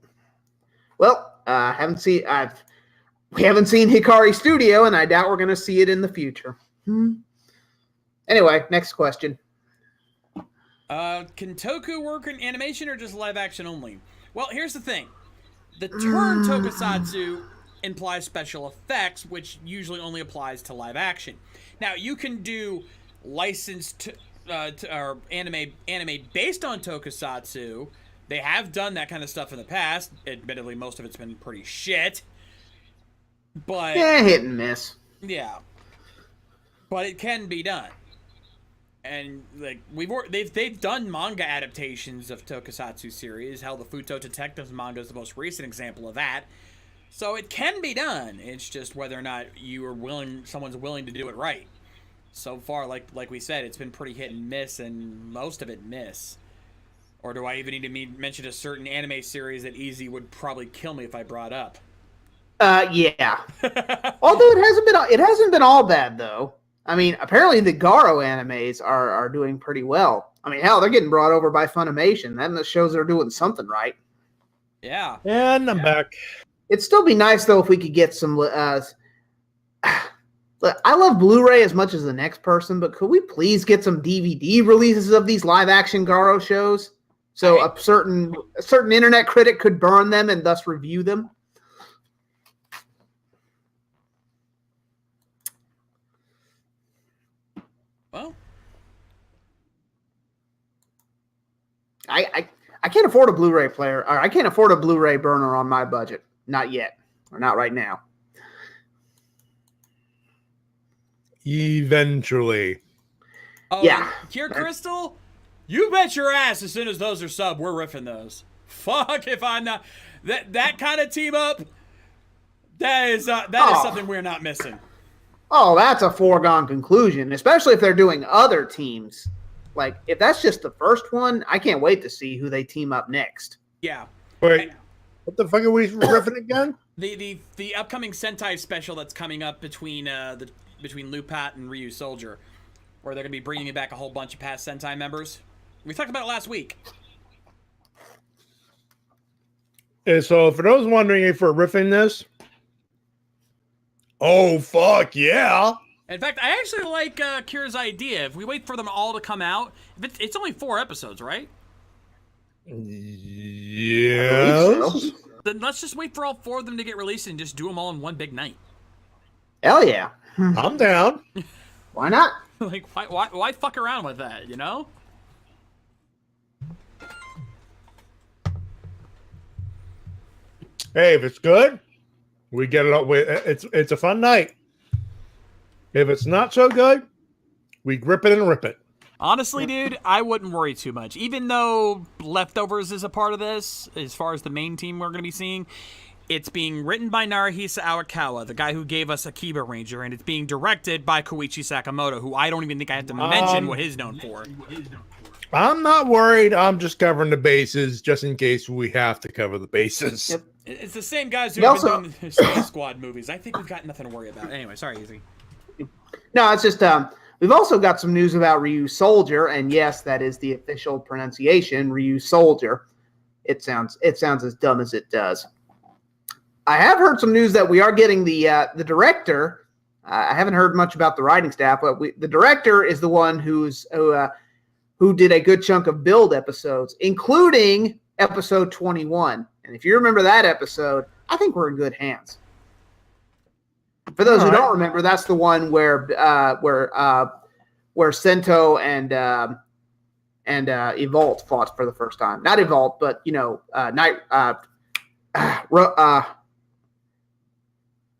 Well, we haven't seen Hikari Studio, and I doubt we're going to see it in the future. Anyway, next question. Can Toku work in animation or just live action only? Well, here's the thing. The term tokusatsu implies special effects, which usually only applies to live action. Now, you can do licensed or anime based on tokusatsu. They have done that kind of stuff in the past. Admittedly, most of it's been pretty shit. But hit and miss. Yeah. But it can be done. And like they've done manga adaptations of tokusatsu series. Hell, the Futo Detectives manga is the most recent example of that. So it can be done. It's just whether or not someone's willing to do it right. So far, like we said, it's been pretty hit and miss, and most of it miss. Or do I even need to mention a certain anime series that Easy would probably kill me if I brought up? Yeah. Although it hasn't been all bad though. I mean, apparently the Garo animes are doing pretty well. I mean, hell, they're getting brought over by Funimation. That shows they're doing something right. Yeah. And I'm back. It'd still be nice though if we could get some. Look, I love Blu-ray as much as the next person, but could we please get some DVD releases of these live-action Garo shows, so a certain internet critic could burn them and thus review them? Well, I can't afford a Blu-ray player, or I can't afford a Blu-ray burner on my budget. Not yet, or not right now. Eventually. Oh, yeah. Cure Crystal, you bet your ass as soon as those are sub, we're riffing those. Fuck if I'm not. That kind of team up, that is something we're not missing. Oh, that's a foregone conclusion, especially if they're doing other teams. Like, if that's just the first one, I can't wait to see who they team up next. Yeah. Wait, What the fuck are we riffing again? The upcoming Sentai special that's coming up between between Lupat and Ryu Soldier, where they're gonna be bringing back a whole bunch of past Sentai members. We talked about it last week. And so, for those wondering if we're riffing this, oh fuck yeah! In fact, I actually like Kira's idea. If we wait for them all to come out, if it's only 4 episodes, right? Yes. Then let's just wait for all 4 of them to get released and just do them all in one big night. Hell yeah. I'm down. Why not? Like, why fuck around with that, you know? Hey, if it's good, we get it. It's a fun night. If it's not so good, we grip it and rip it. Honestly, dude, I wouldn't worry too much. Even though Leftovers is a part of this, as far as the main team we're going to be seeing, it's being written by Naruhisa Awakawa, the guy who gave us Akiba Ranger, and it's being directed by Koichi Sakamoto, who I don't even think I have to mention what he's known for. I'm not worried. I'm just covering the bases just in case we have to cover the bases. Yep. It's the same guys who have been doing the Space Squad movies. I think we've got nothing to worry about. Anyway, sorry, Easy. No, it's just we've also got some news about Ryu Soldier, and yes, that is the official pronunciation, Ryu Soldier. It sounds as dumb as it does. I have heard some news that we are getting the director. I haven't heard much about the writing staff, but the director is the one who did a good chunk of Build episodes, including episode 21. And if you remember that episode, I think we're in good hands. For those who don't remember, that's the one where Sento and Evolt fought for the first time. Not Evolt, but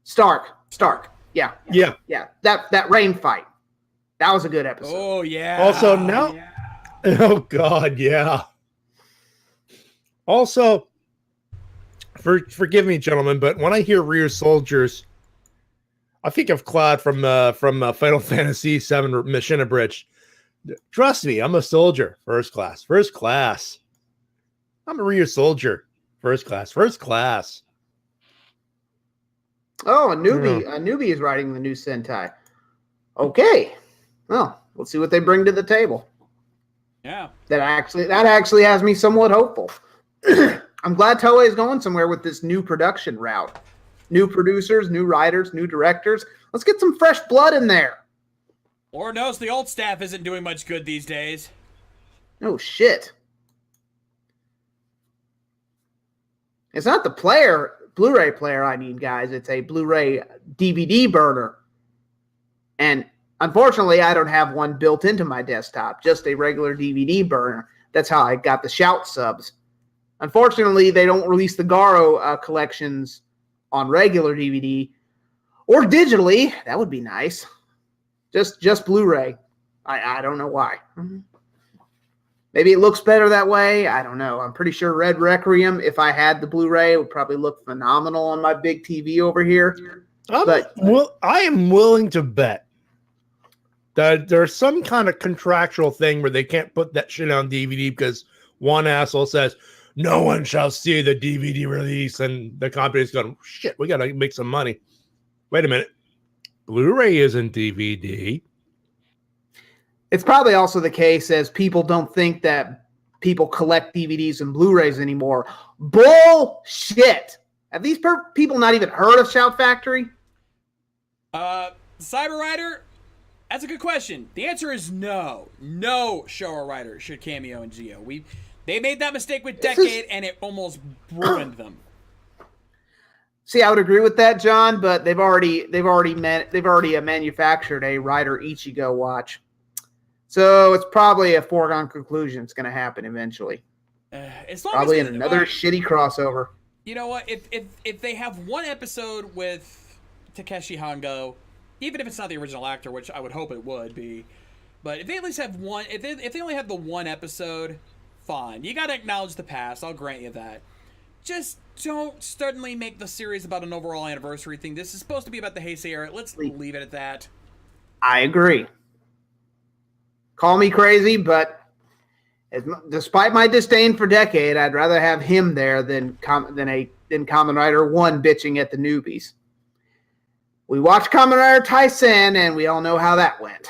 Stark. Yeah. That rain fight. That was a good episode. Oh yeah. Also now, oh god, yeah. Also, forgive me, gentlemen, but when I hear Rear Soldiers, I think of Claude from Final Fantasy VII Mission Abridged. Trust me, I'm a soldier, first class. I'm a Rear Soldier, first class. Oh, a newbie is writing the new Sentai. Okay, well, let's see what they bring to the table. Yeah, that actually has me somewhat hopeful. I'm glad Toei is going somewhere with this new production route. New producers, new writers, new directors. Let's get some fresh blood in there. Lord knows the old staff isn't doing much good these days. Oh, shit. It's not the Blu-ray player I need, guys. It's a Blu-ray DVD burner. And unfortunately, I don't have one built into my desktop. Just a regular DVD burner. That's how I got the Shout subs. Unfortunately, they don't release the Garo collections on regular DVD or digitally. That would be nice. Just Blu-ray. I don't know why. Maybe it looks better that way. I don't know. I'm pretty sure Red Requiem, if I had the Blu-ray, it would probably look phenomenal on my big TV over here. I am willing to bet that there's some kind of contractual thing where they can't put that shit on DVD because one asshole says, no one shall see the DVD release, and the company's going, shit, we got to make some money. Wait a minute. Blu-ray isn't DVD. It's probably also the case as people don't think that people collect DVDs and Blu-rays anymore. Bullshit. Have these people not even heard of Shout Factory? Cyber Rider, that's a good question. The answer is no. No Showa writer should cameo in Geo. They made that mistake with Decade, and it almost ruined them. See, I would agree with that, John, but they've already manufactured a Rider Ichigo watch, so it's probably a foregone conclusion. It's going to happen eventually. Probably in another shitty crossover. You know what? If they have one episode with Takeshi Hongo, even if it's not the original actor, which I would hope it would be, but if they at least have one, if they only have the one episode. Fine. You gotta acknowledge the past. I'll grant you that. Just don't suddenly make the series about an overall anniversary thing. This is supposed to be about the Heisei era. Let's leave it at that. I agree. Call me crazy, but Despite my disdain for Decade, I'd rather have him there than Kamen Rider 1 bitching at the newbies. We watched Kamen Rider Tyson, and we all know how that went.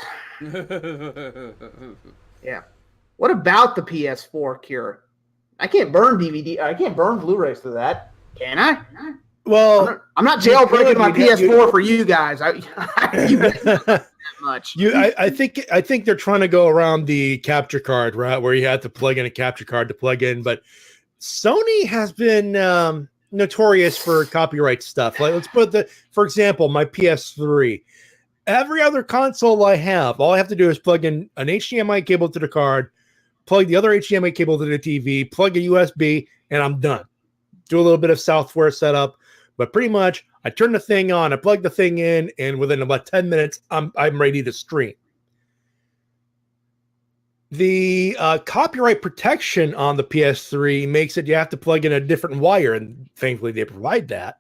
Yeah. What about the PS4 cure? I can't burn DVD. I can't burn Blu-rays through that. Can I? Well, I'm not jailbreaking my PS4 for you guys. You that much. I think they're trying to go around the capture card route where you have to plug in a capture card to plug in, but Sony has been notorious for copyright stuff. Like, let's put for example, my PS3. Every other console I have, all I have to do is plug in an HDMI cable to the card, plug the other HDMI cable to the TV, plug a USB, and I'm done. Do a little bit of software setup, but pretty much I turn the thing on, I plug the thing in, and within about 10 minutes, I'm ready to stream. The copyright protection on the PS3 makes it you have to plug in a different wire, and thankfully they provide that.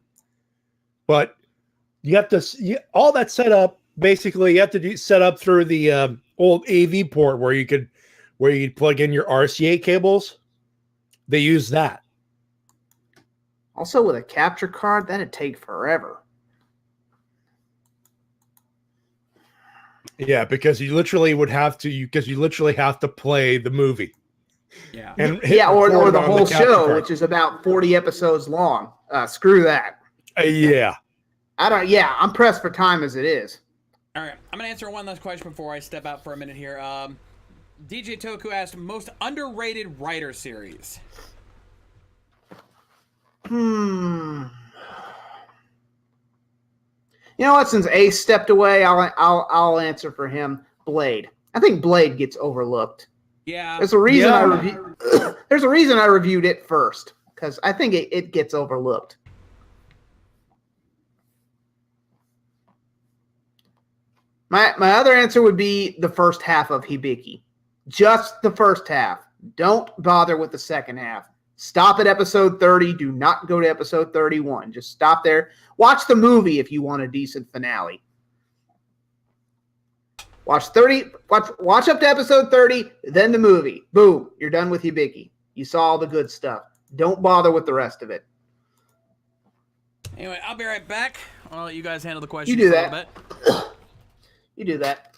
But you have to all that setup. Basically, you have to set up through the old AV port where you could plug in your RCA cables. They use that. Also, with a capture card, that'd take forever. Yeah, because you literally have to play the movie. Yeah. And or the whole show, which is about 40 episodes long. Screw that. Yeah. I'm pressed for time as it is. All right, I'm going to answer one last question before I step out for a minute here. DJ Toku asked, most underrated writer series. You know what? Since Ace stepped away, I'll answer for him. Blade. I think Blade gets overlooked. Yeah. There's a reason There's a reason I reviewed it first, because I think it gets overlooked. My other answer would be the first half of Hibiki. Just the first half. Don't bother with the second half. Stop at episode 30. Do not go to episode 31. Just stop there. Watch the movie if you want a decent finale. Watch up to episode 30, then the movie. Boom. You're done with Hibiki. You saw all the good stuff. Don't bother with the rest of it. Anyway, I'll be right back. I'll let you guys handle the questions You do for that. a little bit. You do that.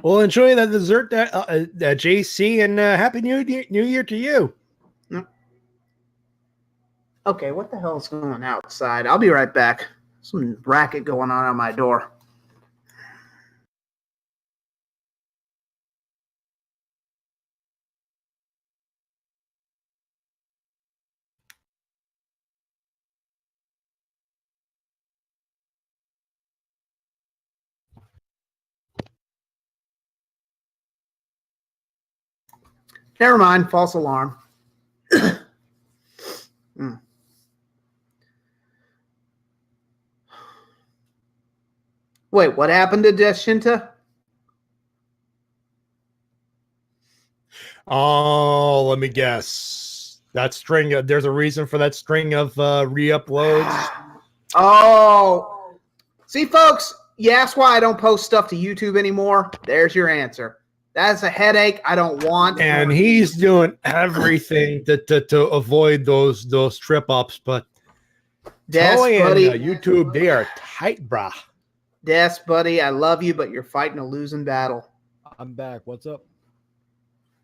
Well, enjoy that dessert, JC, and Happy New Year to you. Okay, what the hell is going on outside? I'll be right back. Some racket going on my door. Never mind. False alarm. Wait, what happened to Deshinta? Oh, let me guess. That string. There's a reason for that string of re-uploads. Oh. See, folks, you ask why I don't post stuff to YouTube anymore? There's your answer. That's a headache I don't want. And he's doing everything to avoid those trip-ups, but Toy and YouTube, they are tight, brah. Des, buddy, I love you, but you're fighting a losing battle. I'm back. What's up?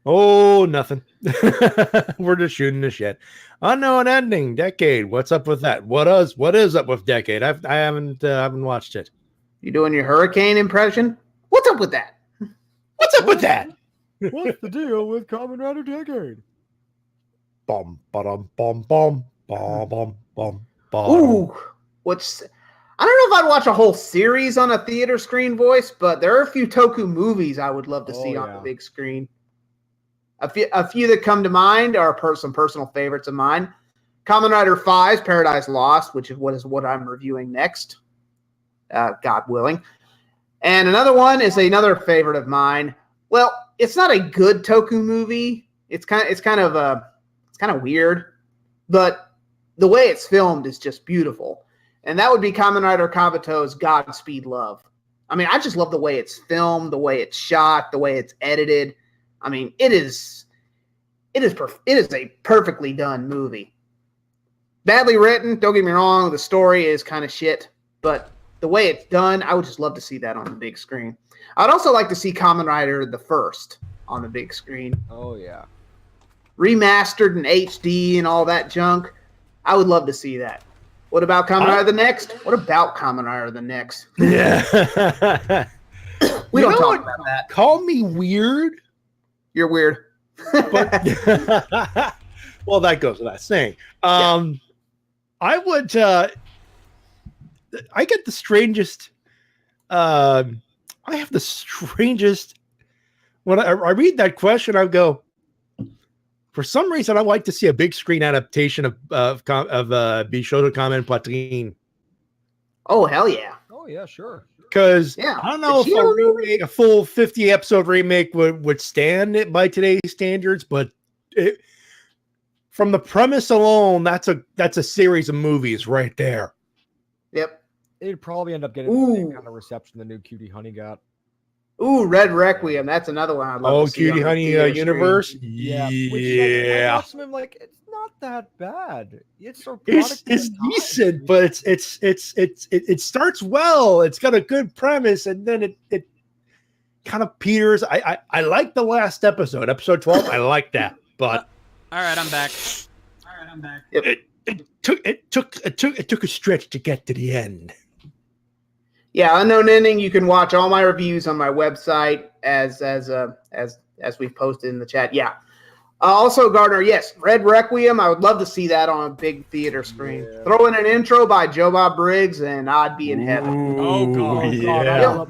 Oh, nothing. We're just shooting the shit. Unknown ending, Decade. What's up with that? What is up with Decade? I haven't watched it. You doing your hurricane impression? What's up with that? What's up with that? What's the deal with Kamen Rider Decade? Bum ba-dum bum bum bum bum bum bum. Ooh, I don't know if I'd watch a whole series on a theater screen voice, but there are a few Toku movies I would love to see on the big screen. A few that come to mind are some personal favorites of mine. Kamen Rider 5's Paradise Lost, which is what I'm reviewing next, God willing. And another one is another favorite of mine. Well, it's not a good Toku movie. It's kind of a It's kind of weird, but the way it's filmed is just beautiful. And that would be Kamen Rider Kabuto's Godspeed Love. I mean, I just love the way it's filmed, the way it's shot, the way it's edited. I mean, it is a perfectly done movie. Badly written, don't get me wrong, the story is kind of shit, but the way it's done, I would just love to see that on the big screen. I'd also like to see Kamen Rider the First on the big screen. Oh, yeah. Remastered in HD and all that junk. I would love to see that. What about Kamen Rider the Next? What about Kamen Rider the Next? Yeah. We don't talk about that. Call me weird. You're weird. But well, that goes without saying. I would I get the strangest I have the strangest when I read that question, I go, for some reason, I'd like to see a big screen adaptation of Bishoto Kamen Poitrine. Oh, hell yeah. Oh, yeah, sure. Because Yeah. I don't know if a full 50 episode remake would stand it by today's standards, but from the premise alone, that's a series of movies right there. Yep. It'd probably end up getting the same kind of reception the new Cutie Honey got. Ooh, Red Requiem. That's another one I'd love to see. Cutie Honey Universe. Yeah. Yeah. Which, like, it's not that bad. It's decent, but it starts well. It's got a good premise, and then it kind of peters. I like the last episode 12. I like that, but all right, I'm back. Yep. It took a stretch to get to the end. Yeah, Unknown Ending. You can watch all my reviews on my website as we've posted in the chat. Yeah. Also, Gardner, yes, Red Requiem. I would love to see that on a big theater screen. Yeah. Throw in an intro by Joe Bob Briggs, and I'd be in heaven. Oh God! Yeah.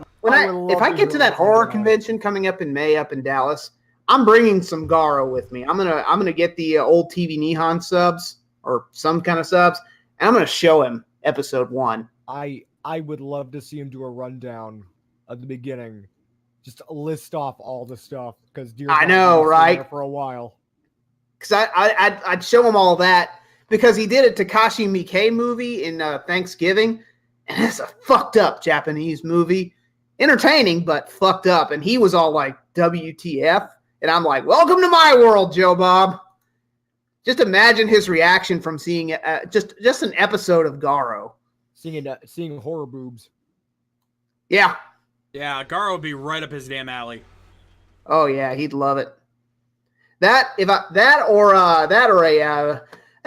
If I get to that horror convention coming up in May up in Dallas, I'm bringing some Garo with me. I'm gonna get the old TV Nihon subs or some kind of subs, and I'm gonna show him episode 1. I would love to see him do a rundown at the beginning, just list off all the stuff because I know, right? For a while, because I'd show him all that because he did a Takashi Miike movie in Thanksgiving, and it's a fucked up Japanese movie, entertaining but fucked up, and he was all like WTF, and I'm like, welcome to my world, Joe Bob. Just imagine his reaction from seeing just an episode of Garo. Seeing horror boobs. Yeah. Yeah, Garo would be right up his damn alley. Oh yeah, he'd love it. An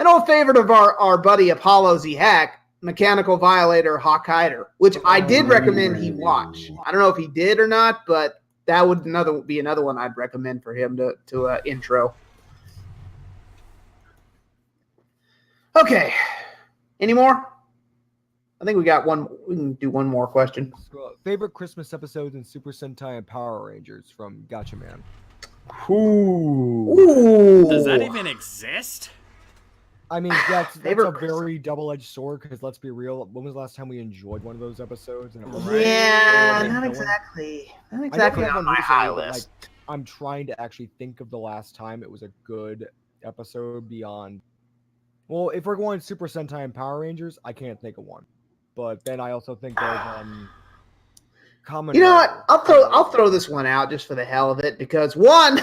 old favorite of our buddy Apollo Z Hack, Mechanical Violator Hawkhider, which I did recommend he watch. I don't know if he did or not, but that would be another one I'd recommend for him to intro. Okay. Any more? I think we got one. We can do one more question. Favorite Christmas episodes in Super Sentai and Power Rangers from Gotcha Man. Ooh. Does that even exist? I mean, that's a very double-edged sword because let's be real. When was the last time we enjoyed one of those episodes? And not exactly. Not exactly on my high list. Like, I'm trying to actually think of the last time it was a good episode beyond. Well, if we're going Super Sentai and Power Rangers, I can't think of one. But then I also think of Common. You know what? I'll throw this one out just for the hell of it because one,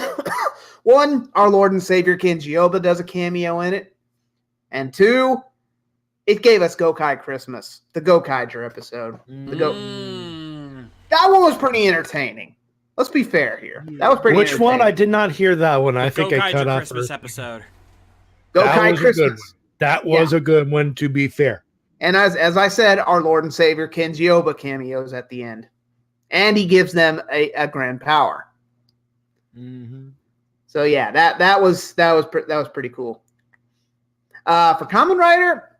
our Lord and Savior Kenji Oba does a cameo in it, and 2, it gave us Gokai Christmas, the Gokaiger episode. That one was pretty entertaining. Let's be fair here. That was pretty. Which one? I did not hear that one. I think I cut off Christmas episode. Gokai Christmas. That was a good one, to be fair. And as I said, our Lord and Savior Kenji Oba cameos at the end, and he gives them a grand power. Mm-hmm. So yeah, that was pretty cool. For Kamen Rider,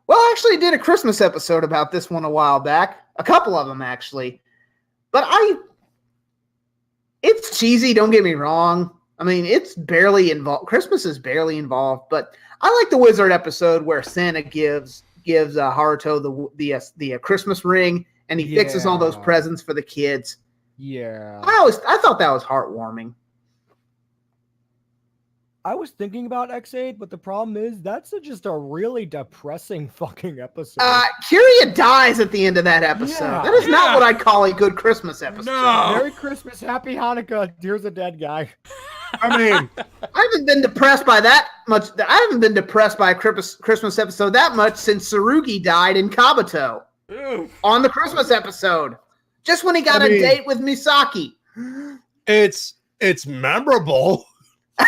well, I actually did a Christmas episode about this one a while back, a couple of them actually, but it's cheesy. Don't get me wrong. I mean, it's barely involved. Christmas is barely involved, but I like the Wizard episode where Santa gives Haruto the Christmas ring, and he fixes all those presents for the kids. Yeah, I thought that was heartwarming. I was thinking about X8, but the problem is that's just a really depressing fucking episode. Kyria dies at the end of that episode. Yeah. That is not what I call a good Christmas episode. No. Merry Christmas, Happy Hanukkah. Here's a dead guy. I mean, I haven't been depressed by that much. I haven't been depressed by a Christmas episode that much since Tsurugi died in Kabuto on the Christmas episode. Just when he got a date with Misaki. it's memorable.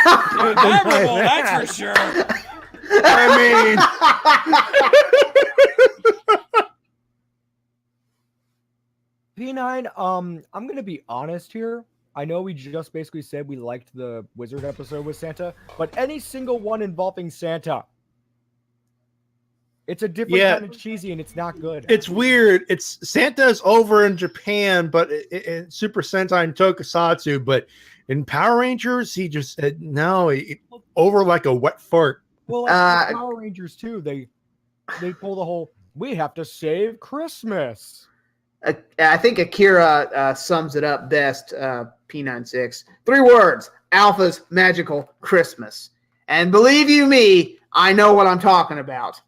Memorable, that's for sure. I mean, P9, I'm gonna be honest here. I know we just basically said we liked the wizard episode with Santa, but any single one involving Santa, it's a different kind of cheesy and it's not good. it's weird. It's Santa's over in Japan, but in Super Sentai and Tokusatsu, but in Power Rangers, he just over like a wet fart. Well, like Power Rangers too, they pull the whole we have to save Christmas. I think Akira sums it up best, P96. 3 words, Alpha's Magical Christmas. And believe you me, I know what I'm talking about.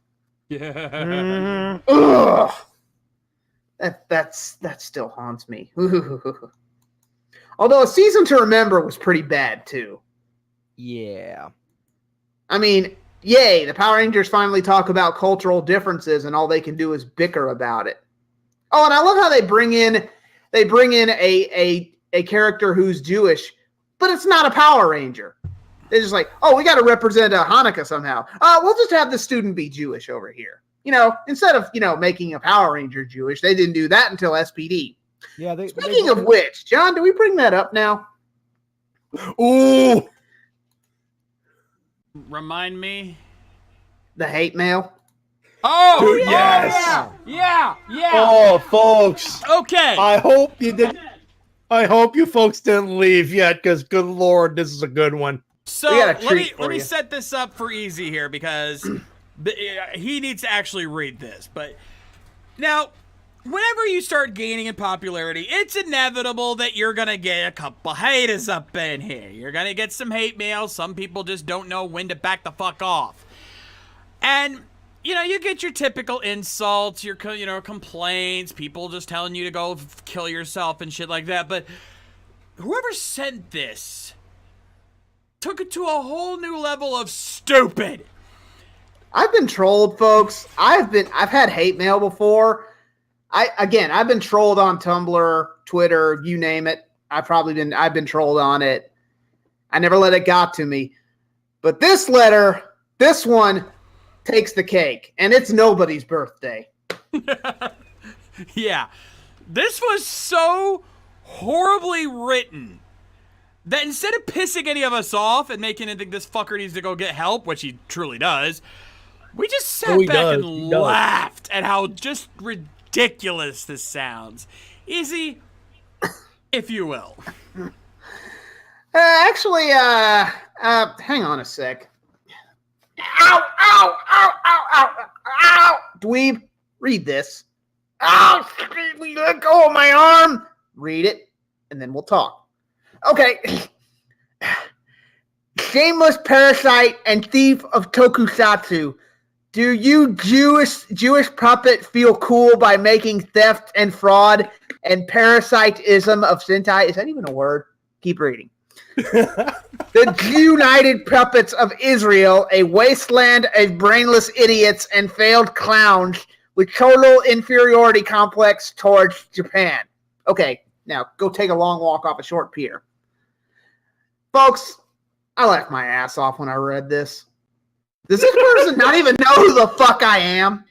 Yeah. Ugh. That still haunts me. Although A Season to Remember was pretty bad, too. Yeah. I mean, yay, the Power Rangers finally talk about cultural differences and all they can do is bicker about it. Oh, and I love how they bring in a character who's Jewish, but it's not a Power Ranger. They're just like, oh, we got to represent Hanukkah somehow. We'll just have the student be Jewish over here. Instead of making a Power Ranger Jewish, they didn't do that until SPD. Yeah. Speaking of which, John, do we bring that up now? Ooh, Remind me. The hate mail. Oh, dude, yes. yes. Yeah. Oh, folks. Okay. I hope you did. I hope you folks didn't leave yet, because good Lord, this is a good one. So We got a let treat for me you. set this up for Easy here because he needs to actually read this. But now, whenever you start gaining in popularity, it's inevitable that you're gonna get a couple haters up in here. You're gonna get some hate mail. Some people just don't know when to back the fuck off. And you get your typical insults, your complaints, people just telling you to go kill yourself and shit like that. But whoever sent this took it to a whole new level of stupid. I've been trolled, folks. I've had hate mail before. I've been trolled on Tumblr, Twitter, you name it. I've been trolled on it. I never let it got to me. But this one takes the cake, and it's nobody's birthday. Yeah. This was so horribly written that instead of pissing any of us off and making it think this fucker needs to go get help, which he truly does, we just sat back and laughed at how just ridiculous this sounds. Easy, if you will. Actually, hang on a sec. Ow, ow, ow, ow, ow, ow! Dweeb, read this. Ow! Let go of my arm! Read it, and then we'll talk. Okay. Shameless parasite and thief of tokusatsu. Do you Jewish puppet feel cool by making theft and fraud and parasitism of Sentai? Is that even a word? Keep reading. The United Puppets of Israel, a wasteland of brainless idiots and failed clowns with total inferiority complex towards Japan. Okay, now go take a long walk off a short pier. Folks, I laughed my ass off when I read this. Does this person not even know who the fuck I am?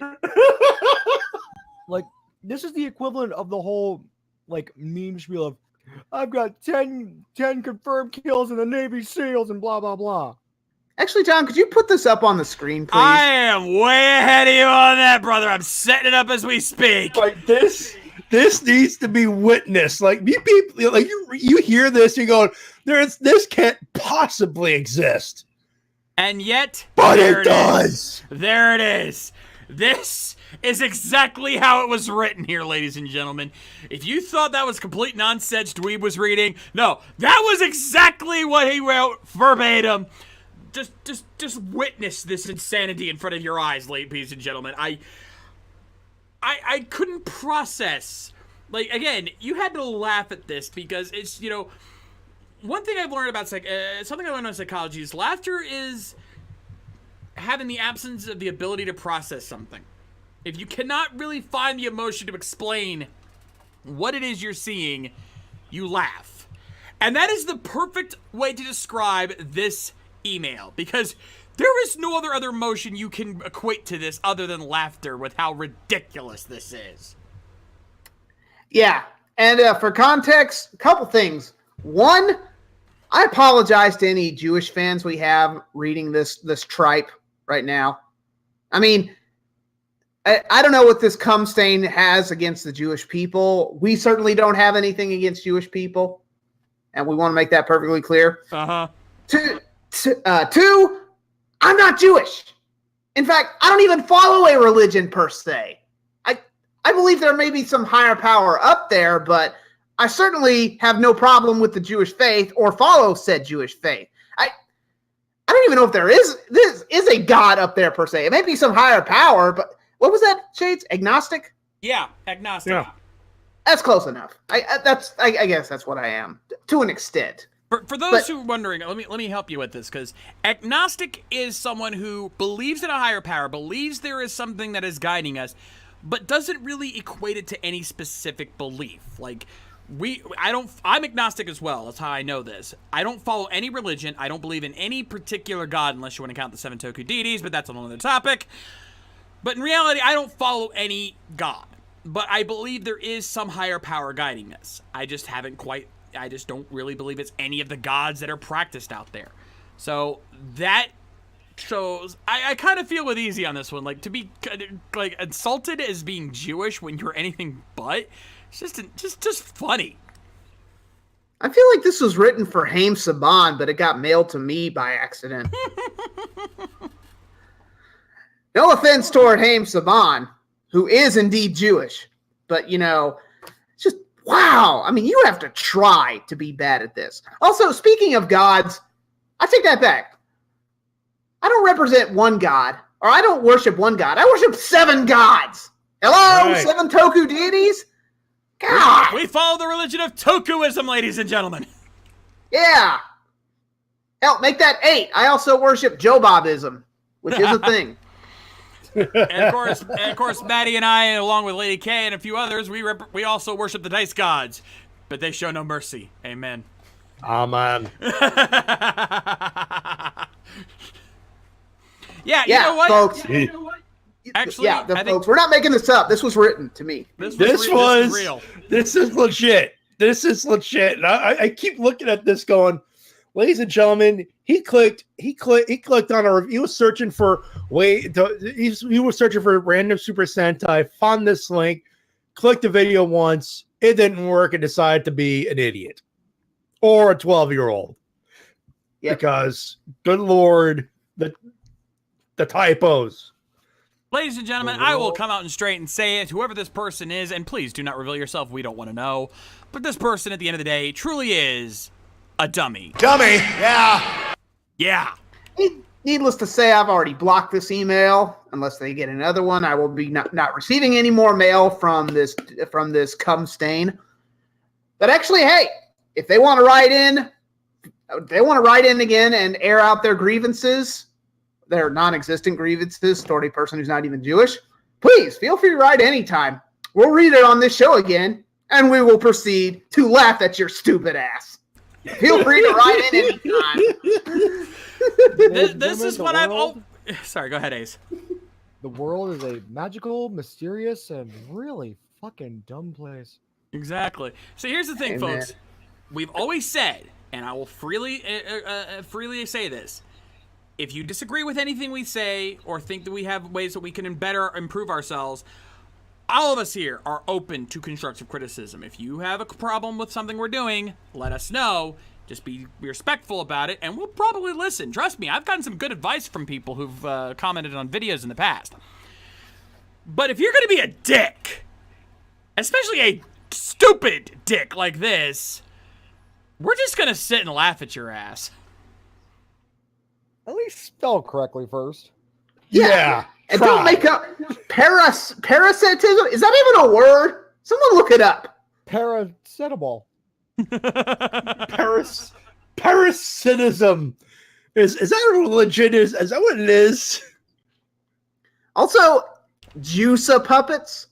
Like, this is the equivalent of the whole, meme spiel of, I've got 10 confirmed kills in the Navy SEALs and blah, blah, blah. Actually, John, could you put this up on the screen, please? I am way ahead of you on that, brother. I'm setting it up as we speak. Like this needs to be witnessed. Like you hear this, you go, this can't possibly exist. And yet, But it does. There it is. This is exactly how it was written here, ladies and gentlemen. If you thought that was complete nonsense Dweeb was reading, no, that was exactly what he wrote verbatim. just witness this insanity in front of your eyes, ladies and gentlemen. I couldn't process. Like, again, you had to laugh at this because it's, one thing I've learned about something I learned in psychology is laughter is having the absence of the ability to process something. If you cannot really find the emotion to explain what it is you're seeing, you laugh. And that is the perfect way to describe this email, because there is no other emotion you can equate to this other than laughter with how ridiculous this is. Yeah, and for context, a couple things. One, I apologize to any Jewish fans we have reading this tripe right now. I mean, I don't know what this cum stain has against the Jewish people. We certainly don't have anything against Jewish people, and we want to make that perfectly clear. Two, I'm not Jewish. In fact, I don't even follow a religion per se. I believe there may be some higher power up there, but I certainly have no problem with the Jewish faith or follow said Jewish faith. I don't even know if this is a God up there per se. It may be some higher power, but what was that, Shades? Agnostic? Yeah, agnostic. Yeah. That's close enough. I guess that's what I am to an extent. For those who are wondering, let me help you with this, because agnostic is someone who believes in a higher power, believes there is something that is guiding us, but doesn't really equate it to any specific belief. Like, I'm agnostic as well. That's how I know this. I don't follow any religion. I don't believe in any particular god, unless you want to count the 7 Toku deities, but that's another topic. But in reality, I don't follow any god. But I believe there is some higher power guiding us. I just don't really believe it's any of the gods that are practiced out there. So that shows, I kind of feel with Easy on this one. Like, to be like insulted as being Jewish when you're anything but, it's just funny. I feel like this was written for Haim Saban, but it got mailed to me by accident. No offense toward Haim Saban, who is indeed Jewish, but it's just, wow. I mean, you have to try to be bad at this. Also, speaking of gods, I take that back. I don't represent one god, or I don't worship one god. I worship 7 gods. Hello, Right. 7 Toku deities? God. We follow the religion of Tokuism, ladies and gentlemen. Yeah. Hell, make that 8. I also worship Jobobism, which is a thing. And of course, Maddie and I, along with Lady K and a few others, we also worship the dice gods, but they show no mercy. Amen. Amen. Yeah, you know what? Folks. Actually, folks, we're not making this up. This was written to me. This This is real. is legit. This is legit. And I keep looking at this going, ladies and gentlemen, he clicked on a review. He was searching for he was searching for random Super Sentai, found this link, clicked the video once, it didn't work, and decided to be an idiot. Or a 12-year-old. Yep. Because, good Lord, the typos. Ladies and gentlemen, I will come out and straight and say it. Whoever this person is, and please do not reveal yourself. We don't want to know. But this person, at the end of the day, truly is a dummy. Dummy, yeah. Yeah. Needless to say, I've already blocked this email. Unless they get another one, I will be not receiving any more mail from this cum stain. But actually, hey, if they want to write in again and air out their grievances, their non-existent grievances toward a person who's not even Jewish, please feel free to write anytime. We'll read it on this show again, and we will proceed to laugh at your stupid ass. Feel free to write in anytime. This is what I've... Sorry, go ahead, Ace. The world is a magical, mysterious, and really fucking dumb place. Exactly. So here's the thing, Amen. folks. We've always said, and I will freely say this, if you disagree with anything we say or think that we have ways that we can improve ourselves, all of us here are open to constructive criticism. If you have a problem with something we're doing, let us know. Just be respectful about it, and we'll probably listen. Trust me, I've gotten some good advice from people who've commented on videos in the past. But if you're going to be a dick, especially a stupid dick like this, we're just going to sit and laugh at your ass. At least spell correctly first. Yeah. And don't make up parasitism. Is that even a word? Someone look it up. Paracetamol. Parasitism. Is that a religion? Is that what it is? Also, Juica puppets.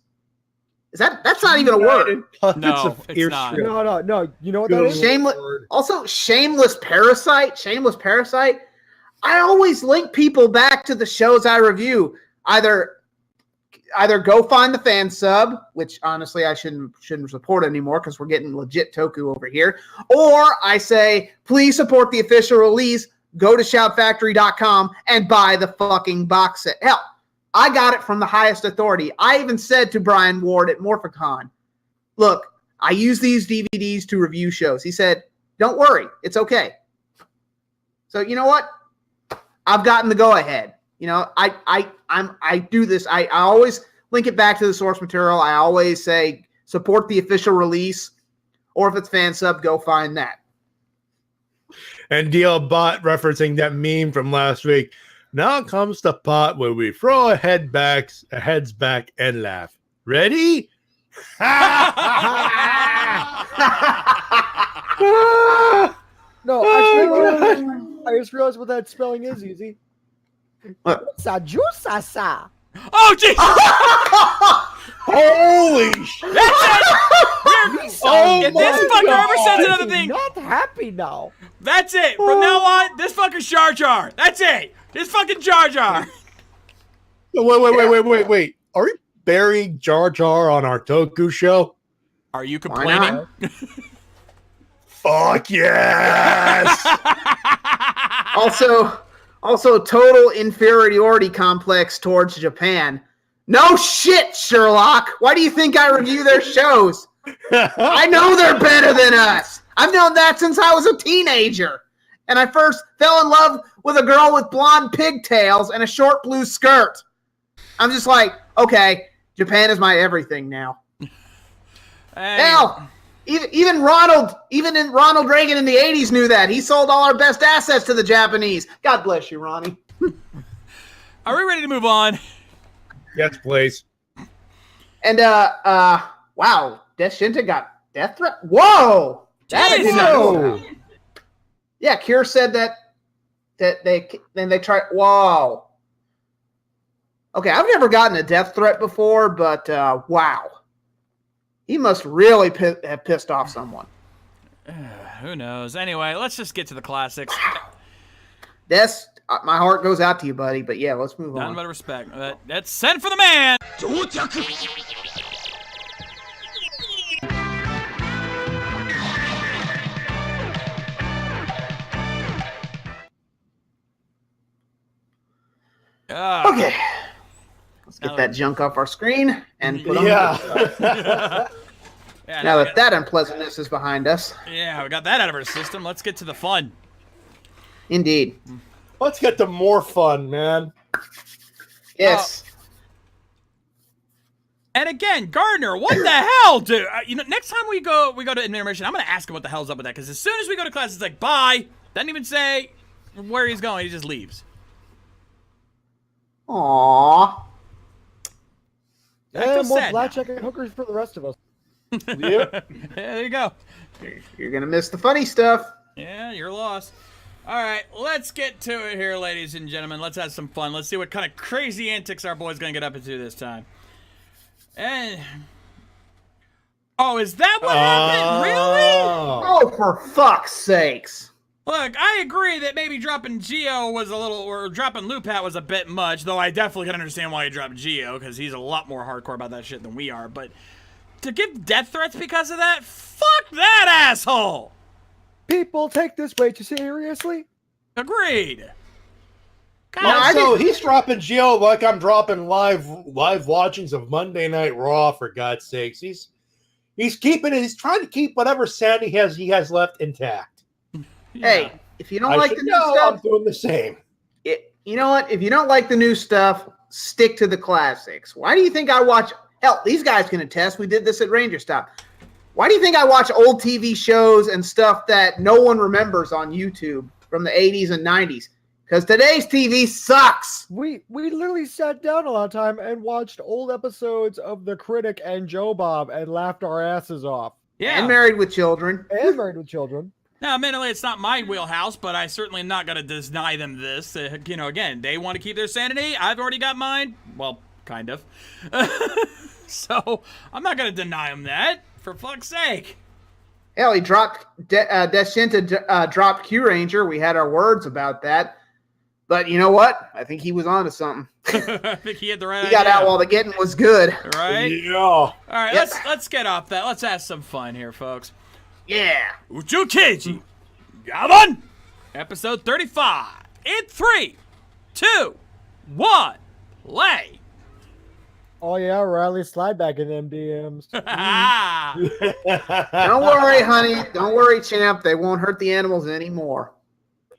That's not even a word. No, it's not. No. You know what that is? Shameless parasite. Shameless parasite. I always link people back to the shows I review. Either go find the fan sub, which honestly I shouldn't support anymore because we're getting legit Toku over here, or I say please support the official release. Go to shoutfactory.com and buy the fucking box set. Hell, I got it from the highest authority. I even said to Brian Ward at Morphicon, look, I use these DVDs to review shows. He said, don't worry, it's okay. So you know what? I've gotten the go-ahead. You know, I do this. I always link it back to the source material. I always say support the official release, or if it's fan sub, go find that. And DL Bot referencing that meme from last week. Now comes the part where we throw our heads back and laugh. Ready? No, actually, I just realized what that spelling is, Easy. Juica. Oh, jeez! Holy shit! That's it! If this fucker ever says another thing, Not happy now. that's it. From now on, this fucker's Jar Jar. That's it. This fucking Jar Jar. Wait. Are we burying Jar Jar on our Toku show? Are you complaining? Fuck yes! Also, total inferiority complex towards Japan. No shit, Sherlock. Why do you think I review their shows? I know they're better than us. I've known that since I was a teenager. And I first fell in love with a girl with blonde pigtails and a short blue skirt. I'm just like, okay, Japan is my everything now. Hell, even Ronald Reagan in the 80s knew that. He sold all our best assets to the Japanese. God bless you, Ronnie. Are we ready to move on? Yes, please. And wow, Death Shinta got death threat. Whoa, that I did not know about. Yeah, Cure said that they tried. Whoa. Okay, I've never gotten a death threat before, but wow, he must really have pissed off someone. Who knows? Anyway, let's just get to the classics. My heart goes out to you, buddy. But yeah, let's move on. None but respect. That's send for the man. Okay. Let's get that junk off our screen and put on. Yeah, now that unpleasantness is behind us. Yeah, we got that out of our system. Let's get to the fun. Indeed. Let's get to more fun, man. Yes. And again, Gardner, what the hell, dude? Next time we go to intermission, I'm gonna ask him what the hell's up with that. Because as soon as we go to class, it's like bye. Doesn't even say where he's going. He just leaves. Aww. And more blackjack and hookers for the rest of us. Yep. Yeah, there you go. You're gonna miss the funny stuff. Yeah, you're lost. All right, let's get to it here, ladies and gentlemen. Let's have some fun. Let's see what kind of crazy antics our boy's gonna get up into this time. And is that what happened? Really? Oh, for fuck's sakes! Look, I agree that maybe dropping Geo was a little, or dropping Lupat was a bit much. Though I definitely can understand why he dropped Geo because he's a lot more hardcore about that shit than we are. But to give death threats because of that, fuck that asshole. People take this way too seriously. Agreed. God, so he's dropping Geo like I'm dropping live watchings of Monday Night Raw. For God's sakes, he's trying to keep whatever sanity he has left intact. Yeah. Hey, if you don't like the new stuff, I'm doing the same. You know what? If you don't like the new stuff, stick to the classics. Why do you think I watch? Hell, these guys can attest. We did this at Ranger Stop. Why do you think I watch old TV shows and stuff that no one remembers on YouTube from the 80s and 90s? Because today's TV sucks. We literally sat down a lot of time and watched old episodes of The Critic and Joe Bob and laughed our asses off. Yeah. And Married with Children. And Married with Children. Now, admittedly, it's not my wheelhouse, but I certainly am not going to deny them this. Again, they want to keep their sanity. I've already got mine. Well, kind of. So, I'm not going to deny them that, for fuck's sake. Hell, he dropped Deshinta dropped Q Ranger. We had our words about that. But you know what? I think he was onto something. I think he had the right He got idea. out while the getting was good. Right? Yeah. All right, Yep. let's get off that. Let's have some fun here, folks. Yeah. Uchu Keiji. Gavan. Episode 35. In 3, 2, 1, play. Oh yeah, Riley, slide back in them DMs. Don't worry, honey. Don't worry, champ. They won't hurt the animals anymore.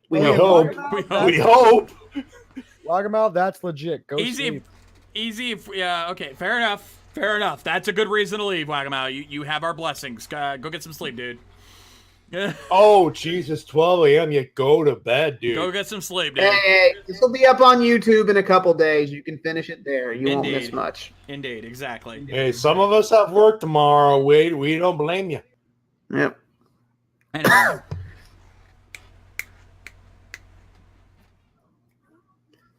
We Hey, hope. Wagamouth, We hope. Wagamouth, that's legit. Go Easy, sleep. easy. Yeah, okay, fair enough. Fair enough. That's a good reason to leave, Wagamau. You have our blessings. Go get some sleep, dude. Oh, Jesus, 12 a.m. You go to bed, dude. Go get some sleep, dude. Hey, this will be up on YouTube in a couple days. You can finish it there. You won't miss Indeed. much. Indeed, exactly. Hey, some of us have work tomorrow. We don't blame you. Yep. Anyway.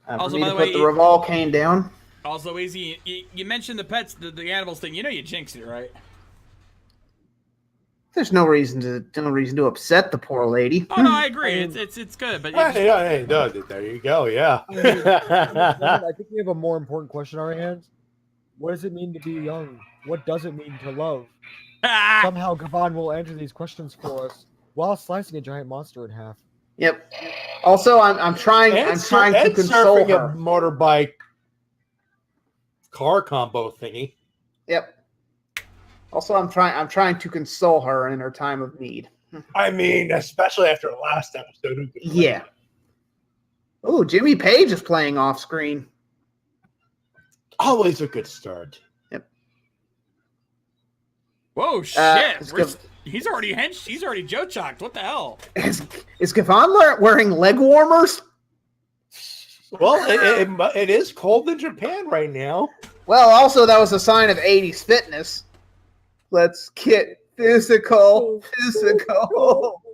Also, For me by to the put way, the Revol cane down. Also, Easy, you mentioned the pets, the animals thing. You know you jinxed it, right? There's no reason to upset the poor lady. Oh no, I agree. It's good, but Hey, no, there you go. Yeah. I think we have a more important question on our hands. What does it mean to be young? What does it mean to love? Somehow Gavan will answer these questions for us while slicing a giant monster in half. Yep. Also, I'm trying to console surfing her. a motorbike car combo thingy. Yep. Also, I'm trying to console her in her time of need. I mean, especially after the last episode. Who could blame Yeah. Oh, Jimmy Page is playing off screen. Always a good start. whoa, shit! it's good. He's already He's already Joe Chocked. What the hell? Is Gavan wearing leg warmers? Well, it is cold in Japan right now. Well, also that was a sign of 80s fitness. Let's get physical.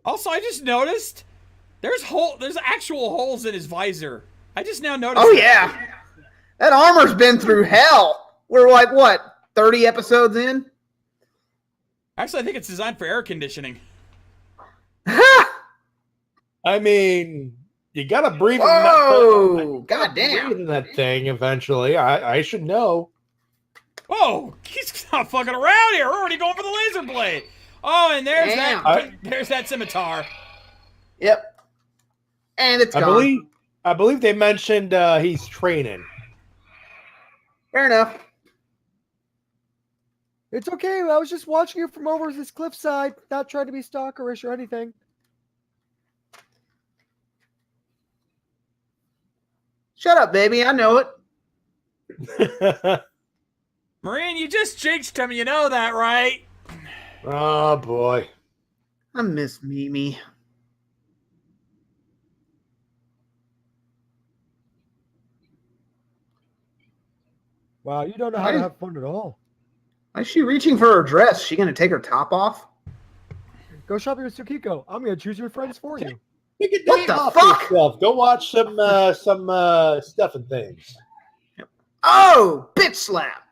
Also, I just noticed there's actual holes in his visor. I just now noticed. Oh that. yeah, that armor's been through hell. We're like what, 30 episodes in? Actually, I think it's designed for air conditioning. I mean, you gotta breathe. Whoa, goddamn! Breathe in that thing eventually. I should know. Whoa, he's not fucking around here. We're already going for the laser blade. Oh, and there's that scimitar. Yep. And it's gone. I believe they mentioned he's training. Fair enough. It's okay. I was just watching you from over this cliffside, not trying to be stalkerish or anything. Shut up, baby. I know it. Marine, you just jinxed him. You know that, right? Oh boy. I miss Mimi. Wow, you don't know how to have fun at all. Why is she reaching for her dress? She gonna take her top off? Go shopping with Tsukiko. I'm gonna choose your friends for you. What the fuck? Yourself. Go watch some stuff and things. Oh, bitch slap.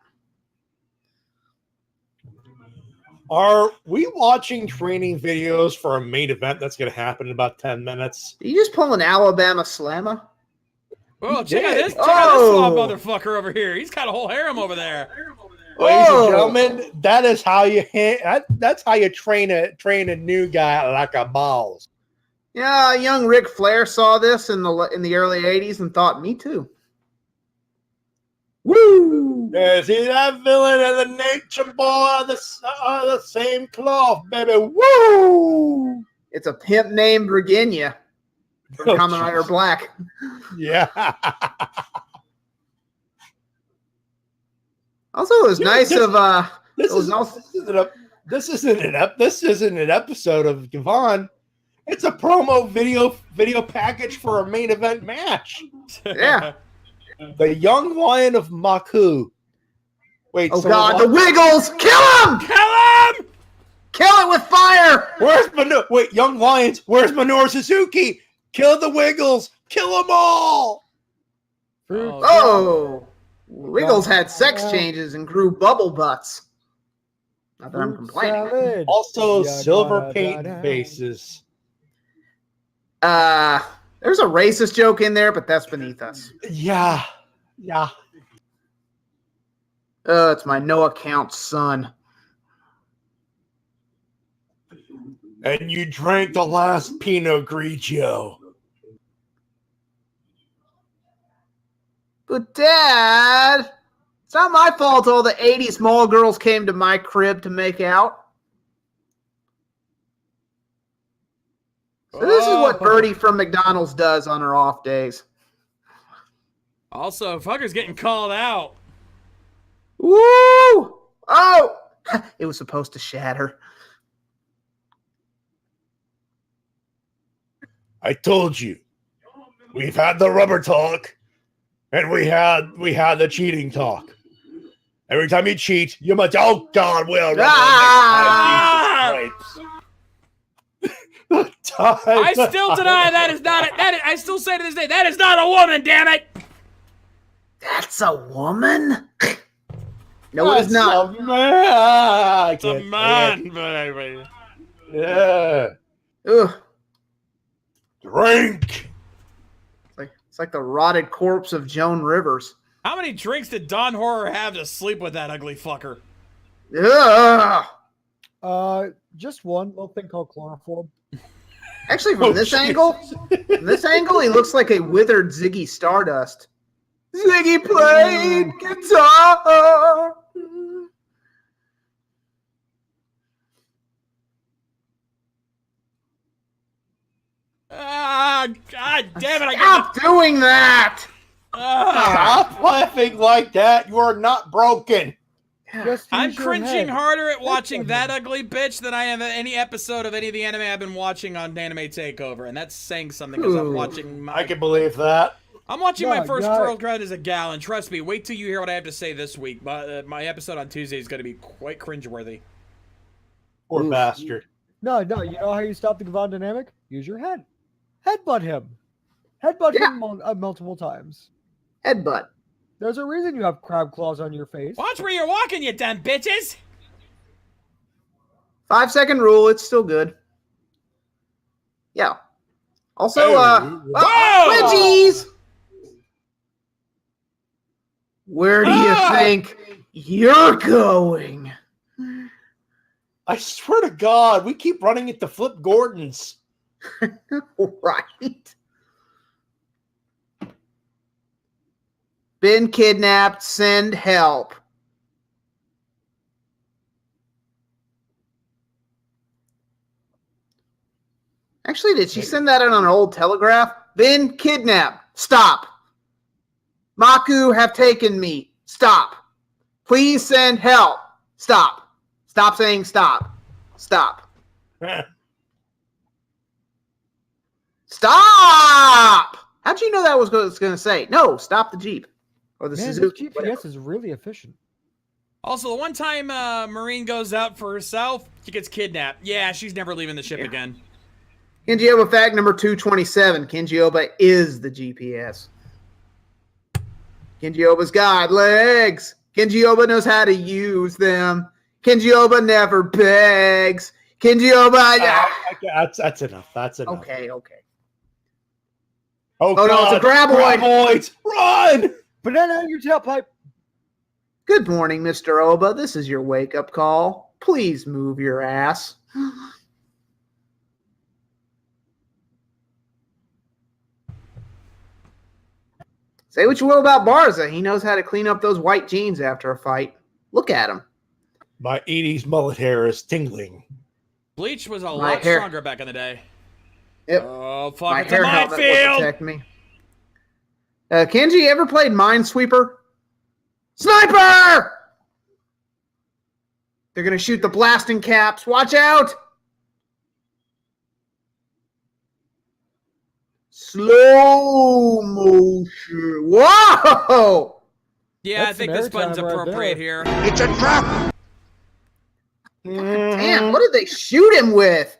Are we watching training videos for a main event that's going to happen in about 10 minutes? Did you just pull an Alabama slammer? Oh, check out this Oh. slob motherfucker over here. He's got a whole harem over there. Ladies Whoa. and gentlemen, that is how you that's how you train a new guy like a balls. Yeah, young Ric Flair saw this in the early '80s and thought, "Me too." Woo! Yeah, see that villain and the nature boy are the same cloth, baby. Woo! It's a pimp named Virginia from Oh, Kamen Rider Black. Yeah. Also, it was nice this- of This isn't an episode of Gavon It's a promo video package for a main event match. Yeah. The Young Lion of Maku. Wait, Oh so God, the Wiggles! Kill him! Kill him! Kill it with fire! Where's Manure? Wait, Young Lions. Where's Minoru Suzuki? Kill the Wiggles. Kill them all. Oh, Wiggles had sex changes and grew bubble butts. Not that I'm complaining. Salad. Also, Yeah, silver da, paint da, da. faces. There's a racist joke in there, but that's beneath us. Yeah. It's my no account son. And you drank the last Pinot Grigio. But Dad, it's not my fault all the 80s mall girls came to my crib to make out. So this is what Birdie from McDonald's does on her off days. Also, fucker's getting called out. Woo! Oh! It was supposed to shatter. I told you. We've had the rubber talk, and we had the cheating talk. Every time you cheat, you must. Oh God, will I still deny that is not. I still say to this day that is not a woman. Damn it! That's a woman? No, it is not. A man. It's a man, baby. Yeah. Ugh. Drink. It's like the rotted corpse of Joan Rivers. How many drinks did Don Horror have to sleep with that ugly fucker? Ugh. Just one little thing called chloroform. Actually, from this angle, he looks like a withered Ziggy Stardust. Ziggy played guitar. God damn it! Stop doing that! Stop laughing like that. You are not broken. I'm cringing harder at watching that ugly bitch than I am at any episode of any of the anime I've been watching on Anime Takeover, and that's saying something because I'm watching. I can believe that. I'm watching my first World Crowd as a gal, and trust me, wait till you hear what I have to say this week. My episode on Tuesday is going to be quite cringeworthy. Poor bastard. No, you know how you stop the Gavon dynamic? Use your head. Headbutt him. Headbutt him multiple times. Headbutt. There's a reason you have crab claws on your face. Watch where you're walking, you dumb bitches! 5-second rule, it's still good. Yeah. Also, wedgies! Where do you think you're going? I swear to God, we keep running into Flip Gordon's. Right. Been kidnapped, send help. Actually, did she send that on an old telegraph? Been kidnapped. Stop. Maku have taken me. Stop. Please send help. Stop. Stop saying stop. Stop. Stop! How'd you know that was going to say? No, stop the Jeep. Or the Suzuki. This GPS is really efficient. Also, the one time Marine goes out for herself, she gets kidnapped. Yeah, she's never leaving the ship again. Kenji Oba fact number 227. Kenji Oba is the GPS. Kenji Oba's got legs. Kenji Oba knows how to use them. Kenji Oba never begs. Kenji Oba... That's enough. That's enough. Okay. Oh no, it's a graboid. Graboids. Run! Banana in your tailpipe. Good morning, Mr. Oba. This is your wake-up call. Please move your ass. Say what you will about Barza. He knows how to clean up those white jeans after a fight. Look at him. My 80s mullet hair is tingling. Bleach was a lot stronger back in the day. Yep. Oh, fuck. My It's hair a helmet will minefield! protect me. Kenji ever played Minesweeper? Sniper! They're going to shoot the blasting caps. Watch out! Slow motion. Whoa! Yeah, That's I think this button's maritime right appropriate there. here. It's a trap! Damn, what did they shoot him with?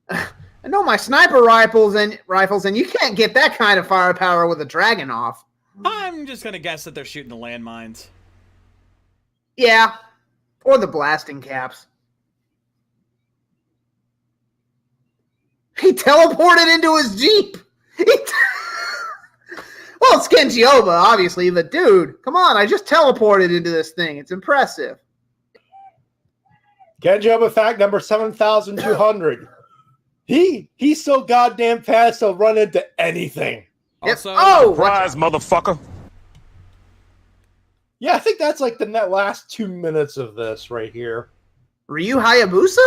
I know my sniper rifles, and you can't get that kind of firepower with a dragon off. I'm just gonna guess that they're shooting the landmines. Yeah, or the blasting caps. He teleported into his Jeep. Well, it's Kenji Oba, obviously, but dude, come on, I just teleported into this thing. It's impressive. Kenji Oba fact number 7,200. He's so goddamn fast he'll run into anything. Also, Oh, Surprise, motherfucker! Yeah, I think that's like the last 2 minutes of this right here. Ryu Hayabusa?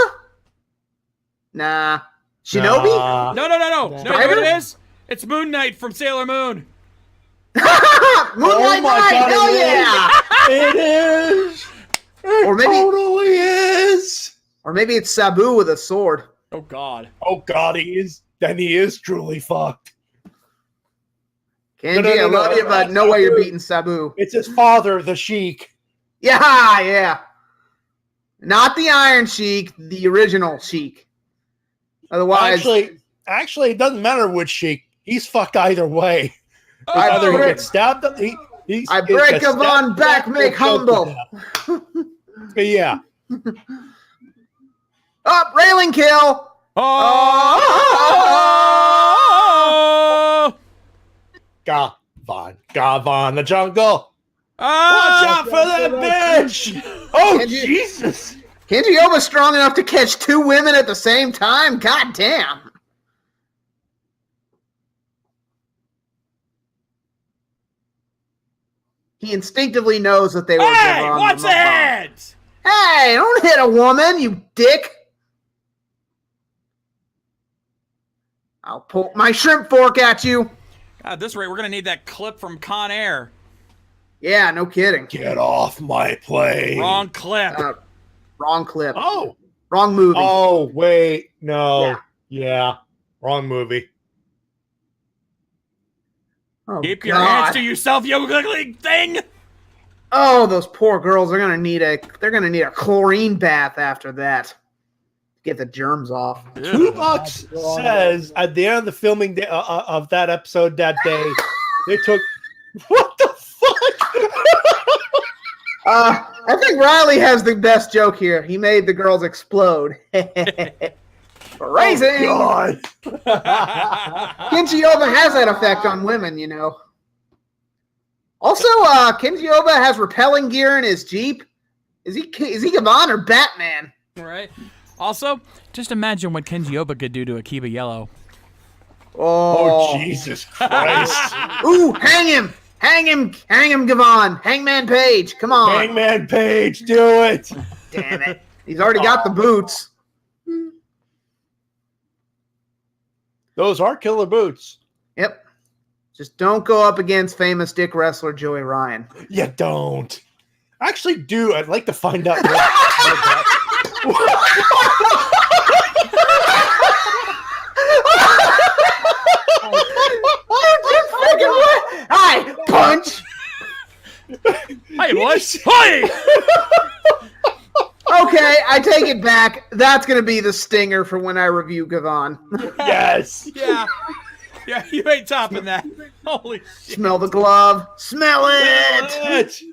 Nah. Shinobi? no. You know what Strider? it is? It's Moon Knight from Sailor Moon. Moonlight my Knight, God, hell it yeah! It is. It Or maybe- totally is. Or maybe it's Sabu with a sword. Oh God. Oh God, he is. Then he is truly fucked. Kenji, No, I love you, but no way you're beating Sabu. It's his father, the Sheik. Yeah. Not the Iron Sheik, the original Sheik. Otherwise, Actually, it doesn't matter which Sheik. He's fucked either way. I Either he break- gets stabbed. I break a von back, make humble. Yeah. Up, railing kill. Oh! Gavon, the jungle. Ah! Watch out for that bitch! Oh, Kenji- Jesus! Kenji Oba's strong enough to catch 2 women at the same time? God damn. He instinctively knows that they will Hey, give on what's the mukbang. ahead? Hey, don't hit a woman, you dick. I'll pull my shrimp fork at you. At this rate, we're gonna need that clip from Con Air. Yeah, no kidding. Get off my plane. Wrong clip. Wrong clip. Oh. Wrong movie. Oh, wait. No. Yeah. Wrong movie. Oh, Keep your God. hands to yourself, you ugly thing. Oh, those poor girls are gonna need a chlorine bath after that. Get the germs off. $2 says at the end of the filming day, of that episode that day, they took. What the fuck? I think Riley has the best joke here. He made the girls explode. Raising. God. Kenji Oba has that effect on women, you know. Also, Kenji Oba has repelling gear in his Jeep. Is he Gavon or Batman? Right. Also, just imagine what Kenji Oba could do to Akiba Yellow. Oh, Jesus Christ. Ooh, hang him! Hang him, Gavon! Hangman Page, come on! Hangman Page, do it! Damn it. He's already got the boots. Those are killer boots. Yep. Just don't go up against famous dick wrestler Joey Ryan. You don't. Actually, do. I'd like to find out. Hi, punch! Hey, boys! Hey! Okay, I take it back. That's going to be the stinger for when I review Gavon. Yes. Yeah. Yeah, you ain't topping that. Holy shit. Smell the glove. Smell it! See,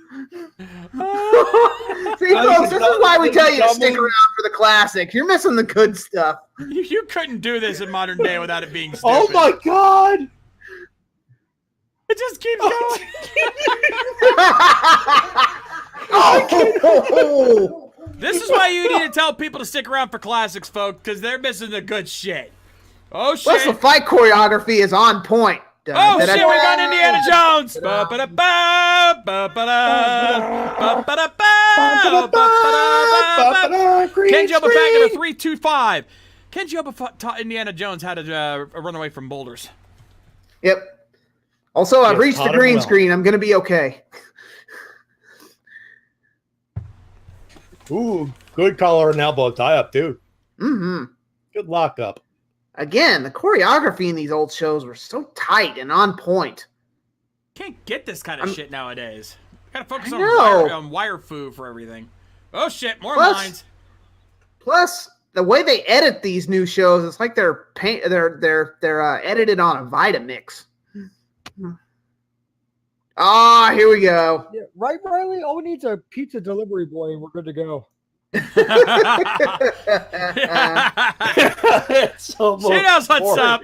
folks, this is why we tell you to stick around for the classic. You're missing the good stuff. You couldn't do this in modern day without it being stupid. Oh my God. It just keeps going. Oh! This is why you need to tell people to stick around for classics, folks, because they're missing the good shit. Oh, shit. Plus, the fight choreography is on point. Oh, shit, we got Indiana Jones. Ba-ba-da-ba, ba-ba-da, ba-ba-da-ba, ba-ba-da-ba. Kenji Oba fact number 325. Kenji Oba taught Indiana Jones how to run away from boulders. Yep. Also, I've Yes, reached the taught him green well. screen. I'm going to be okay. Ooh, good collar and elbow tie up, too. Mm-hmm. Good lockup. again, the choreography in these old shows were so tight and on point. Can't get this kind of shit nowadays. Gotta focus I on wire fu for everything. Oh shit, more Plus- lines. Plus, the way they edit these new shows, it's like they're edited on a Vitamix. Ah, here we go. Yeah, right, Riley? All we need is a pizza delivery boy and we're good to go. It's almost She knows what's boring. up.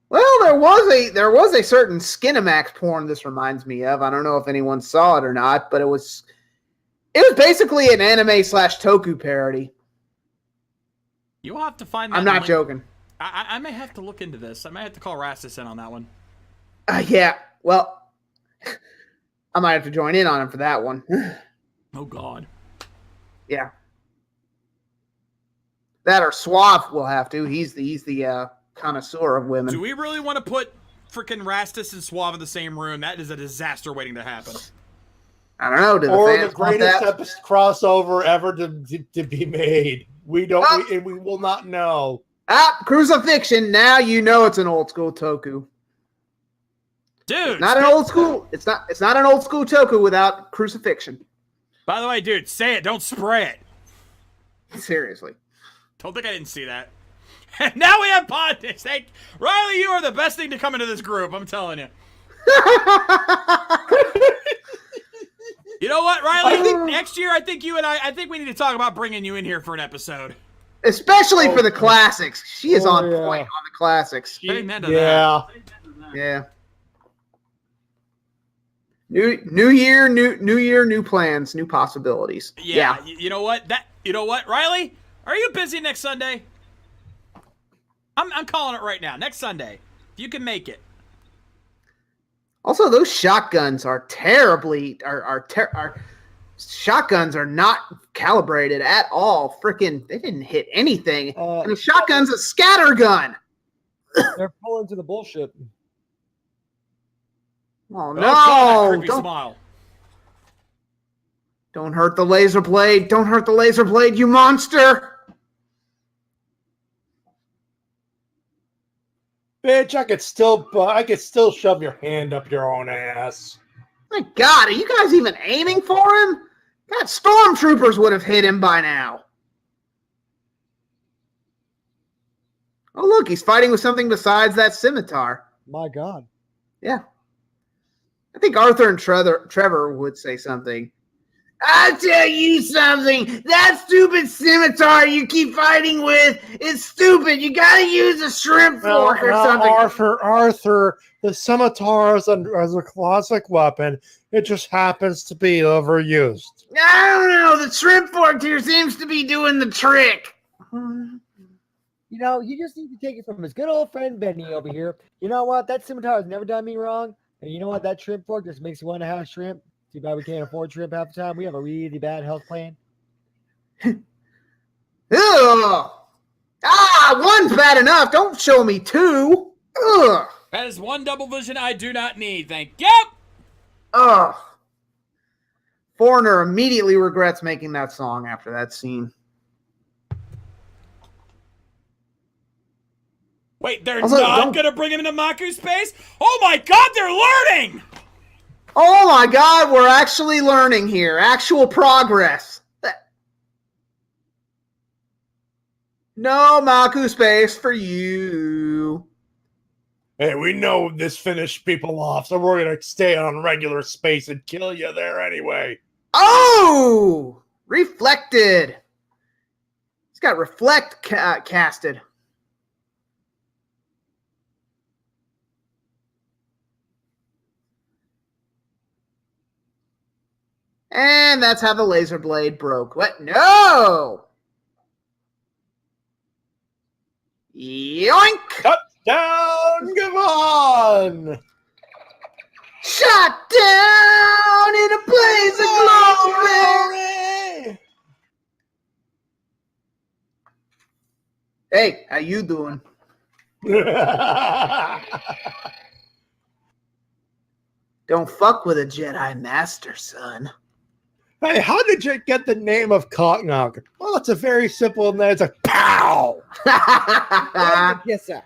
Well, there was a certain Skinamax porn this reminds me of. I don't know if anyone saw it or not, but it was basically an anime / Toku parody. You'll have to find that. I'm not link. joking. I may have to look into this. I might have to call Rastus in on that one. Yeah, well, I might have to join in on him for that one. Oh God. Yeah. That or Suave will have to. He's the connoisseur of women. Do we really want to put freaking Rastus and Suave in the same room? That is a disaster waiting to happen. I don't know. Do Or the the fans want greatest that? crossover ever to be made. We don't. We will not know. Crucifixion. Now you know it's an old school Toku. Dude, Not an old school. It's not an old school Toku without crucifixion. by the way, dude, say it. Don't spray it. Seriously. Don't think I didn't see that. And now we have politics. Riley, you are the best thing to come into this group. I'm telling you. You know what, Riley? Next year, I think you and I think we need to talk about bringing you in here for an episode. Especially for the classics. She is on yeah. point on the classics. Amen to Yeah. Yeah. New year, new plans, new possibilities. that. Yeah. You know what? You know what, Riley? Are you busy next Sunday? I'm calling it right now. Next Sunday, if you can make it. Also, those shotguns are terribly shotguns are not calibrated at all. Freaking, they didn't hit anything. And a shotgun's a scatter gun. They're falling into the bullshit. Oh Oh, God, that no! creepy smile. Don't hurt the laser blade! Don't hurt the laser blade, you monster! Bitch, I could still shove your hand up your own ass. My God, are you guys even aiming for him? God, stormtroopers would have hit him by now. Oh look, he's fighting with something besides that scimitar. My God. Yeah. I think Arthur and Trevor would say something. I'll tell you something. That stupid scimitar you keep fighting with is stupid. You gotta use a shrimp fork or something. Arthur, the scimitar is a classic weapon. It just happens to be overused. I don't know. The shrimp fork here seems to be doing the trick. You know, you just need to take it from his good old friend Benny over here. You know what? That scimitar has never done me wrong. And you know what? That shrimp fork just makes you want to have shrimp. Too bad we can't afford shrimp half the time. We have a really bad health plan. Ugh. One's bad enough. Don't show me two. Ugh. That is one double vision I do not need. Thank you. Ugh. Foreigner immediately regrets making that song after that scene. Wait, they're Also, not don't- going to bring him into Maku space? Oh my God, they're learning! Oh my God, we're actually learning here. Actual progress. No Maku space for you. Hey, we know this finished people off, so we're gonna stay on regular space and kill you there anyway. Oh! Reflected. He's got reflect casted. And that's how the laser blade broke. What? No! Yoink! Touchdown, come on! Shot down in a blaze of glory! Hey, how you doing? Don't fuck with a Jedi Master, son. Hey, how did you get the name of Cockknocker? Well, it's a very simple name. It's like pow. Yes, sir.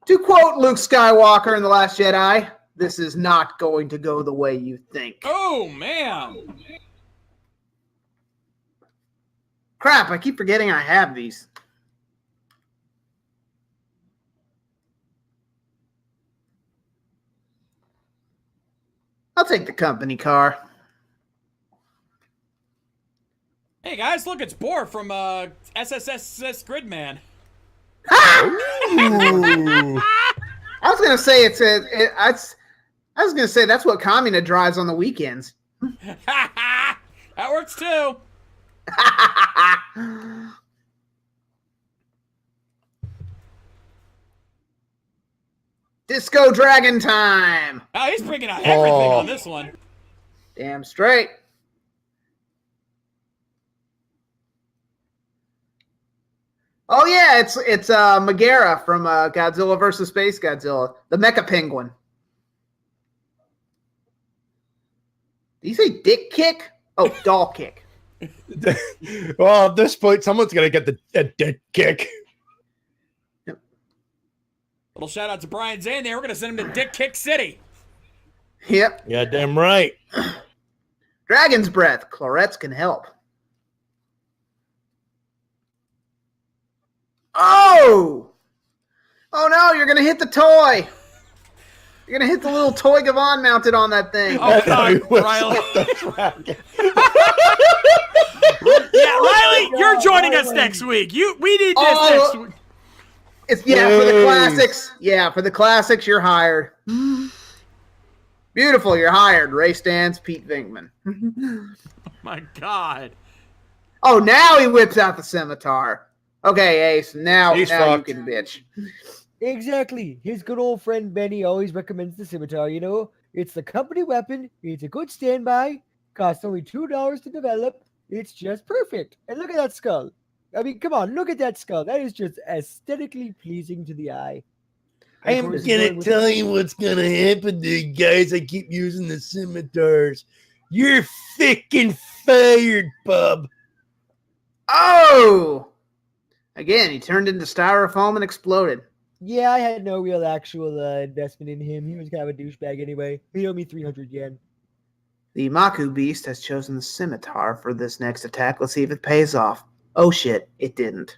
To quote Luke Skywalker in The Last Jedi, this is not going to go the way you think. Oh, man. Crap, I keep forgetting I have these. I'll take the company car. Hey, guys, look, it's Boar from SSS Gridman. Ooh. I was gonna say I was gonna say that's what Kamina drives on the weekends. That works, too. Disco Dragon time. Oh, he's bringing out everything on this one. Damn straight. Oh yeah, it's Megara from Godzilla vs. Space Godzilla, the Mecha Penguin. Did you say dick kick? Oh, doll kick. Well, at this point, someone's gonna get the dick kick. Little shout out to Brian Zane there. We're going to send him to Dick Kick City. Yep. Yeah, damn right. Dragon's Breath. Clarets can help. Oh! Oh no, you're going to hit the toy. You're going to hit the little toy Gavon mounted on that thing. Oh, God, Riley. Yeah, Riley, you're joining us next week. We need this next week. It's for the classics. Yeah, for the classics, you're hired. Beautiful, you're hired. Ray Stantz, Pete Venkman. Oh my God. Oh, now he whips out the scimitar. Okay, Ace. Now you fucked. can bitch. Exactly. His good old friend Benny always recommends the scimitar, you know? It's the company weapon. It's a good standby. Costs only $2 to develop. It's just perfect. And look at that skull. I mean, come on, look at that skull. That is just aesthetically pleasing to the eye. I am gonna tell you what's gonna happen to you guys. I keep using the scimitars. You're fucking fired, bub. Oh! Again, he turned into styrofoam and exploded. Yeah, I had no real actual investment in him. He was kind of a douchebag anyway. He owed me 300 yen. The Maku Beast has chosen the scimitar for this next attack. Let's see if it pays off. Oh shit, it didn't.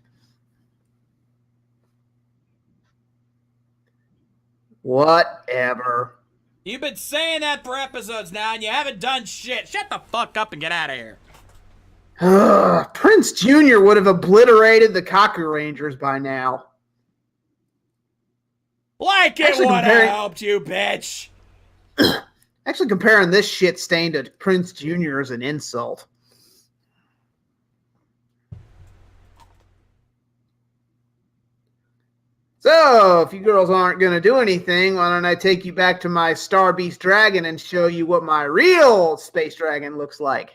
Whatever. You've been saying that for episodes now, and you haven't done shit. Shut the fuck up and get out of here. Prince Jr. would have obliterated the Kaku Rangers by now. Like it Actually, would have comparing- helped you, bitch. Actually, comparing this shit stain to Prince Jr. is an insult. So, if you girls aren't going to do anything, why don't I take you back to my Star Beast Dragon and show you what my real space dragon looks like?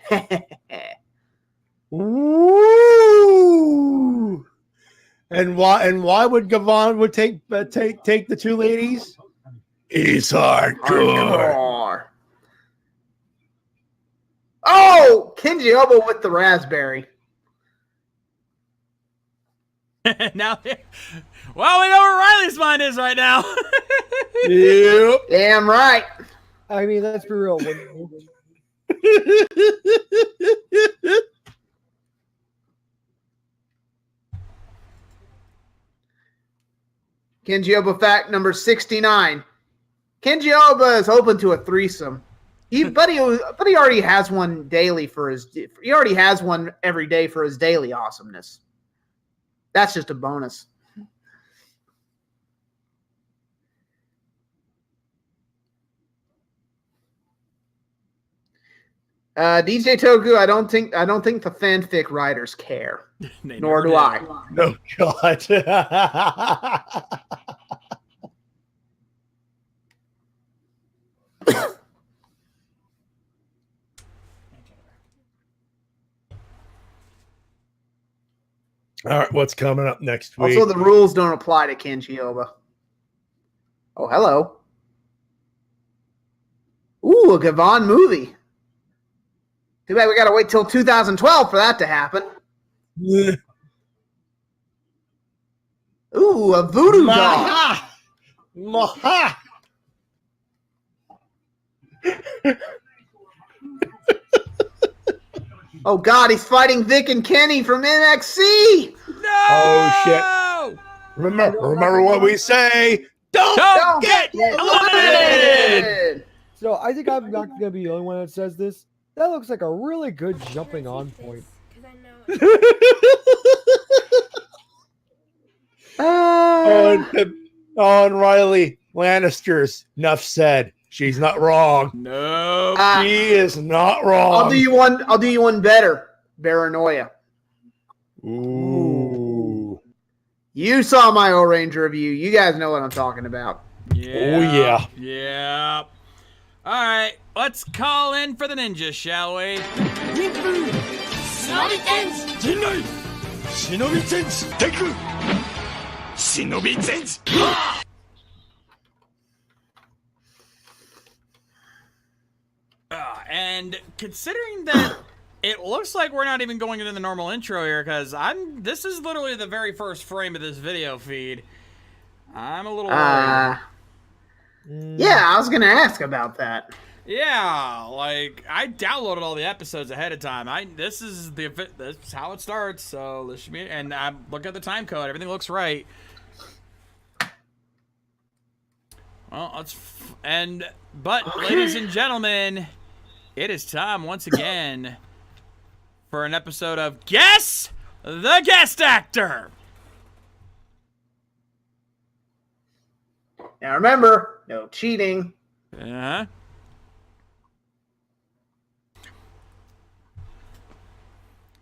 Ooh. And why would Gavon would take the two ladies? He's hardcore. Oh, Kenji Oba with the raspberry. Now, well, we know where Riley's mind is right now. Yep. Damn right. I mean, let's be real. Kenji Oba fact number 69. Kenji Oba is open to a threesome. But he already has one daily for his. He already has one every day for his daily awesomeness. That's just a bonus. DJ Toku, I don't think the fanfic writers care. Nor do I. No God. All right, what's coming up next week? Also, the rules don't apply to Kenji Oba. Oh, hello. Ooh, a Gavon movie. Too bad we got to wait till 2012 for that to happen. Ooh, a voodoo doll. Maha! Maha! Oh God, he's fighting Vic and Kenny from NXT. No! Oh shit! Remember what we say. Don't get eliminated. So I think I'm not going to be the only one that says this. That looks like a really good jumping on point. On Riley Lannister's. Enough said. She's not wrong. No. She is not wrong. I'll do you one better. Paranoia. Ooh. You saw my O Ranger review. You guys know what I'm talking about. Yeah. Oh, yeah. Yeah. All right. Let's call in for the ninjas, shall we? And considering that it looks like we're not even going into the normal intro here, because this is literally the very first frame of this video feed. I'm a little worried. Yeah, I was gonna ask about that. Yeah, like I downloaded all the episodes ahead of time. This is how it starts. So this should be, and I'm looking at the time code. Everything looks right. Well, but ladies and gentlemen, it is time once again for an episode of Guess the Guest Actor. Now remember, no cheating. Yeah.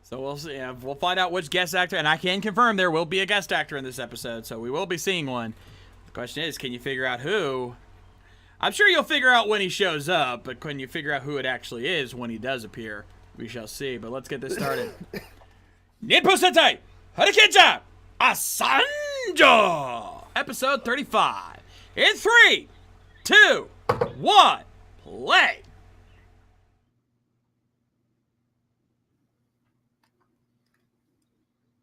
So we'll see. We'll find out which guest actor, and I can confirm there will be a guest actor in this episode, so we will be seeing one. The question is, can you figure out who? I'm sure you'll figure out when he shows up, but can you figure out who it actually is when he does appear? We shall see, but let's get this started. Nippo Sentai Hurricane Asanjo! Episode 35. In 3, 2, 1, play!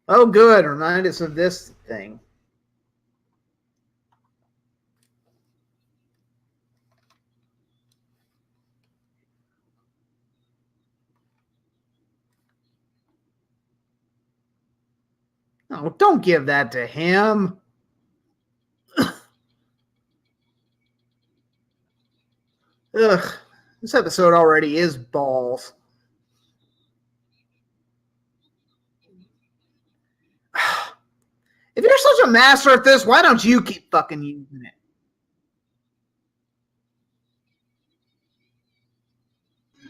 Oh, good. Remind us of this thing. Oh, don't give that to him. Ugh, this episode already is balls. If you're such a master at this, why don't you keep fucking using it?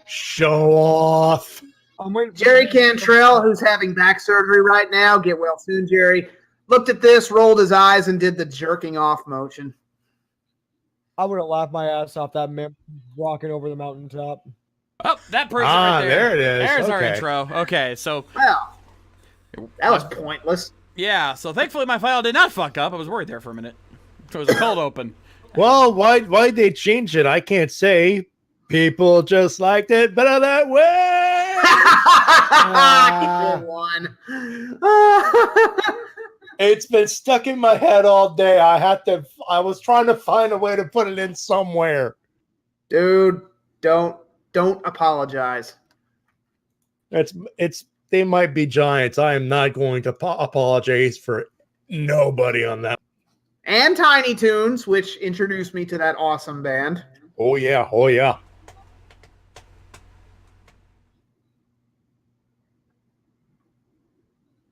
Show off. Jerry Cantrell, who's having back surgery right now, get well soon, Jerry, looked at this, rolled his eyes, and did the jerking off motion. I would have laughed my ass off that man walking over the mountaintop. Oh, that person right there. There it is. There's our Okay. intro. Okay, so Well, that was pointless. yeah, so thankfully my file did not fuck up. I was worried there for a minute. It was a cold open. Well, why'd they change it? I can't say. People just liked it better that way. Good one. It's been stuck in my head all day. I was trying to find a way to put it in somewhere. Dude, don't apologize. They might be giants. I am not going to apologize for nobody on that. And Tiny Toons, which introduced me to that awesome band. Oh yeah, oh yeah.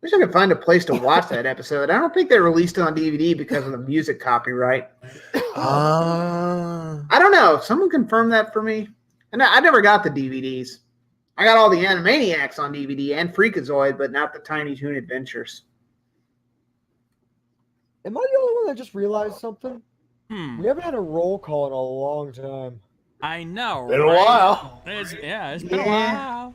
Wish I could find a place to watch that episode. I don't think they released it on DVD because of the music copyright. I don't know. Someone confirm that for me. And I never got the DVDs. I got all the Animaniacs on DVD and Freakazoid, but not the Tiny Toon Adventures. Am I the only one that just realized something? Hmm. We haven't had a roll call in a long time. I know. Been a right? while. It's been a while.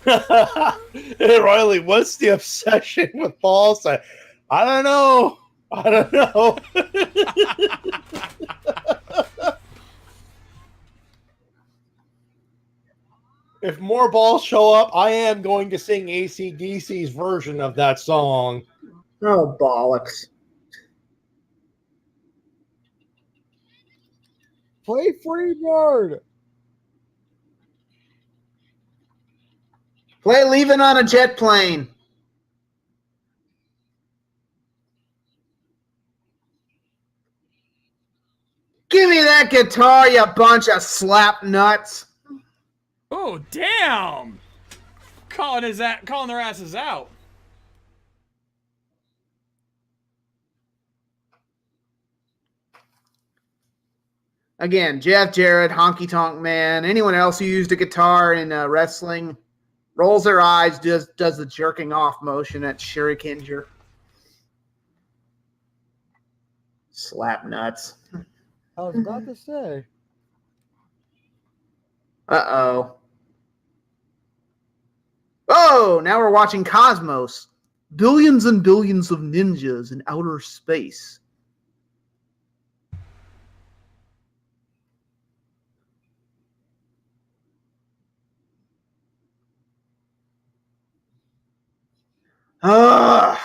Hey, Riley, what's the obsession with balls? I don't know. if more balls show up, I am going to sing AC/DC's version of that song. Oh, bollocks. Play Freebird. Play Leaving on a Jet Plane. Give me that guitar, you bunch of slap nuts. Oh, damn! Calling their asses out. Again, Jeff Jarrett, Honky Tonk Man, anyone else who used a guitar in wrestling rolls their eyes, does the jerking off motion at Shurikinger. Slap nuts. I was about to say. Uh-oh. Oh, now we're watching Cosmos. Billions and billions of ninjas in outer space. How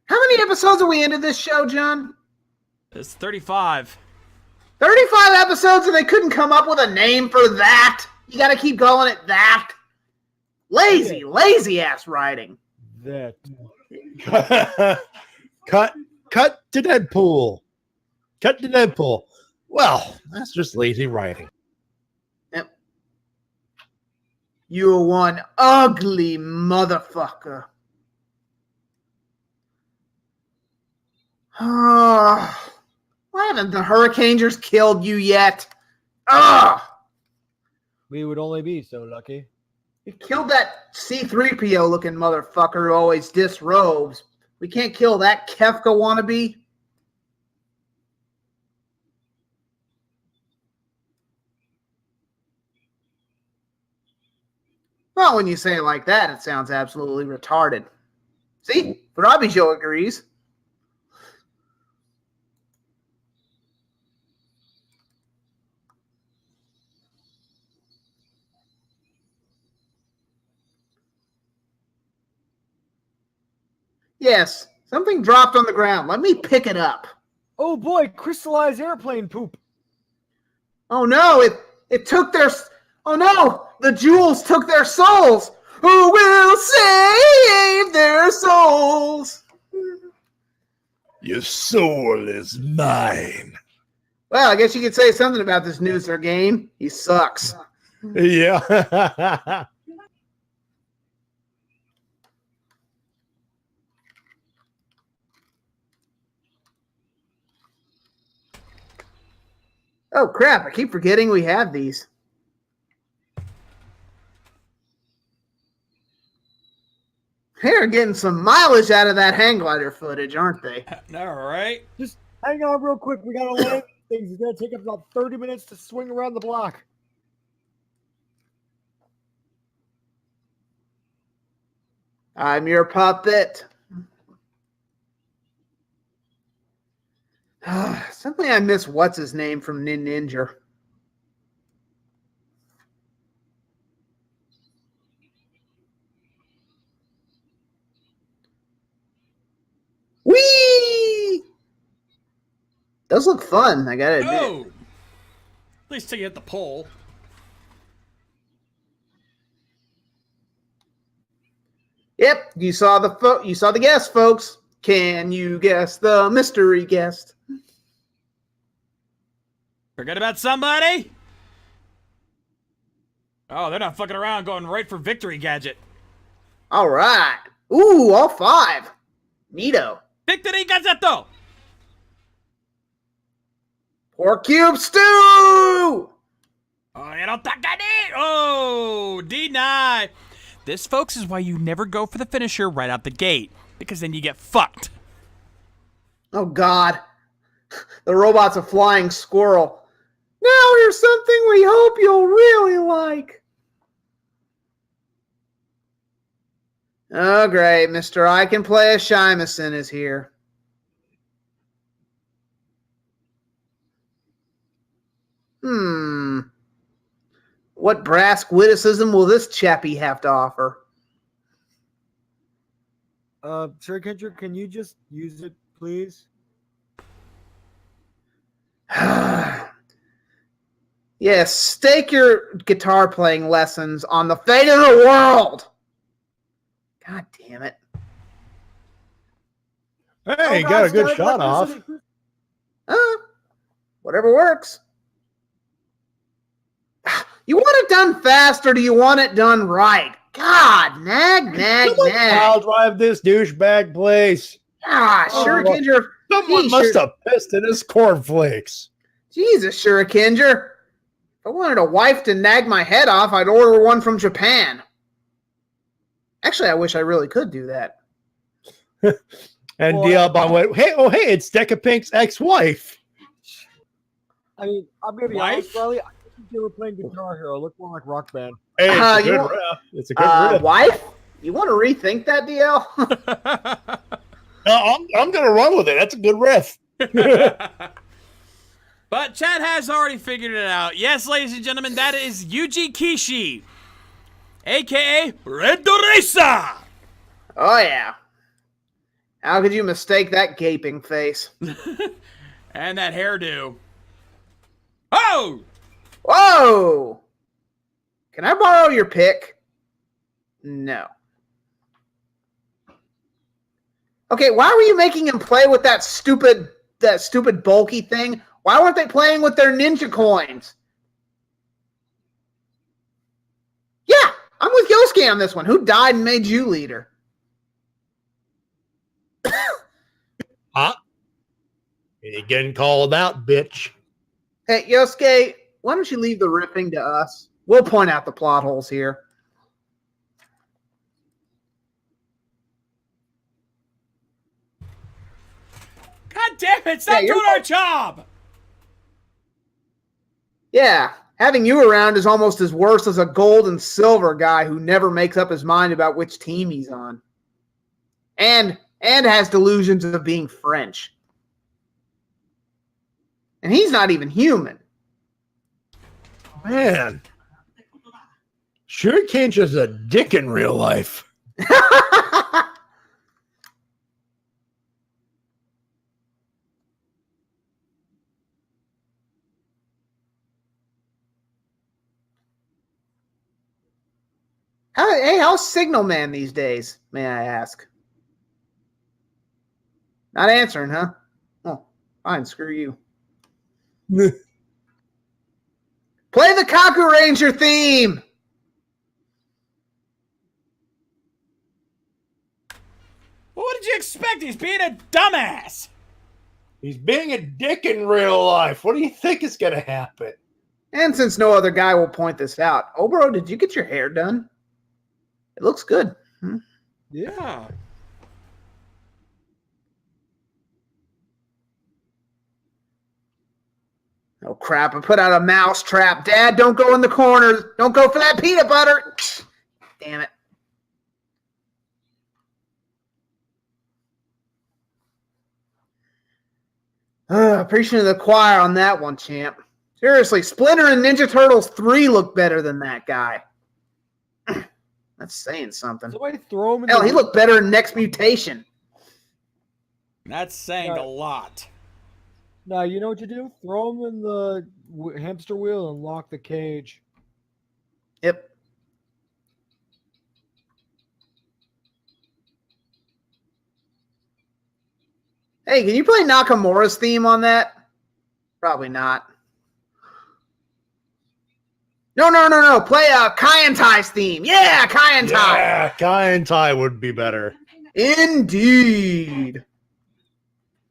many episodes are we into this show, John? It's 35. 35 episodes and they couldn't come up with a name for that? You gotta keep calling it that? Lazy ass writing. That. Cut to Deadpool. Cut to Deadpool. Well, that's just lazy writing. Yep. You're one ugly motherfucker. Why haven't the Hurricaners killed you yet? We would only be so lucky. You killed that C-3PO looking motherfucker who always disrobes. We can't kill that Kefka wannabe. Well, when you say it like that, it sounds absolutely retarded. See? Robbie agrees. Yes, something dropped on the ground. Let me pick it up. Oh boy, crystallized airplane poop. Oh no, it took their... Oh no, the jewels took their souls. Who will save their souls? Your soul is mine. Well, I guess you could say something about this Newser game. He sucks. Yeah. Oh crap, I keep forgetting we have these. They're getting some mileage out of that hang glider footage, aren't they? All right. Just hang on real quick. We gotta land things. It's gonna take us about 30 minutes to swing around the block. I'm your puppet. Suddenly I miss what's his name from Ninja. Whee! Does look fun, I gotta admit. Oh! At least till you hit the pole. Yep, you saw the guest, folks. Can you guess the mystery guest? Forget about somebody? Oh, they're not fucking around, going right for victory gadget. All right. Ooh, all 5. Neato. Victory gadgeto! Pork cube stew! Oh, you don't take it! Oh, deny. This, folks, is why you never go for the finisher right out the gate, because then you get fucked. Oh, God. The robot's a flying squirrel. Now here's something we hope you'll really like. Oh, great. Mr. I Can Play a Shymason is here. What brass witticism will this chappie have to offer? Sir Kendrick, can you just use it, please? Yes, stake your guitar playing lessons on the fate of the world. God damn it. Hey, got a good shot off. Whatever works. You want it done fast or do you want it done right? God, nag. I'll drive this douchebag place. Shurikinger. Someone must have pissed in his cornflakes. Jesus, Shurikinger. If I wanted a wife to nag my head off, I'd order one from Japan. Actually, I wish I really could do that. And Diabon went, hey, it's Decapink's ex-wife. I mean, I'm gonna be honest, Riley. I think they were playing Guitar Hero. Look more like Rock Band. Hey, it's a good riff. It's a good riff. Wife? You want to rethink that, DL? I'm gonna run with it. That's a good riff. But Chad has already figured it out. Yes, ladies and gentlemen, that is Yuji Kishi, a.k.a. Red Doresa. Oh, yeah. How could you mistake that gaping face? And that hairdo. Oh! Whoa! Can I borrow your pick? No. Okay, why were you making him play with that stupid bulky thing? Why weren't they playing with their ninja coins? Yeah, I'm with Yosuke on this one. Who died and made you leader? Huh? You getting called out, bitch. Hey, Yosuke, why don't you leave the riffing to us? We'll point out the plot holes here. God damn it, stop doing our job! Yeah, having you around is almost as worse as a gold and silver guy who never makes up his mind about which team he's on. And has delusions of being French. And he's not even human. Man. Shuriken's just a dick in real life. How's Signal Man these days, may I ask? Not answering, huh? Oh, fine, screw you. Play the Kaku Ranger theme! Well, what did you expect? He's being a dumbass! He's being a dick in real life. What do you think is going to happen? And since no other guy will point this out, Oboro, did you get your hair done? It looks good. Yeah. Oh, crap. I put out a mouse trap. Dad, don't go in the corners. Don't go for that peanut butter. Damn it. Preaching to the choir on that one, champ. Seriously, Splinter and Ninja Turtles 3 look better than that guy. That's saying something. Somebody throw him in Hell, he looked better in Next Mutation. That's saying a lot. No, you know what you do? Throw him in the hamster wheel and lock the cage. Yep. Hey, can you play Nakamura's theme on that? Probably not. No. Play Kai and Tai's theme. Yeah, Kai and Tai. Yeah, Kai and Tai would be better. Indeed.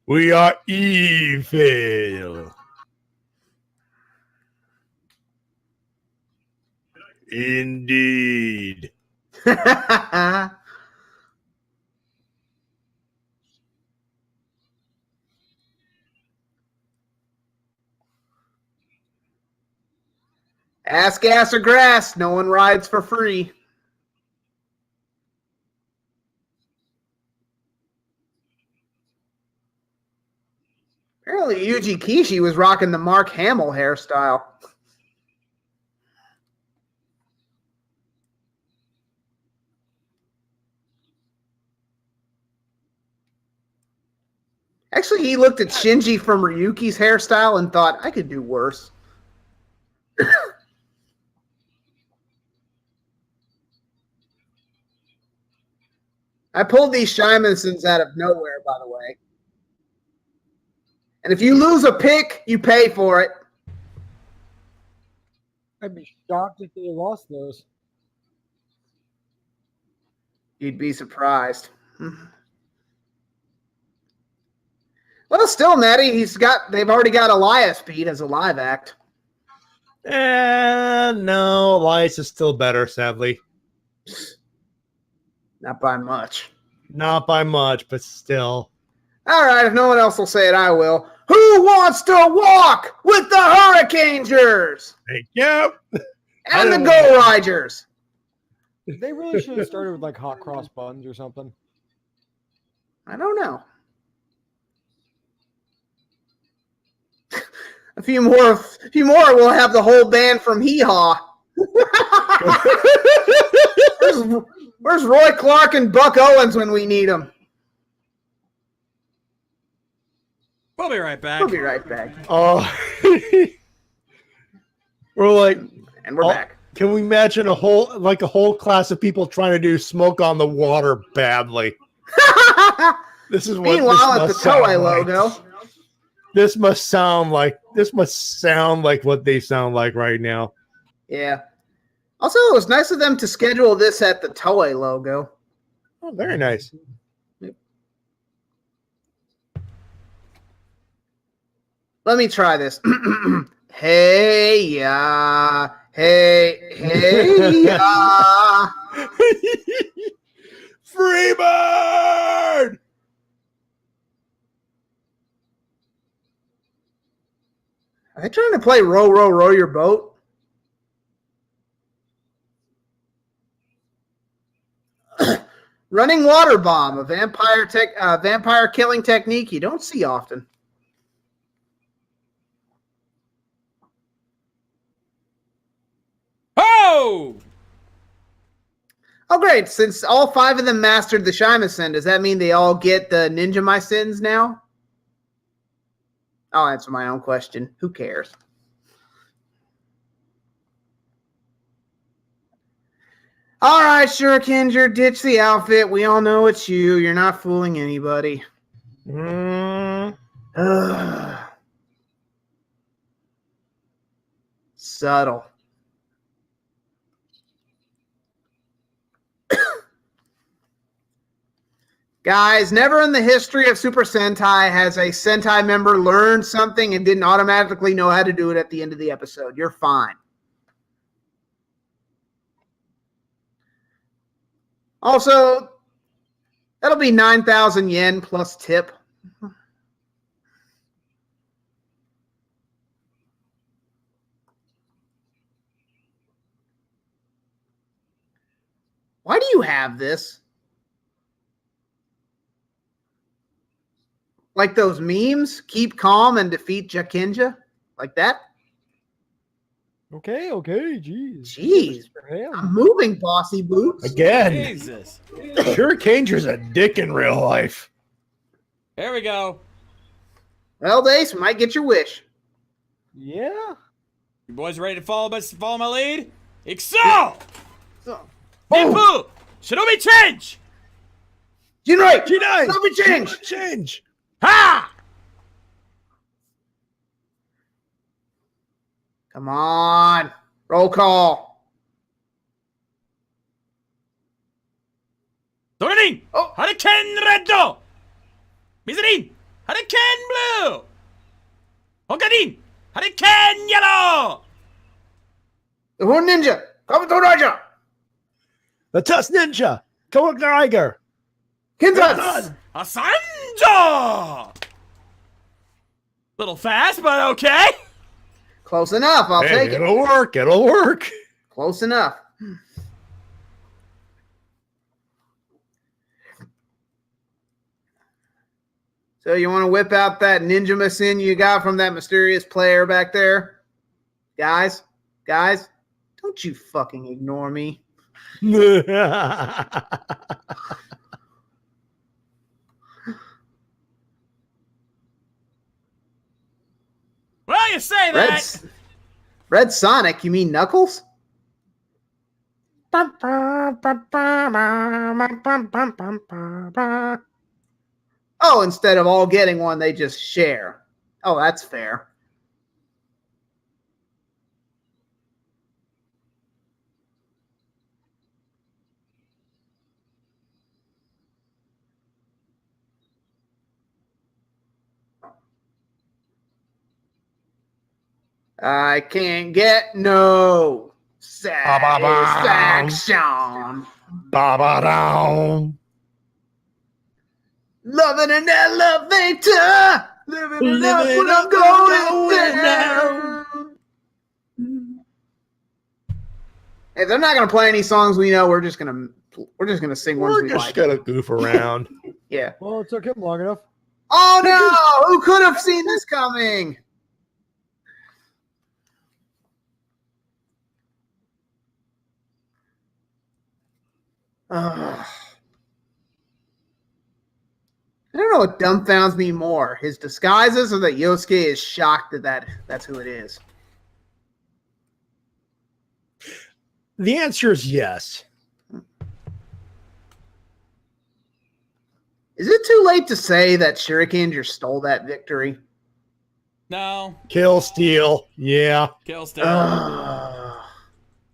We are evil. Indeed. Ass, gas, or grass. No one rides for free. Apparently, Yuji Kishi was rocking the Mark Hamill hairstyle. Actually, he looked at Shinji from Ryuki's hairstyle and thought, I could do worse. I pulled these Shimonsons out of nowhere, by the way. And if you lose a pick, you pay for it. I'd be shocked if they lost those. You'd be surprised. Well, still, Natty, they've already got Elias beat as a live act. No, Elias is still better, sadly. Not by much. Not by much, but still. All right, if no one else will say it, I will. Who wants to walk with the Hurricanegers? Thank you. And the Go Riders? They really should have started with like hot cross buns or something. I don't know. A few more, we'll have the whole band from Hee Haw. Where's Roy Clark and Buck Owens when we need them? We'll be right back. We'll be right back. Oh, we're like, and we're back. Can we imagine a whole class of people trying to do Smoke on the Water badly? This is what. Meanwhile, at the Toei logo. This must sound like what they sound like right now. Yeah. Also, it was nice of them to schedule this at the Toei logo. Oh, very nice. Let me try this. Hey, ya. Hey, ya. Freebird! Are they trying to play Row, Row, Row Your Boat? Running Water Bomb, a vampire killing technique you don't see often. Oh! Oh, great. Since all 5 of them mastered the Shymasen, does that mean they all get the Ninja My Sins now? I'll answer my own question. Who cares? All right, Shurikinger, ditch the outfit. We all know it's you. You're not fooling anybody. Subtle. Guys, never in the history of Super Sentai has a Sentai member learned something and didn't automatically know how to do it at the end of the episode. You're fine. Also, that'll be 9,000 yen plus tip. Why do you have this? Like those memes, keep calm and defeat Jakinja? Like that? Okay, jeez. Jeez. I'm moving, bossy boots. Again. Jesus. Shurikinger's a dick in real life. There we go. Well, Dace, might get your wish. Yeah. You boys ready to follow my lead? Excel! So, Nimpu! Shinobi change! Jinrai! Jinai! Shinobi change! Change! Ha! Come on. Roll call. Doranin! Oh. Hurricane Red! Mizarin! Hurricane Blue! Hokarin! Hurricane Yellow! The Horn Ninja! Kabuto Raja! The Tusk Ninja! Kawakaiger! Kinzan! Asanjo! Little fast, but okay. Close enough. I'll take it. It'll work. It'll work. Close enough. So you want to whip out that Ninja Masin you got from that mysterious player back there? Guys, don't you fucking ignore me. say that. Red Sonic, you mean Knuckles? Oh, instead of all getting one, they just share. Oh, that's fair. I can't get no satisfaction. Ba-ba-dum. Loving an elevator. Living it up when I'm going down. If they're not gonna play any songs we know, we're just gonna sing ones We're we just like. gonna goof around. Yeah. Well, it took him long enough. Oh no! Who could have seen this coming? Ugh. I don't know what dumbfounds me more, his disguises or that Yosuke is shocked that that's who it is. The answer is yes. Is it too late to say that Shurikenger stole that victory? No. Kill steal. Yeah. Kill still.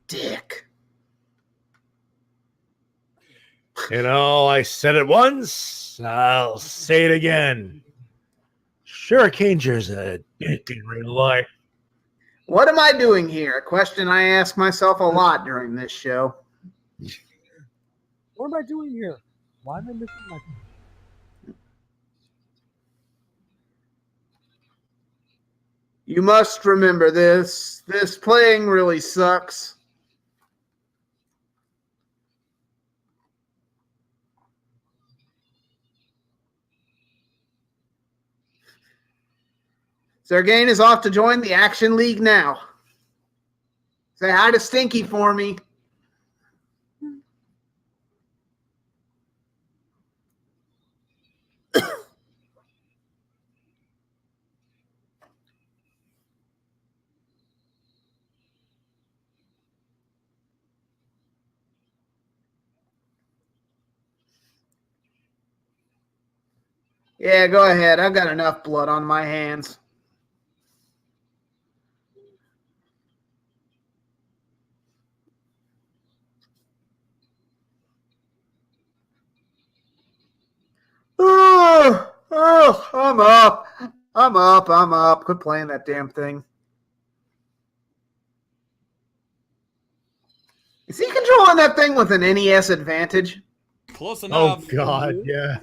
Dick. You know, I said it once. I'll say it again. Shurikenger's a dick in real life. What am I doing here? A question I ask myself a lot during this show. What am I doing here? Why am I missing my... You must remember this. This playing really sucks. Sergain is off to join the Action League now. Say hi to Stinky for me. Yeah, go ahead. I've got enough blood on my hands. Oh, I'm up. I'm up. Quit playing that damn thing. Is he controlling that thing with an NES advantage? Close Oh, enough. God, yeah.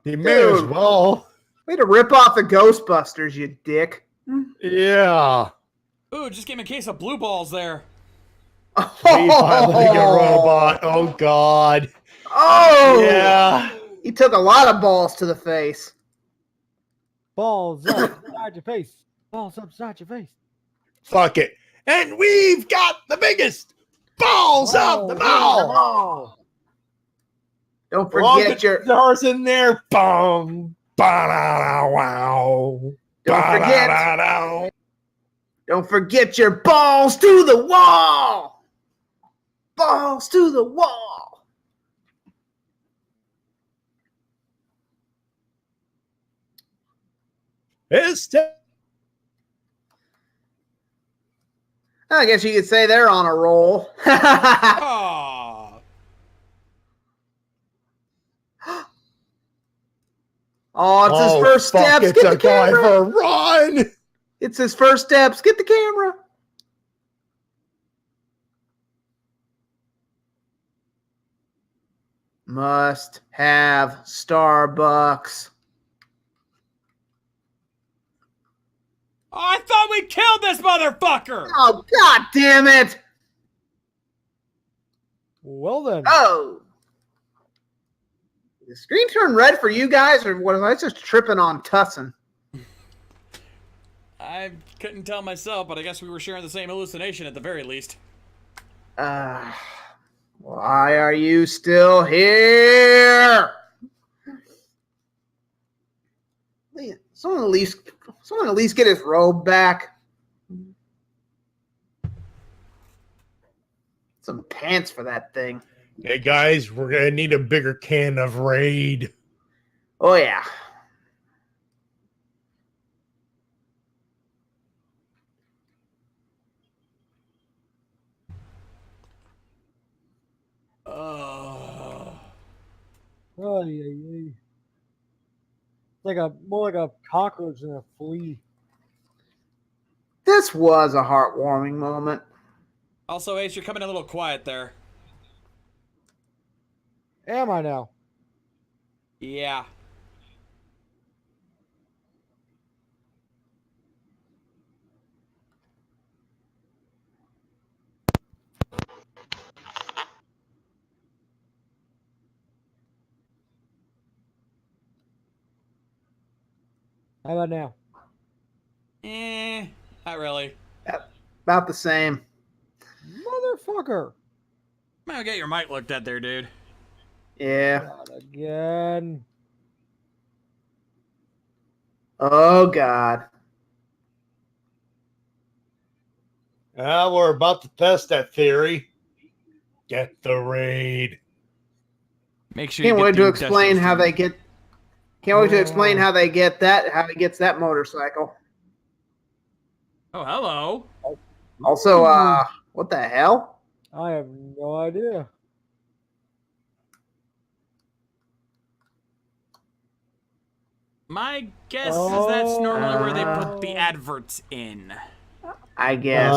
He may as well. Way to rip off the Ghostbusters, you dick. Yeah. Ooh, just gave me a case of blue balls there. We finally get a robot. Oh, God. Oh! Yeah. He took a lot of balls to the face. Balls up, inside your face. Balls upside your face. Fuck it. And we've got the biggest balls of them all. Don't forget your stars in there. Boom. Ba-da-da-wow. Ba-da-da-da. Don't forget your balls to the wall. Balls to the wall. I guess you could say they're on a roll. Aw. Oh, it's his first fuck, steps. It's Get a the guy camera. for a run. It's his first steps. Get the camera. Must have Starbucks. Oh, I thought we killed this motherfucker! Oh, God damn it! Well then. Oh! Did the screen turn red for you guys, or was I just tripping on Tussin? I couldn't tell myself, but I guess we were sharing the same hallucination at the very least. Why are you still here? Someone at least get his robe back. Some pants for that thing. Hey guys, we're gonna need a bigger can of Raid. Oh yeah. Oh, yeah. More like a cockroach than a flea. This was a heartwarming moment. Also, Ace, you're coming a little quiet there. Am I now? Yeah. How about now? Not really. About the same. Motherfucker. Might get your mic looked at there, dude. Yeah. Not again. Oh God. We're about to test that theory. Get the Raid. Make sure Can't you wait get to the explain industrial how they strength. get. Can't wait to explain how they get that. How he gets that motorcycle. Oh, hello. Also, what the hell? I have no idea. My guess is that's normally where they put Oh. the adverts in. I guess.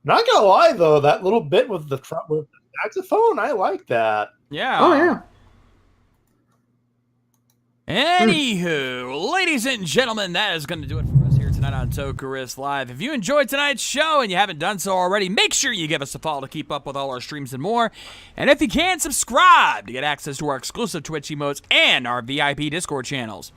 Not gonna lie though, that little bit with the saxophone, I like that. Yeah. Oh yeah. Anywho, ladies and gentlemen, that is going to do it for us here tonight on Toku Riffs Live. If you enjoyed tonight's show and you haven't done so already, make sure you give us a follow to keep up with all our streams and more. And if you can, subscribe to get access to our exclusive Twitch emotes and our VIP Discord channels.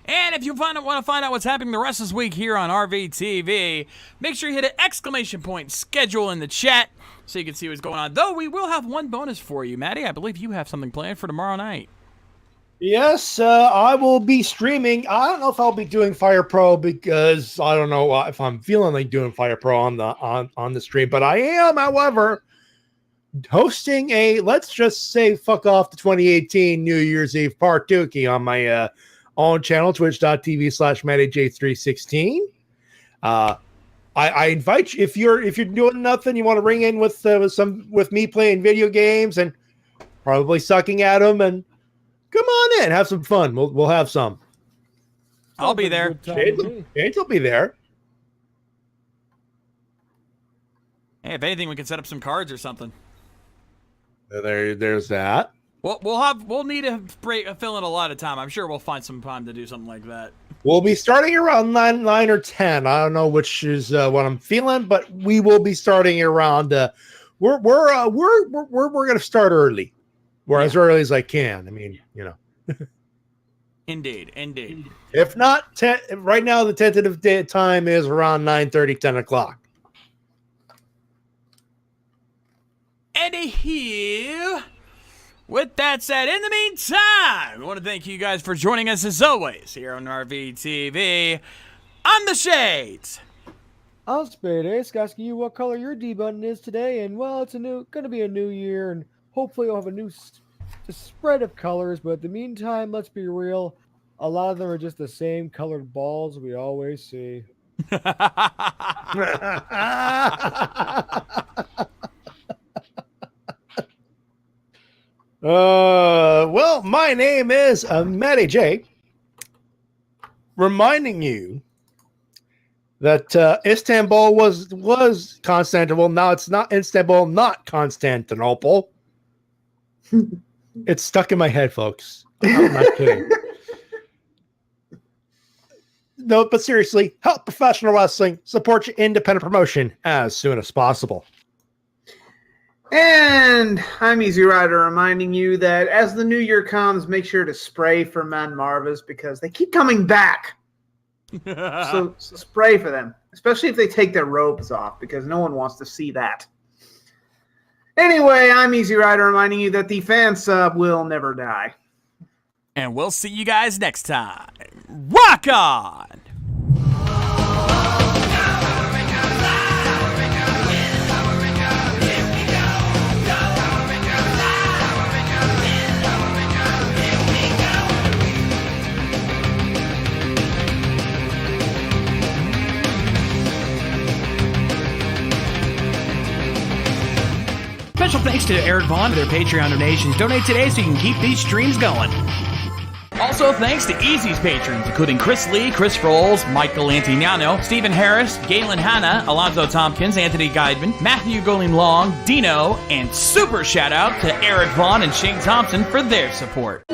And if you want to find out what's happening the rest of this week here on RVTV, make sure you hit an exclamation point schedule in the chat so you can see what's going on. Though we will have one bonus for you, Maddie. I believe you have something planned for tomorrow night. Yes, I will be streaming. I don't know if I'll be doing Fire Pro because I don't know if I'm feeling like doing Fire Pro on the stream, but I am, however, hosting a, let's just say, fuck off the 2018 New Year's Eve Partuki on my own channel, twitch.tv/MattyJ316. I invite you, if you're doing nothing, you want to ring in with me playing video games and probably sucking at them, and come on in, have some fun. We'll have some. I'll be there. James will be there. Hey, if anything, we can set up some cards or something. There's that. We'll need to fill in a lot of time. I'm sure we'll find some time to do something like that. We'll be starting around 9 or 10. I don't know which is what I'm feeling, but we will be starting around. We're gonna start early, as early as I can. I mean, Indeed. If not 10, right now the tentative time is around 9:30, 10 o'clock. Anywho, with that said, in the meantime, I want to thank you guys for joining us as always here on RVTV. I'm the Shades. I'm Spade Ace, asking you what color your D button is today, and well, it's gonna be a new year, and hopefully you'll have a new spread of colors. But in the meantime, let's be real, a lot of them are just the same colored balls we always see. Well, my name is Matty J. Reminding you that Istanbul was Constantinople. Now it's not Istanbul, not Constantinople. It's stuck in my head, folks. I'm not kidding. No, but seriously, help professional wrestling, support your independent promotion as soon as possible. And I'm Easy Rider reminding you that as the new year comes, make sure to spray for Man Marvis because they keep coming back. So spray for them, especially if they take their robes off, because no one wants to see that. Anyway, I'm Easy Rider reminding you that the fan sub will never die. And we'll see you guys next time. Rock on! Special thanks to Eric Vaughn for their Patreon donations. Donate today so you can keep these streams going. Also, thanks to Easy's patrons, including Chris Lee, Chris Rolls, Michael Antignano, Stephen Harris, Galen Hanna, Alonzo Tompkins, Anthony Guidman, Matthew Goling Long, Dino, and super shout out to Eric Vaughn and Shane Thompson for their support.